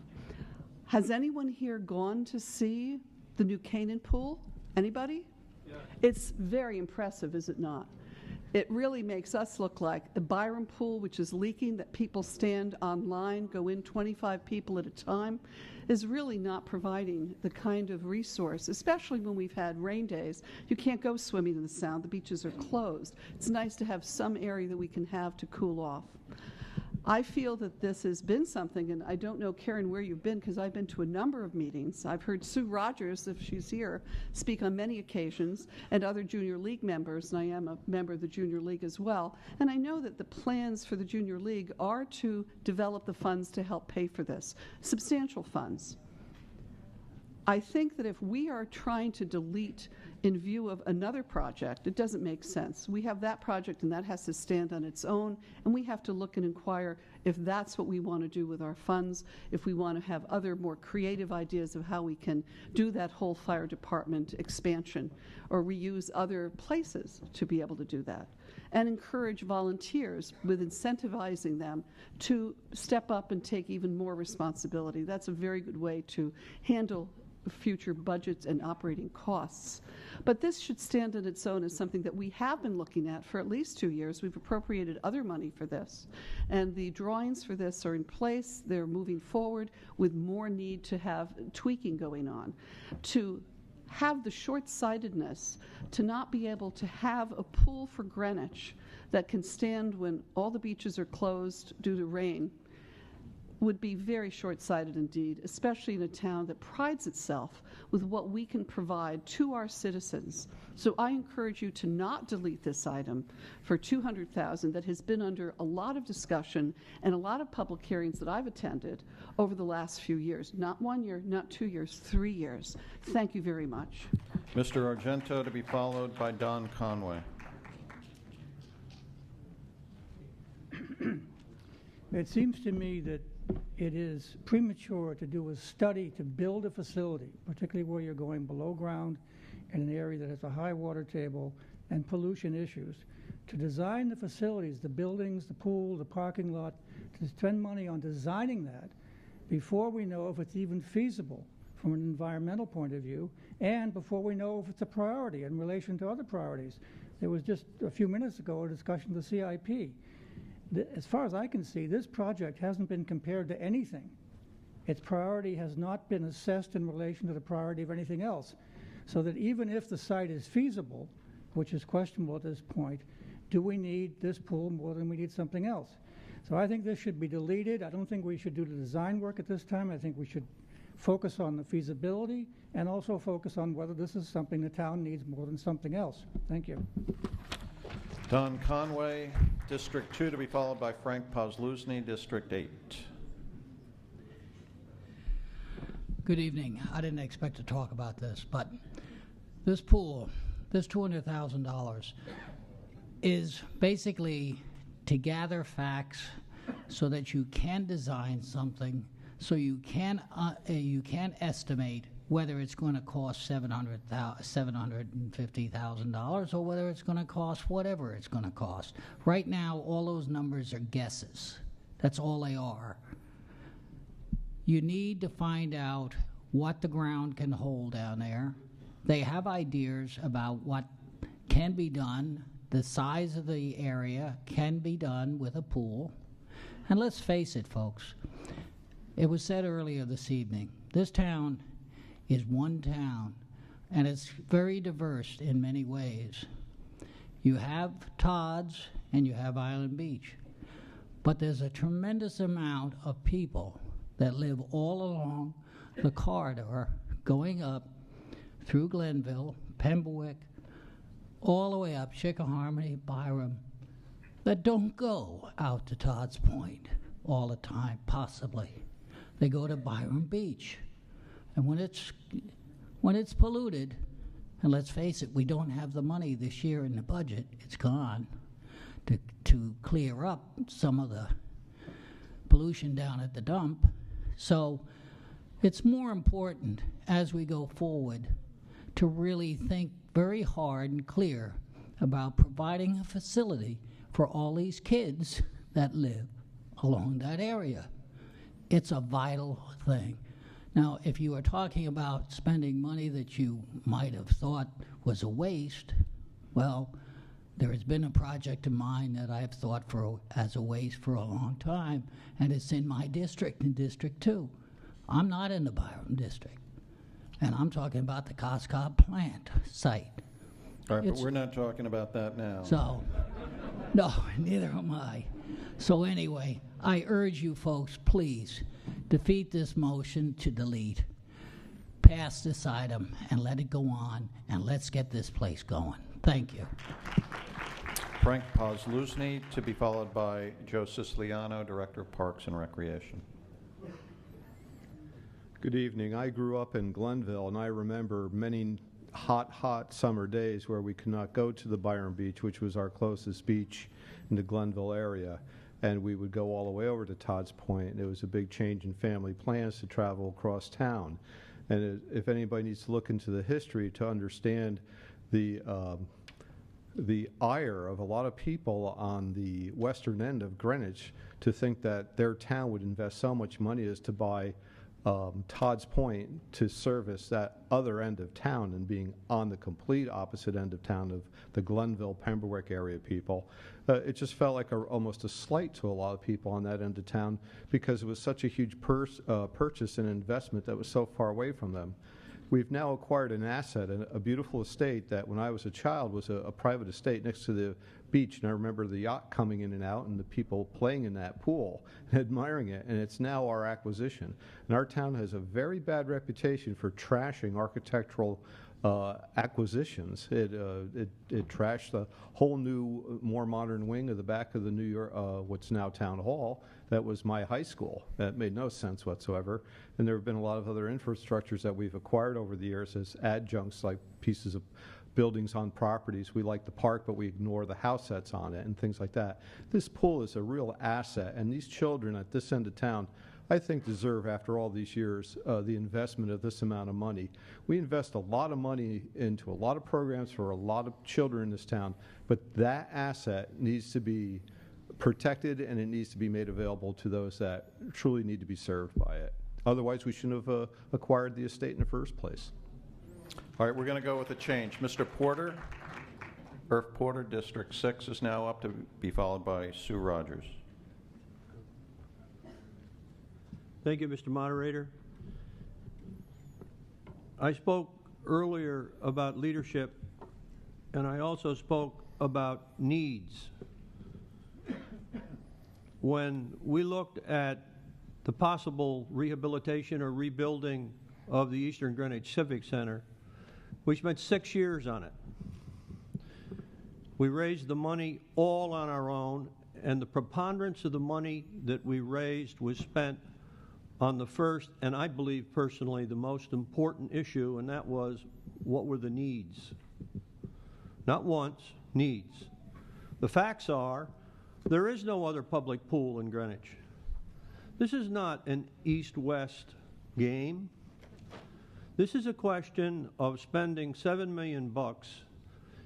[SPEAKER 6] Has anyone here gone to see the new Canaan pool? Anybody? Yeah. It's very impressive, is it not? It really makes us look like the Byram pool, which is leaking, that people stand online, go in 25 people at a time, is really not providing the kind of resource, especially when we've had rain days. You can't go swimming in the Sound. The beaches are closed. It's nice to have some area that we can have to cool off. I feel that this has been something, and I don't know, Karen, where you've been, because I've been to a number of meetings. I've heard Sue Rogers, if she's here, speak on many occasions, and other Junior League members, and I am a member of the Junior League as well. And I know that the plans for the Junior League are to develop the funds to help pay for this, substantial funds. I think that if we are trying to delete in view of another project, it doesn't make sense. We have that project and that has to stand on its own, and we have to look and inquire if that's what we want to do with our funds, if we want to have other more creative ideas of how we can do that whole fire department expansion or reuse other places to be able to do that. And encourage volunteers with incentivizing them to step up and take even more responsibility. That's a very good way to handle future budgets and operating costs. But this should stand on its own as something that we have been looking at for at least 2 years. We've appropriated other money for this. And the drawings for this are in place. They're moving forward with more need to have tweaking going on. To have the short-sightedness to not be able to have a pool for Greenwich that can stand when all the beaches are closed due to rain would be very short-sighted indeed, especially in a town that prides itself with what we can provide to our citizens. So I encourage you to not delete this item for $200,000 that has been under a lot of discussion and a lot of public hearings that I've attended over the last few years. Not 1 year, not 2 years, 3 years. Thank you very much.
[SPEAKER 1] Mr. Argento, to be followed by Don Conway.
[SPEAKER 10] It seems to me that it is premature to do a study to build a facility, particularly where you're going below ground in an area that has a high water table and pollution issues. To design the facilities, the buildings, the pool, the parking lot, to spend money on designing that before we know if it's even feasible from an environmental point of view, and before we know if it's a priority in relation to other priorities. There was just a few minutes ago a discussion of the CIP. As far as I can see, this project hasn't been compared to anything. Its priority has not been assessed in relation to the priority of anything else. So that even if the site is feasible, which is questionable at this point, do we need this pool more than we need something else? So I think this should be deleted. I don't think we should do the design work at this time. I think we should focus on the feasibility and also focus on whether this is something the town needs more than something else. Thank you.
[SPEAKER 1] Don Conway, District 2, to be followed by Frank Posluzny, District 8.
[SPEAKER 22] Good evening. I didn't expect to talk about this, but this pool, this $200,000, is basically to gather facts so that you can design something, so you can estimate whether it's going to cost $750,000 or whether it's going to cost whatever it's going to cost. Right now, all those numbers are guesses. That's all they are. You need to find out what the ground can hold down there. They have ideas about what can be done. The size of the area can be done with a pool. And let's face it, folks. It was said earlier this evening, this town is one town, and it's very diverse in many ways. You have Todd's and you have Island Beach, but there's a tremendous amount of people that live all along the corridor going up through Glenville, Pembroke, all the way up Chickahominy, Byram, that don't go out to Todd's Point all the time, possibly. They go to Byram Beach. And when it's polluted, and let's face it, we don't have the money this year in the budget, it's gone, to clear up some of the pollution down at the dump. So it's more important as we go forward to really think very hard and clear about providing a facility for all these kids that live along that area. It's a vital thing. Now, if you are talking about spending money that you might have thought was a waste, well, there has been a project of mine that I have thought as a waste for a long time, and it's in my district, in District 2. I'm not in the Byram District, and I'm talking about the Coscob plant site.
[SPEAKER 1] All right, but we're not talking about that now.
[SPEAKER 22] So, no, neither am I. So anyway, I urge you folks, please, defeat this motion to delete. Pass this item and let it go on, and let's get this place going. Thank you.
[SPEAKER 1] Frank Posluzny, to be followed by Joe Siciliano, Director of Parks and Recreation.
[SPEAKER 7] Good evening. I grew up in Glenville, and I remember many hot summer days where we could not go to the Byron Beach, which was our closest beach in the Glenville area. And we would go all the way over to Todd's Point. It was a big change in family plans to travel across town. And if anybody needs to look into the history to understand the ire of a lot of people on the western end of Greenwich to think that their town would invest so much money as to buy Todd's Point to service that other end of town, and being on the complete opposite end of town of the Glenville, Pembroke area people, it just felt like almost a slight to a lot of people on that end of town because it was such a huge purchase and investment that was so far away from them. We've now acquired an asset, a beautiful estate that when I was a child was a private estate next to the beach, and I remember the yacht coming in and out and the people playing in that pool and admiring it, and it's now our acquisition. And our town has a very bad reputation for trashing architectural acquisitions. It trashed the whole new, more modern wing of the back of the New York, what's now Town Hall. That was my high school. That made no sense whatsoever. And there have been a lot of other infrastructures that we've acquired over the years as adjuncts, like pieces of buildings on properties. We like the park, but we ignore the house that's on it and things like that. This pool is a real asset, and these children at this end of town, I think, deserve, after all these years, the investment of this amount of money. We invest a lot of money into a lot of programs for a lot of children in this town, but that asset needs to be protected, and it needs to be made available to those that truly need to be served by it. Otherwise, we shouldn't have acquired the estate in the first place.
[SPEAKER 1] All right, we're going to go with a change. Mr. Porter, Irv Porter, District 6 is now up, to be followed by Sue Rogers.
[SPEAKER 13] Thank you, Mr. Moderator. I spoke earlier about leadership, and I also spoke about needs. When we looked at the possible rehabilitation or rebuilding of the Eastern Greenwich Civic Center, we spent 6 years on it. We raised the money all on our own, and the preponderance of the money that we raised was spent on the first, and I believe personally, the most important issue, and that was, what were the needs? Not wants, needs. The facts are, there is no other public pool in Greenwich. This is not an east-west game. This is a question of spending $7 million,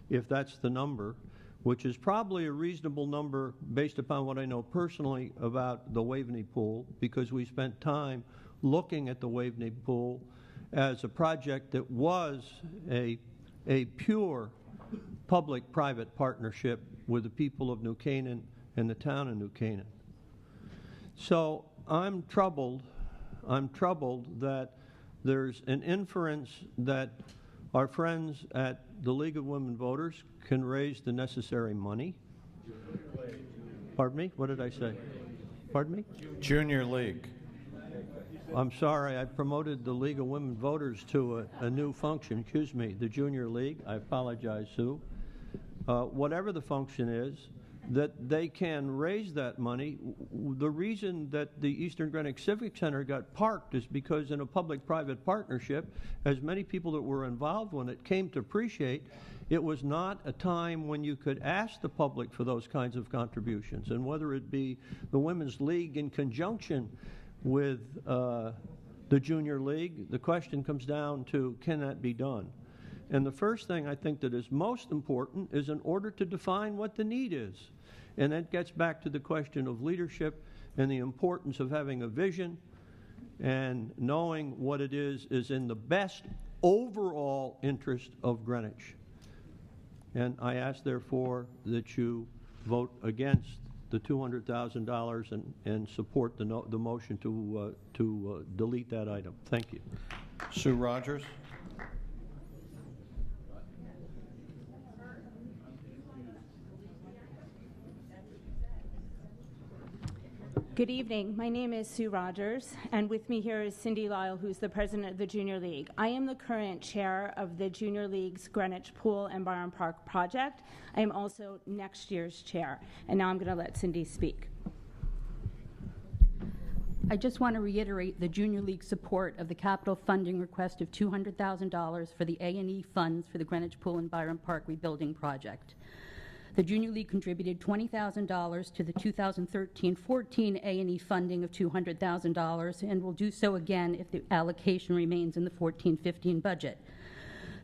[SPEAKER 13] if that's the number, which is probably a reasonable number based upon what I know personally about the Waveney Pool, because we spent time looking at the Waveney Pool as a project that was a pure public-private partnership with the people of New Canaan and the town of New Canaan. So I'm troubled that there's an inference that our friends at the League of Women Voters can raise the necessary money. Pardon me? What did I say? Pardon me?
[SPEAKER 1] Junior League.
[SPEAKER 13] I'm sorry, I promoted the League of Women Voters to a new function. Excuse me, the Junior League. I apologize, Sue. Whatever the function is, that they can raise that money. The reason that the Eastern Greenwich Civic Center got parked is because in a public-private partnership, as many people that were involved when it came to appreciate, it was not a time when you could ask the public for those kinds of contributions. And whether it be the Women's League in conjunction with the Junior League, the question comes down to, can that be done? And the first thing I think that is most important is in order to define what the need is. And that gets back to the question of leadership and the importance of having a vision and knowing what it is in the best overall interest of Greenwich. And I ask, therefore, that you vote against the $200,000 and support the motion to delete that item. Thank you.
[SPEAKER 1] Sue Rogers.
[SPEAKER 11] Good evening. My name is Sue Rogers, and with me here is Cindy Lyle, who's the president of the Junior League. I am the current chair of the Junior League's Greenwich Pool and Byron Park project. I am also next year's chair, and now I'm going to let Cindy speak.
[SPEAKER 16] I just want to reiterate the Junior League support of the capital funding request of $200,000 for the A&E funds for the Greenwich Pool and Byron Park rebuilding project. The Junior League contributed $20,000 to the 2013-14 A&E funding of $200,000 and will do so again if the allocation remains in the 14-15 budget.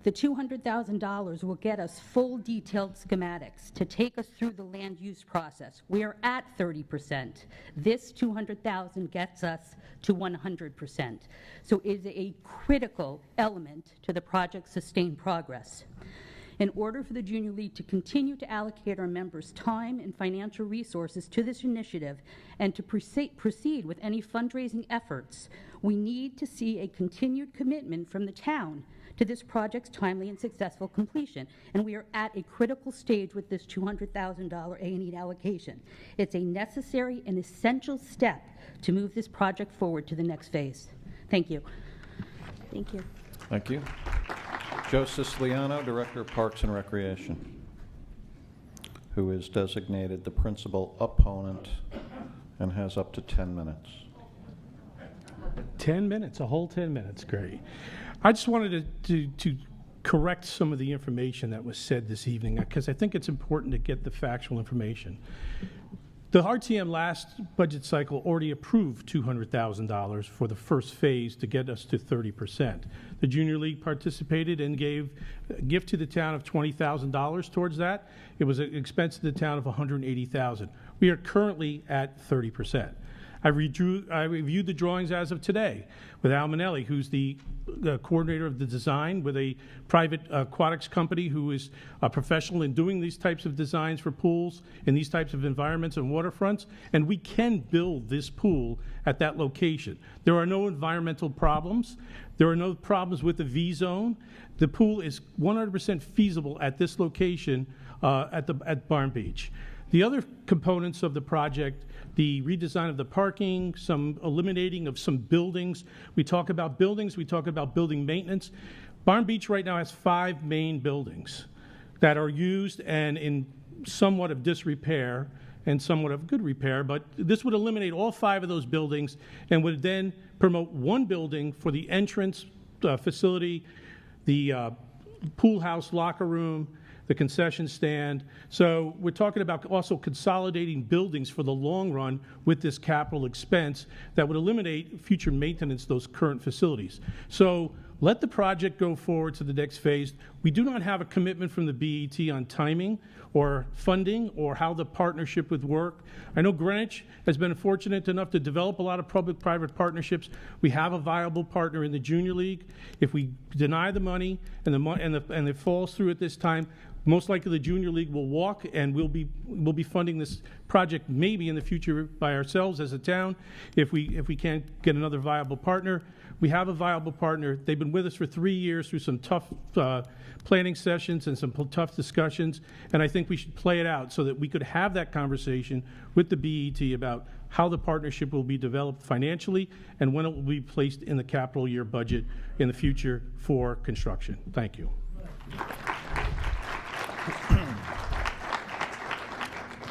[SPEAKER 16] The $200,000 will get us full detailed schematics to take us through the land use process. We are at 30%. This $200,000 gets us to 100%. So it is a critical element to the project's sustained progress. In order for the Junior League to continue to allocate our members' time and financial resources to this initiative and to proceed with any fundraising efforts, we need to see a continued commitment from the town to this project's timely and successful completion. And we are at a critical stage with this $200,000 A&E allocation. It's a necessary and essential step to move this project forward to the next phase. Thank you.
[SPEAKER 11] Thank you.
[SPEAKER 1] Thank you. Joe Siciliano, Director of Parks and Recreation, who is designated the principal opponent and has up to 10 minutes.
[SPEAKER 23] 10 minutes, a whole 10 minutes, great. I just wanted to correct some of the information that was said this evening, because I think it's important to get the factual information. The RTM last budget cycle already approved $200,000 for the first phase to get us to 30%. The Junior League participated and gave a gift to the town of $20,000 towards that. It was an expense to the town of $180,000. We are currently at 30%. I reviewed the drawings as of today with Al Manelli, who's the coordinator of the design with a private aquatics company who is a professional in doing these types of designs for pools in these types of environments and waterfronts, and we can build this pool at that location. There are no environmental problems. There are no problems with the V-zone. The pool is 100% feasible at this location at Barn Beach. The other components of the project, the redesign of the parking, some eliminating of some buildings. We talk about buildings, we talk about building maintenance. Barn Beach right now has 5 main buildings that are used and in somewhat of disrepair and somewhat of good repair, but this would eliminate all 5 of those buildings and would then promote one building for the entrance facility, the pool house locker room, the concession stand. So we're talking about also consolidating buildings for the long run with this capital expense that would eliminate future maintenance of those current facilities. So let the project go forward to the next phase. We do not have a commitment from the BET on timing or funding or how the partnership would work. I know Greenwich has been fortunate enough to develop a lot of public-private partnerships. We have a viable partner in the Junior League. If we deny the money and it falls through at this time, most likely the Junior League will walk, and we'll be funding this project maybe in the future by ourselves as a town if we can't get another viable partner. We have a viable partner. They've been with us for 3 years through some tough planning sessions and some tough discussions, and I think we should play it out so that we could have that conversation with the BET about how the partnership will be developed financially and when it will be placed in the capital year budget in the future for construction. Thank you.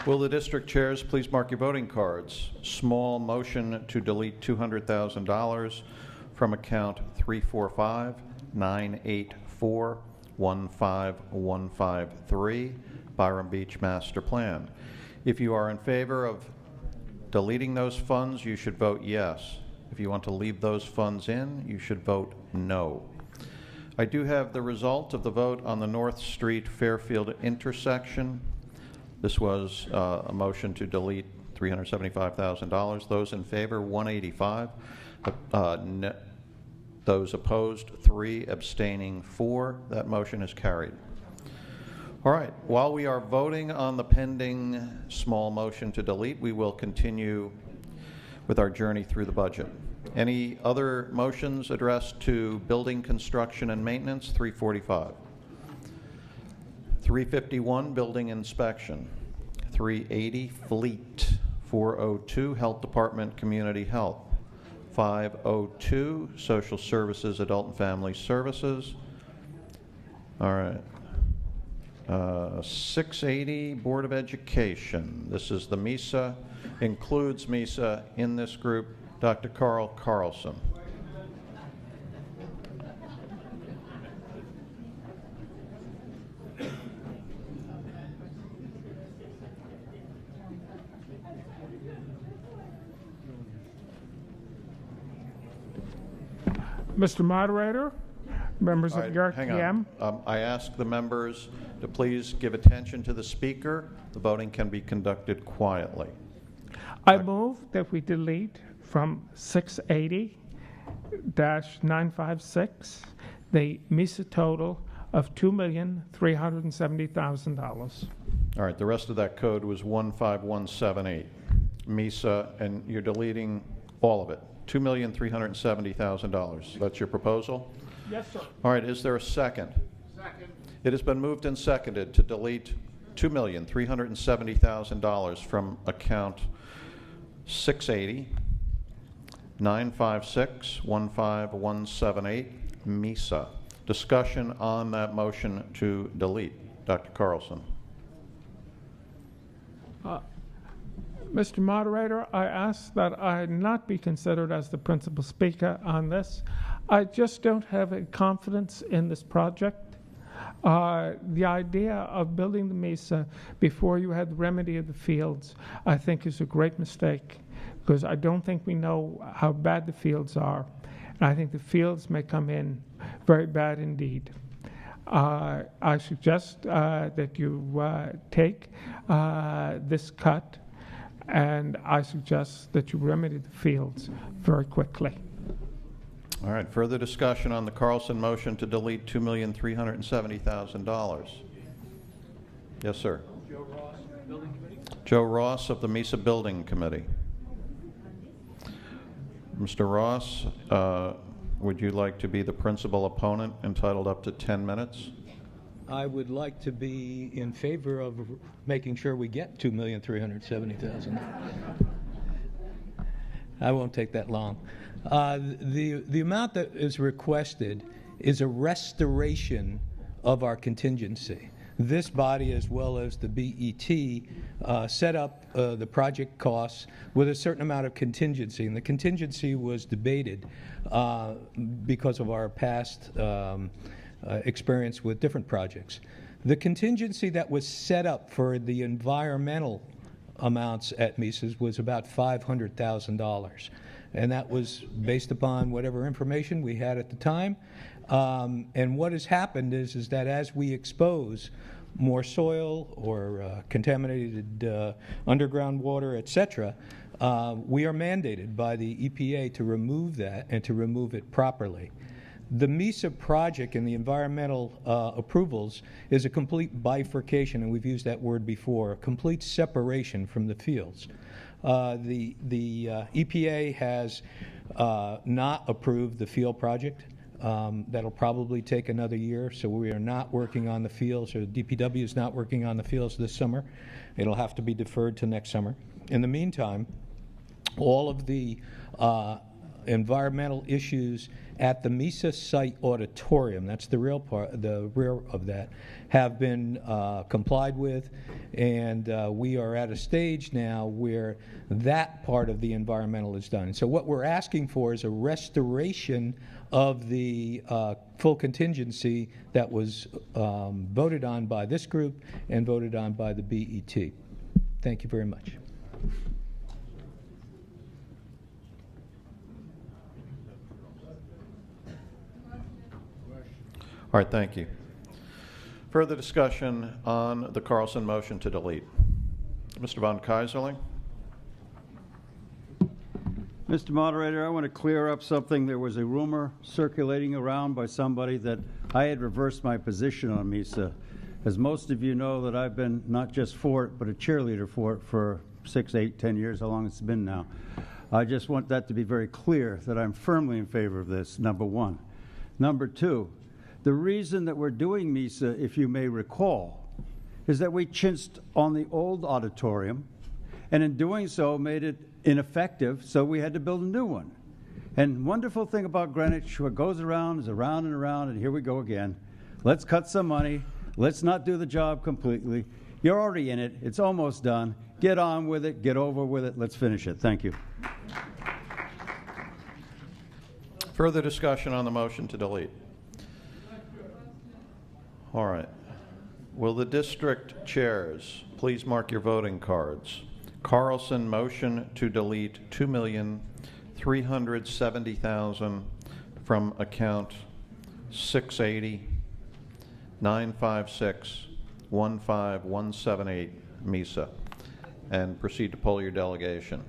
[SPEAKER 1] Will the district chairs please mark your voting cards? Small motion to delete $200,000 from account 345-984-15153, Byron Beach Master Plan. If you are in favor of deleting those funds, you should vote yes. If you want to leave those funds in, you should vote no. I do have the result of the vote on the North Street Fairfield intersection. This was a motion to delete $375,000. Those in favor, 185. Those opposed, 3. Abstaining, 4. That motion is carried. All right. While we are voting on the pending small motion to delete, we will continue with our journey through the budget. Any other motions addressed to building construction and maintenance? 345. 351, building inspection. 380, fleet. 402, health department, community health. 502, social services, adult and family services. All right. 680, Board of Education. This is the MESA, includes MESA in this group. Dr. Carl Carlson.
[SPEAKER 15] Mr. Moderator, members of your
[SPEAKER 1] Hang
[SPEAKER 15] RTM.
[SPEAKER 1] on. I ask the members to please give attention to the speaker. The voting can be conducted quietly.
[SPEAKER 15] I move that we delete from 680-956 the MESA total of $2,370,000.
[SPEAKER 1] All right, the rest of that code was 15178. MESA, and you're deleting all of it, $2,370,000. That's your proposal?
[SPEAKER 15] Yes, sir.
[SPEAKER 1] All right, is there a second?
[SPEAKER 15] Second.
[SPEAKER 1] It has been moved and seconded to delete $2,370,000 from account 680-956-15178, MESA. Discussion on that motion to delete. Dr. Carlson.
[SPEAKER 15] Mr. Moderator, I ask that I not be considered as the principal speaker on this. I just don't have a confidence in this project. The idea of building the MESA before you had the remedy of the fields, I think is a great mistake, because I don't think we know how bad the fields are. And I think the fields may come in very bad indeed. I suggest that you take this cut, and I suggest that you remedy the fields very quickly.
[SPEAKER 1] All right, further discussion on the Carlson motion to delete $2,370,000. Yes, sir.
[SPEAKER 17] Joe Ross, Building Committee.
[SPEAKER 1] Joe Ross of the MESA Building Committee. Mr. Ross, would you like to be the principal opponent, entitled up to 10 minutes?
[SPEAKER 18] I would like to be in favor of making sure we get $2,370,000. I won't take that long. The amount that is requested is a restoration of our contingency. This body, as well as the BET, set up the project costs with a certain amount of contingency, and the contingency was debated because of our past experience with different projects. The contingency that was set up for the environmental amounts at MESA's was about $500,000, and that was based upon whatever information we had at the time. And what has happened is that as we expose more soil or contaminated underground water, etc., we are mandated by the EPA to remove that and to remove it properly. The MESA project and the environmental approvals is a complete bifurcation, and we've used that word before, a complete separation from the fields. The EPA has not approved the field project. That'll probably take another year, so we are not working on the fields, or DPW is not working on the fields this summer. It'll have to be deferred to next summer. In the meantime, all of the environmental issues at the MESA site auditorium, that's the real part, the rear of that, have been complied with, and we are at a stage now where that part of the environmental is done. So what we're asking for is a restoration of the full contingency that was voted on by this group and voted on by the BET. Thank you very much.
[SPEAKER 1] All right, thank you. Further discussion on the Carlson motion to delete. Mr. Von Kaiserling.
[SPEAKER 5] Mr. Moderator, I want to clear up something. There was a rumor circulating around by somebody that I had reversed my position on MISA. As most of you know, that I've been not just for it, but a cheerleader for it for 6, 8, 10 years, how long it's been now. I just want that to be very clear that I'm firmly in favor of this, number one. Number two, the reason that we're doing MISA, if you may recall, is that we chinched on the old auditorium, and in doing so made it ineffective, so we had to build a new one. And wonderful thing about Greenwich, what goes around is around and around, and here we go again. Let's cut some money. Let's not do the job completely. You're already in it. It's almost done. Get on with it. Get over with it. Let's finish it. Thank you.
[SPEAKER 1] Further discussion on the motion to delete? All right. Will the district chairs please mark your voting cards? Carlson, motion to delete $2,370,000 from account 680-956-15178 MISA, and proceed to poll your delegation.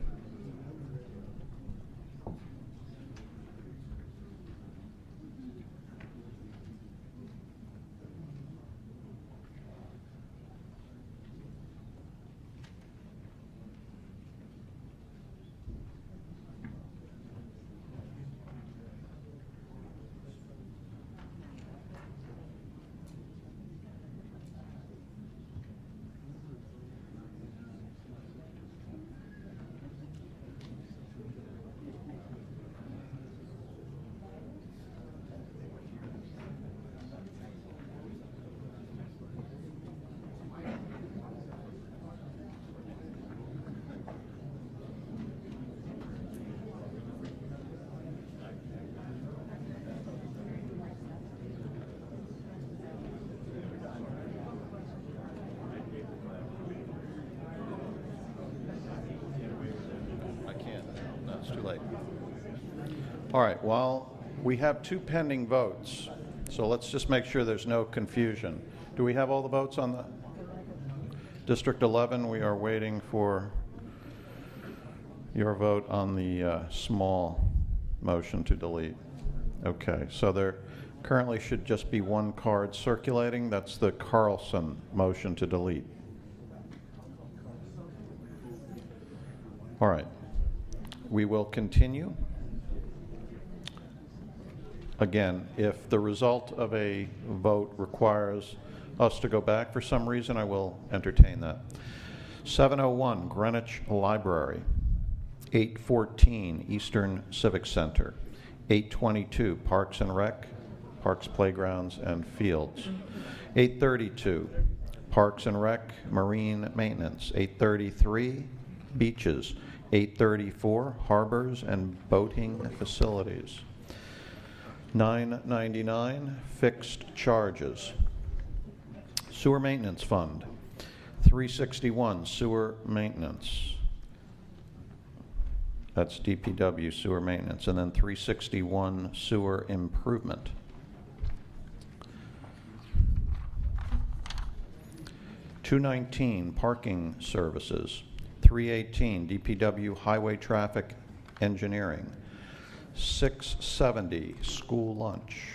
[SPEAKER 1] It's too late. All right, well, we have 2 pending votes, so let's just make sure there's no confusion. Do we have all the votes on the District 11? We are waiting for your vote on the small motion to delete. Okay, so there currently should just be 1 card circulating. That's the Carlson motion to delete. All right. We will continue. Again, if the result of a vote requires us to go back for some reason, I will entertain that. 701 Greenwich Library, 814 Eastern Civic Center, 822 Parks and Rec, Parks, Playgrounds, and Fields, 832 Parks and Rec, Marine Maintenance, 833 Beaches, 834 Harbors and Boating Facilities, 999 Fixed Charges, Sewer Maintenance Fund, 361 Sewer Maintenance, that's DPW Sewer Maintenance, and then 361 Sewer Improvement. $219 Parking Services, 318 DPW Highway Traffic Engineering, 670 School Lunch,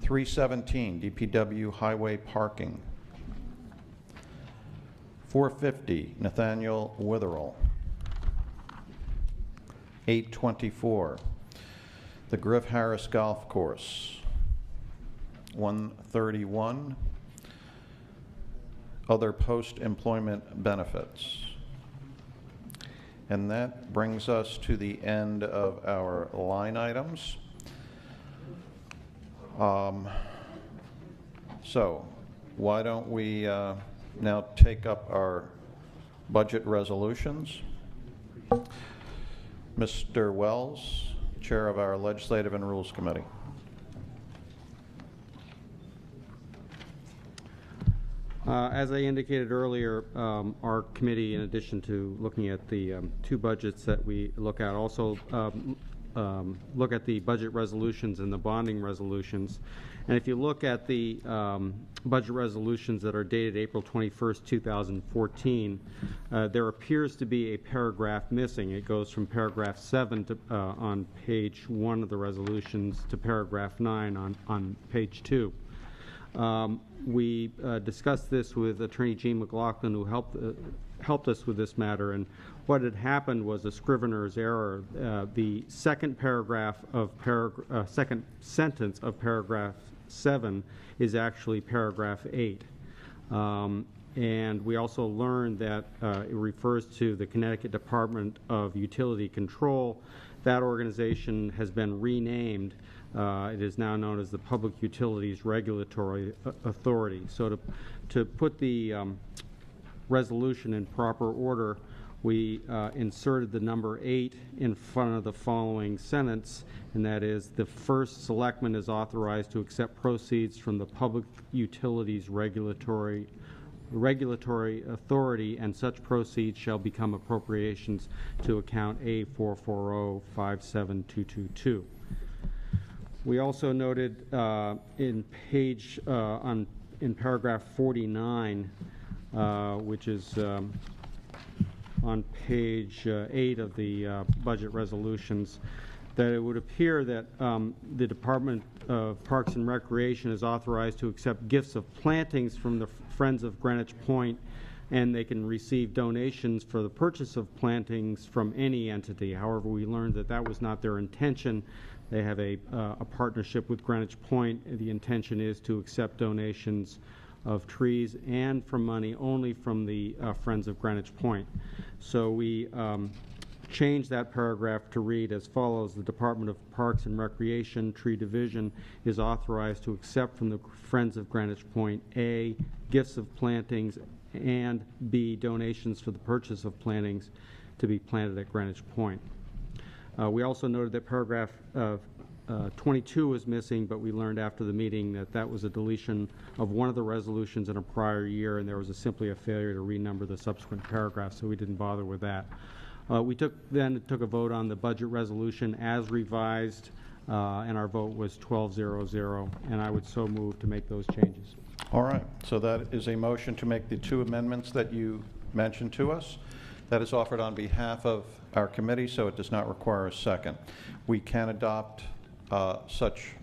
[SPEAKER 1] 317 DPW Highway Parking, 450 Nathaniel Witherell, 824 the Griff Harris Golf Course, 131 other post-employment benefits. And that brings us to the end of our line items. So why don't we now take up our budget resolutions. Mr. Wells, Chair of our Legislative and Rules Committee.
[SPEAKER 4] As I indicated earlier, our committee, in addition to looking at the 2 budgets that we look at, also look at the budget resolutions and the bonding resolutions. And if you look at the budget resolutions that are dated April 21st, 2014, there appears to be a paragraph missing. It goes from paragraph 7 to, on page 1 of the resolutions to paragraph 9 on page 2. We discussed this with Attorney Gene McLaughlin, who helped us with this matter, and what had happened was a scrivener's error. The second paragraph of second sentence of paragraph 7 is actually paragraph 8. And we also learned that it refers to the Connecticut Department of Utility Control. That organization has been renamed. It is now known as the Public Utilities Regulatory Authority. So to put the resolution in proper order, we inserted the number 8 in front of the following sentence, and that is, the first selectman is authorized to accept proceeds from the Public Utilities Regulatory Authority, and such proceeds shall become appropriations to account A44057222. We also noted in paragraph 49, which is on page 8 of the budget resolutions, that it would appear that the Department of Parks and Recreation is authorized to accept gifts of plantings from the Friends of Greenwich Point, and they can receive donations for the purchase of plantings from any entity. However, we learned that that was not their intention. They have a partnership with Greenwich Point. The intention is to accept donations of trees and from money only from the Friends of Greenwich Point. So we changed that paragraph to read as follows: the Department of Parks and Recreation Tree Division is authorized to accept from the Friends of Greenwich Point A, gifts of plantings, and B, donations for the purchase of plantings to be planted at Greenwich Point. We also noted that paragraph 22 was missing, but we learned after the meeting that that was a deletion of one of the resolutions in a prior year, and there was simply a failure to renumber the subsequent paragraphs, so we didn't bother with that. We took a vote on the budget resolution as revised, and our vote was 12-0-0, and I would so move to make those changes.
[SPEAKER 1] All right, so that is a motion to make the 2 amendments that you mentioned to us. That is offered on behalf of our committee, so it does not require a second. We can adopt such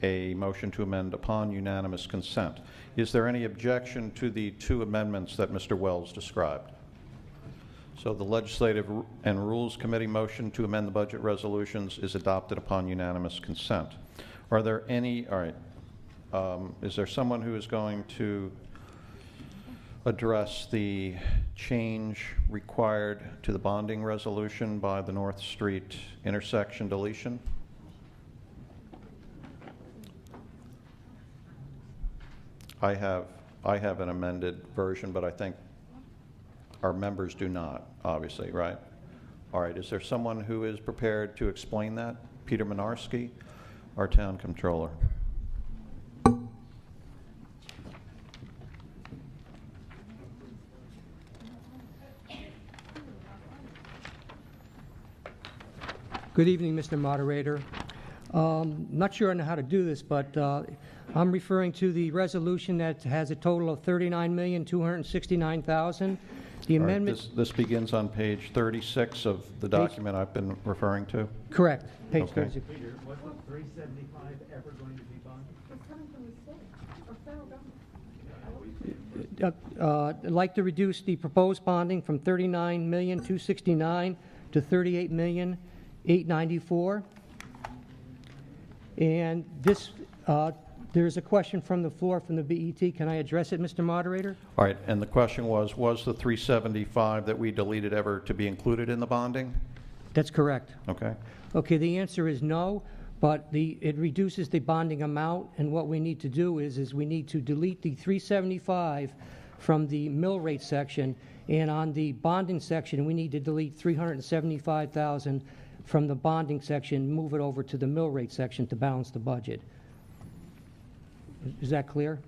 [SPEAKER 1] a motion to amend upon unanimous consent. Is there any objection to the 2 amendments that Mr. Wells described? So the Legislative and Rules Committee motion to amend the budget resolutions is adopted upon unanimous consent. Are there any, all right, is there someone who is going to address the change required to the bonding resolution by the North Street intersection deletion? I have an amended version, but I think our members do not, obviously, right? All right, is there someone who is prepared to explain that? Peter Minarski, our town controller.
[SPEAKER 8] Good evening, Mr. Moderator. Not sure I know how to do this, but I'm referring to the resolution that has a total of $39,269,000. The amendment.
[SPEAKER 1] This begins on page 36 of the document I've been referring to?
[SPEAKER 8] Correct, page
[SPEAKER 1] Okay.
[SPEAKER 8] 36.
[SPEAKER 9] Peter, wasn't 375 ever going to be bonded?
[SPEAKER 8] I'd like to reduce the proposed bonding from $39,269,000 to $38,894,000. And this, there's a question from the floor from the BET. Can I address it, Mr. Moderator?
[SPEAKER 1] All right, and the question was the 375 that we deleted ever to be included in the bonding?
[SPEAKER 8] That's correct.
[SPEAKER 1] Okay.
[SPEAKER 8] Okay, the answer is no, but it reduces the bonding amount, and what we need to do is we need to delete the 375 from the mill rate section, and on the bonding section, we need to delete 375,000 from the bonding section, move it over to the mill rate section to balance the budget. Is that clear?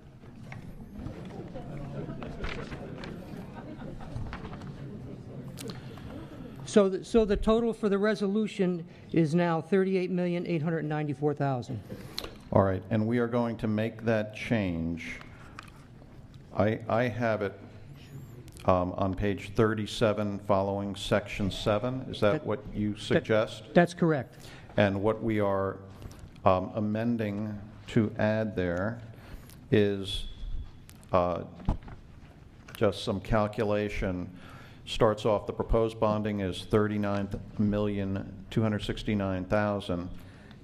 [SPEAKER 8] So the total for the resolution is now $38,894,000.
[SPEAKER 1] All right, and we are going to make that change. I have it on page 37 following section 7. Is that what you suggest?
[SPEAKER 8] That's correct.
[SPEAKER 1] And what we are amending to add there is just some calculation. Starts off, the proposed bonding is $39,269,000,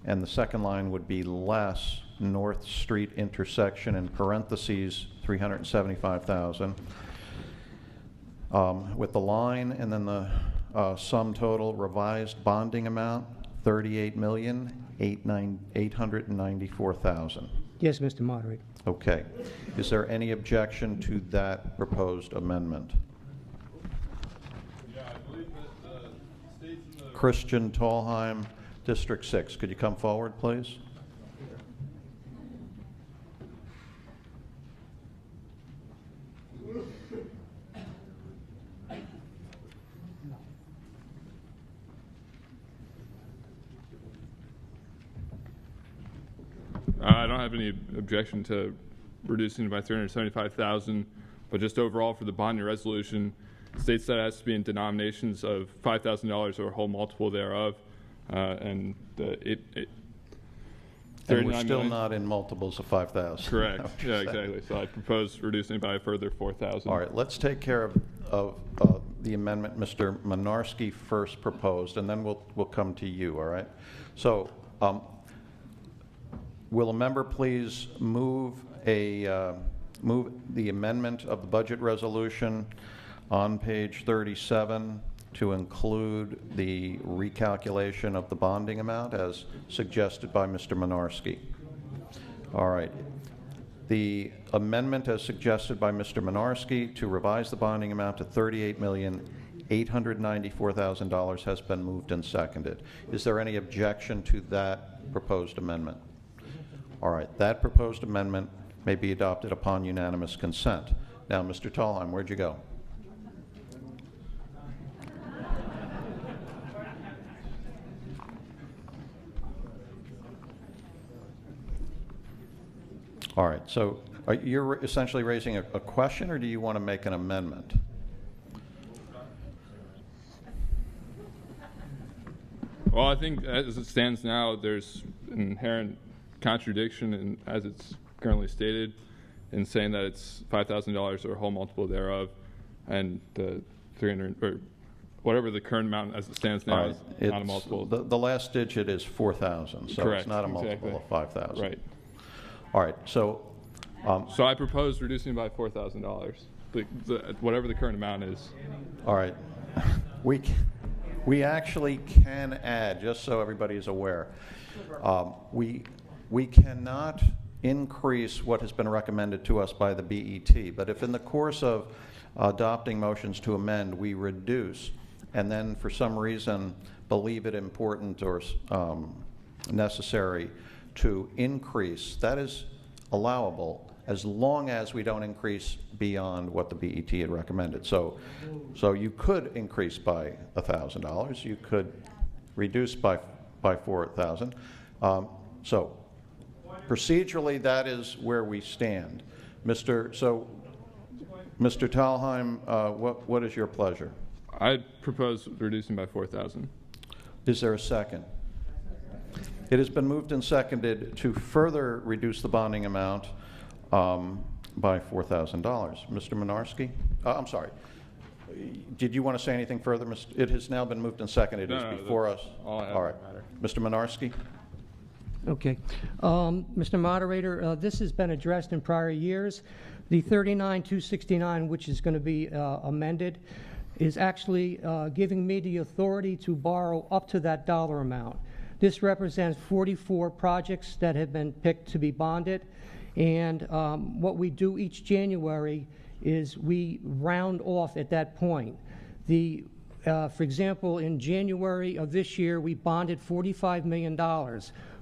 [SPEAKER 1] and the second line would be less North Street intersection, in parentheses, $375,000. With the line and then the sum total revised bonding amount, $38,894,000.
[SPEAKER 8] Yes, Mr. Moderator.
[SPEAKER 1] Okay. Is there any objection to that proposed amendment?
[SPEAKER 3] Yeah, I believe that states in the...
[SPEAKER 1] Christian Tallheim, District 6. Could you come forward, please?
[SPEAKER 3] I don't have any objection to reducing it by $375,000, but just overall for the bonding resolution, states that it has to be in denominations of $5,000 or a whole multiple thereof, and
[SPEAKER 1] And we're still not in multiples of 5,000.
[SPEAKER 3] Correct. Yeah, exactly. So I propose reducing it by a further 4,000.
[SPEAKER 1] All right, let's take care of the amendment Mr. Minarski first proposed, and then we'll come to you, all right? So will a member please move the amendment of the budget resolution on page 37 to include the recalculation of the bonding amount as suggested by Mr. Minarski? All right. The amendment as suggested by Mr. Minarski to revise the bonding amount to $38,894,000 has been moved and seconded. Is there any objection to that proposed amendment? All right. That proposed amendment may be adopted upon unanimous consent. Now, Mr. Tallheim, where'd you go? All right, so you're essentially raising a question, or do you want to make an amendment?
[SPEAKER 3] Well, I think as it stands now, there's an inherent contradiction in, as it's currently stated, in saying that it's $5,000 or a whole multiple thereof, and the 300 or whatever the current amount as it stands now is not a multiple.
[SPEAKER 1] The last digit is 4,000, so
[SPEAKER 3] Correct,
[SPEAKER 1] it's not a multiple
[SPEAKER 3] exactly.
[SPEAKER 1] of 5,000.
[SPEAKER 3] Right.
[SPEAKER 1] All right, so
[SPEAKER 3] so I propose reducing by $4,000, whatever the current amount is.
[SPEAKER 1] all right, we actually can add, just so everybody is aware, we cannot increase what has been recommended to us by the BET, but if in the course of adopting motions to amend, we reduce, and then for some reason believe it important or necessary to increase, that is allowable as long as we don't increase beyond what the BET had recommended. So you could increase by $1,000, you could reduce by 4,000. So procedurally, that is where we stand. Mr. Tallheim, what is your pleasure?
[SPEAKER 3] I propose reducing by 4,000.
[SPEAKER 1] Is there a second? It has been moved and seconded to further reduce the bonding amount by $4,000. Mr. Minarski? I'm sorry. Did you want to say anything further? It has now been moved and seconded. It's before us.
[SPEAKER 3] All
[SPEAKER 1] right. Mr. Minarski?
[SPEAKER 8] Okay. Mr. Moderator, this has been addressed in prior years. The 39,269, which is going to be amended, is actually giving me the authority to borrow up to that dollar amount. This represents 44 projects that have been picked to be bonded, and what we do each January is we round off at that point. For example, in January of this year, we bonded $45 million.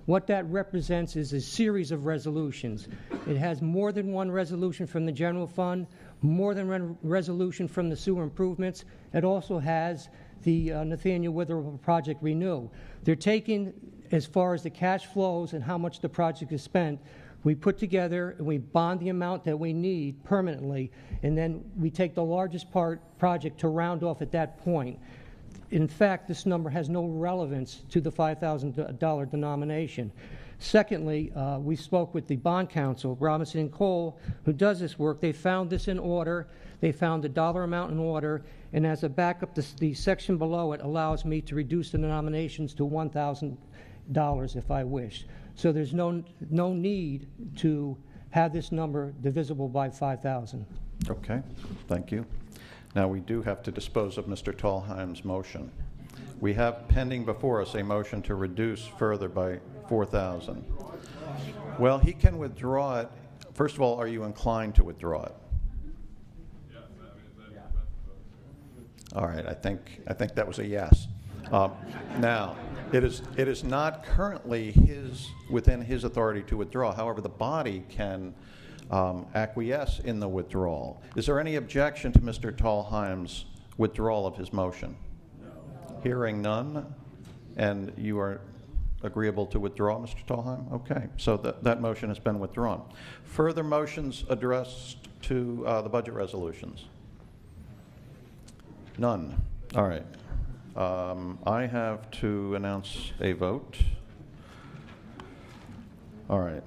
[SPEAKER 8] What that represents is a series of resolutions. It has more than one resolution from the general fund, more than one resolution from the sewer improvements. It also has the Nathaniel Witherell project renew. They're taking, as far as the cash flows and how much the project is spent, we put together and we bond the amount that we need permanently, and then we take the largest project to round off at that point. In fact, this number has no relevance to the $5,000 denomination. Secondly, we spoke with the bond counsel, Robinson & Cole, who does this work. They found this in order. They found the dollar amount in order, and as a backup, the section below it allows me to reduce the denominations to $1,000 if I wish. So there's no need to have this number divisible by 5,000.
[SPEAKER 1] Okay, thank you. Now, we do have to dispose of Mr. Tallheim's motion. We have pending before us a motion to reduce further by 4,000. Well, he can withdraw it. First of all, are you inclined to withdraw it? All right, I think that was a yes. Now, it is not currently within his authority to withdraw. However, the body can acquiesce in the withdrawal. Is there any objection to Mr. Tallheim's withdrawal of his motion? No. Hearing none, and you are agreeable to withdraw, Mr. Tallheim? Okay, so that motion has been withdrawn. Further motions addressed to the budget resolutions? None. All right. I have to announce a vote. All right.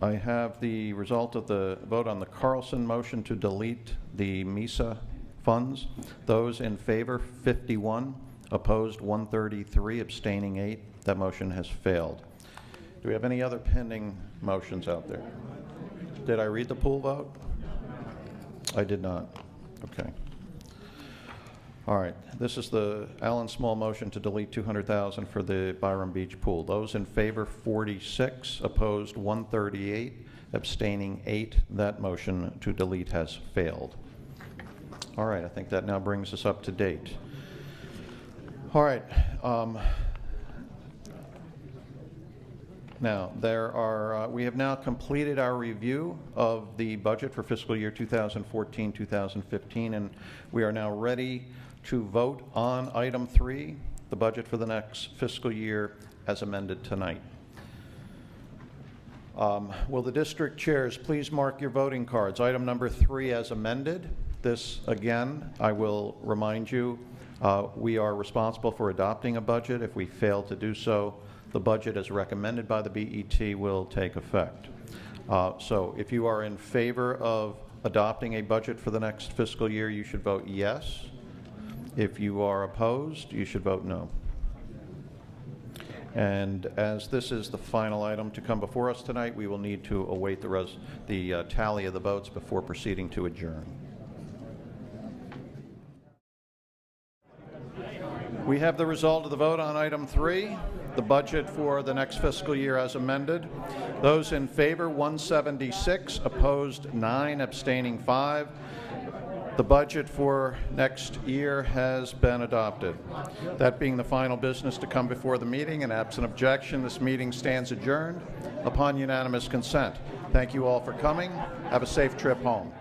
[SPEAKER 1] I have the result of the vote on the Carlson motion to delete the MISA funds. Those in favor, 51. Opposed, 133. Abstaining, 8. That motion has failed. Do we have any other pending motions out there? Did I read the pool vote? I did not. Okay. All right, this is the Alan Small motion to delete $200,000 for the Byram Beach pool. Those in favor, 46, opposed 138, abstaining 8. That motion to delete has failed. All right, I think that now brings us up to date. All right. Now, we have now completed our review of the budget for fiscal year 2014-2015, and we are now ready to vote on item 3, the budget for the next fiscal year as amended tonight. Will the district chairs please mark your voting cards? Item number 3 as amended. This, again, I will remind you, we are responsible for adopting a budget. If we fail to do so, the budget as recommended by the BET will take effect. So if you are in favor of adopting a budget for the next fiscal year, you should vote yes. If you are opposed, you should vote no. And as this is the final item to come before us tonight, we will need to await the tally of the votes before proceeding to adjourn. We have the result of the vote on item 3, the budget for the next fiscal year as amended. Those in favor, 176, opposed 9, abstaining 5. The budget for next year has been adopted. That being the final business to come before the meeting, and absent objection, this meeting stands adjourned upon unanimous consent. Thank you all for coming. Have a safe trip home.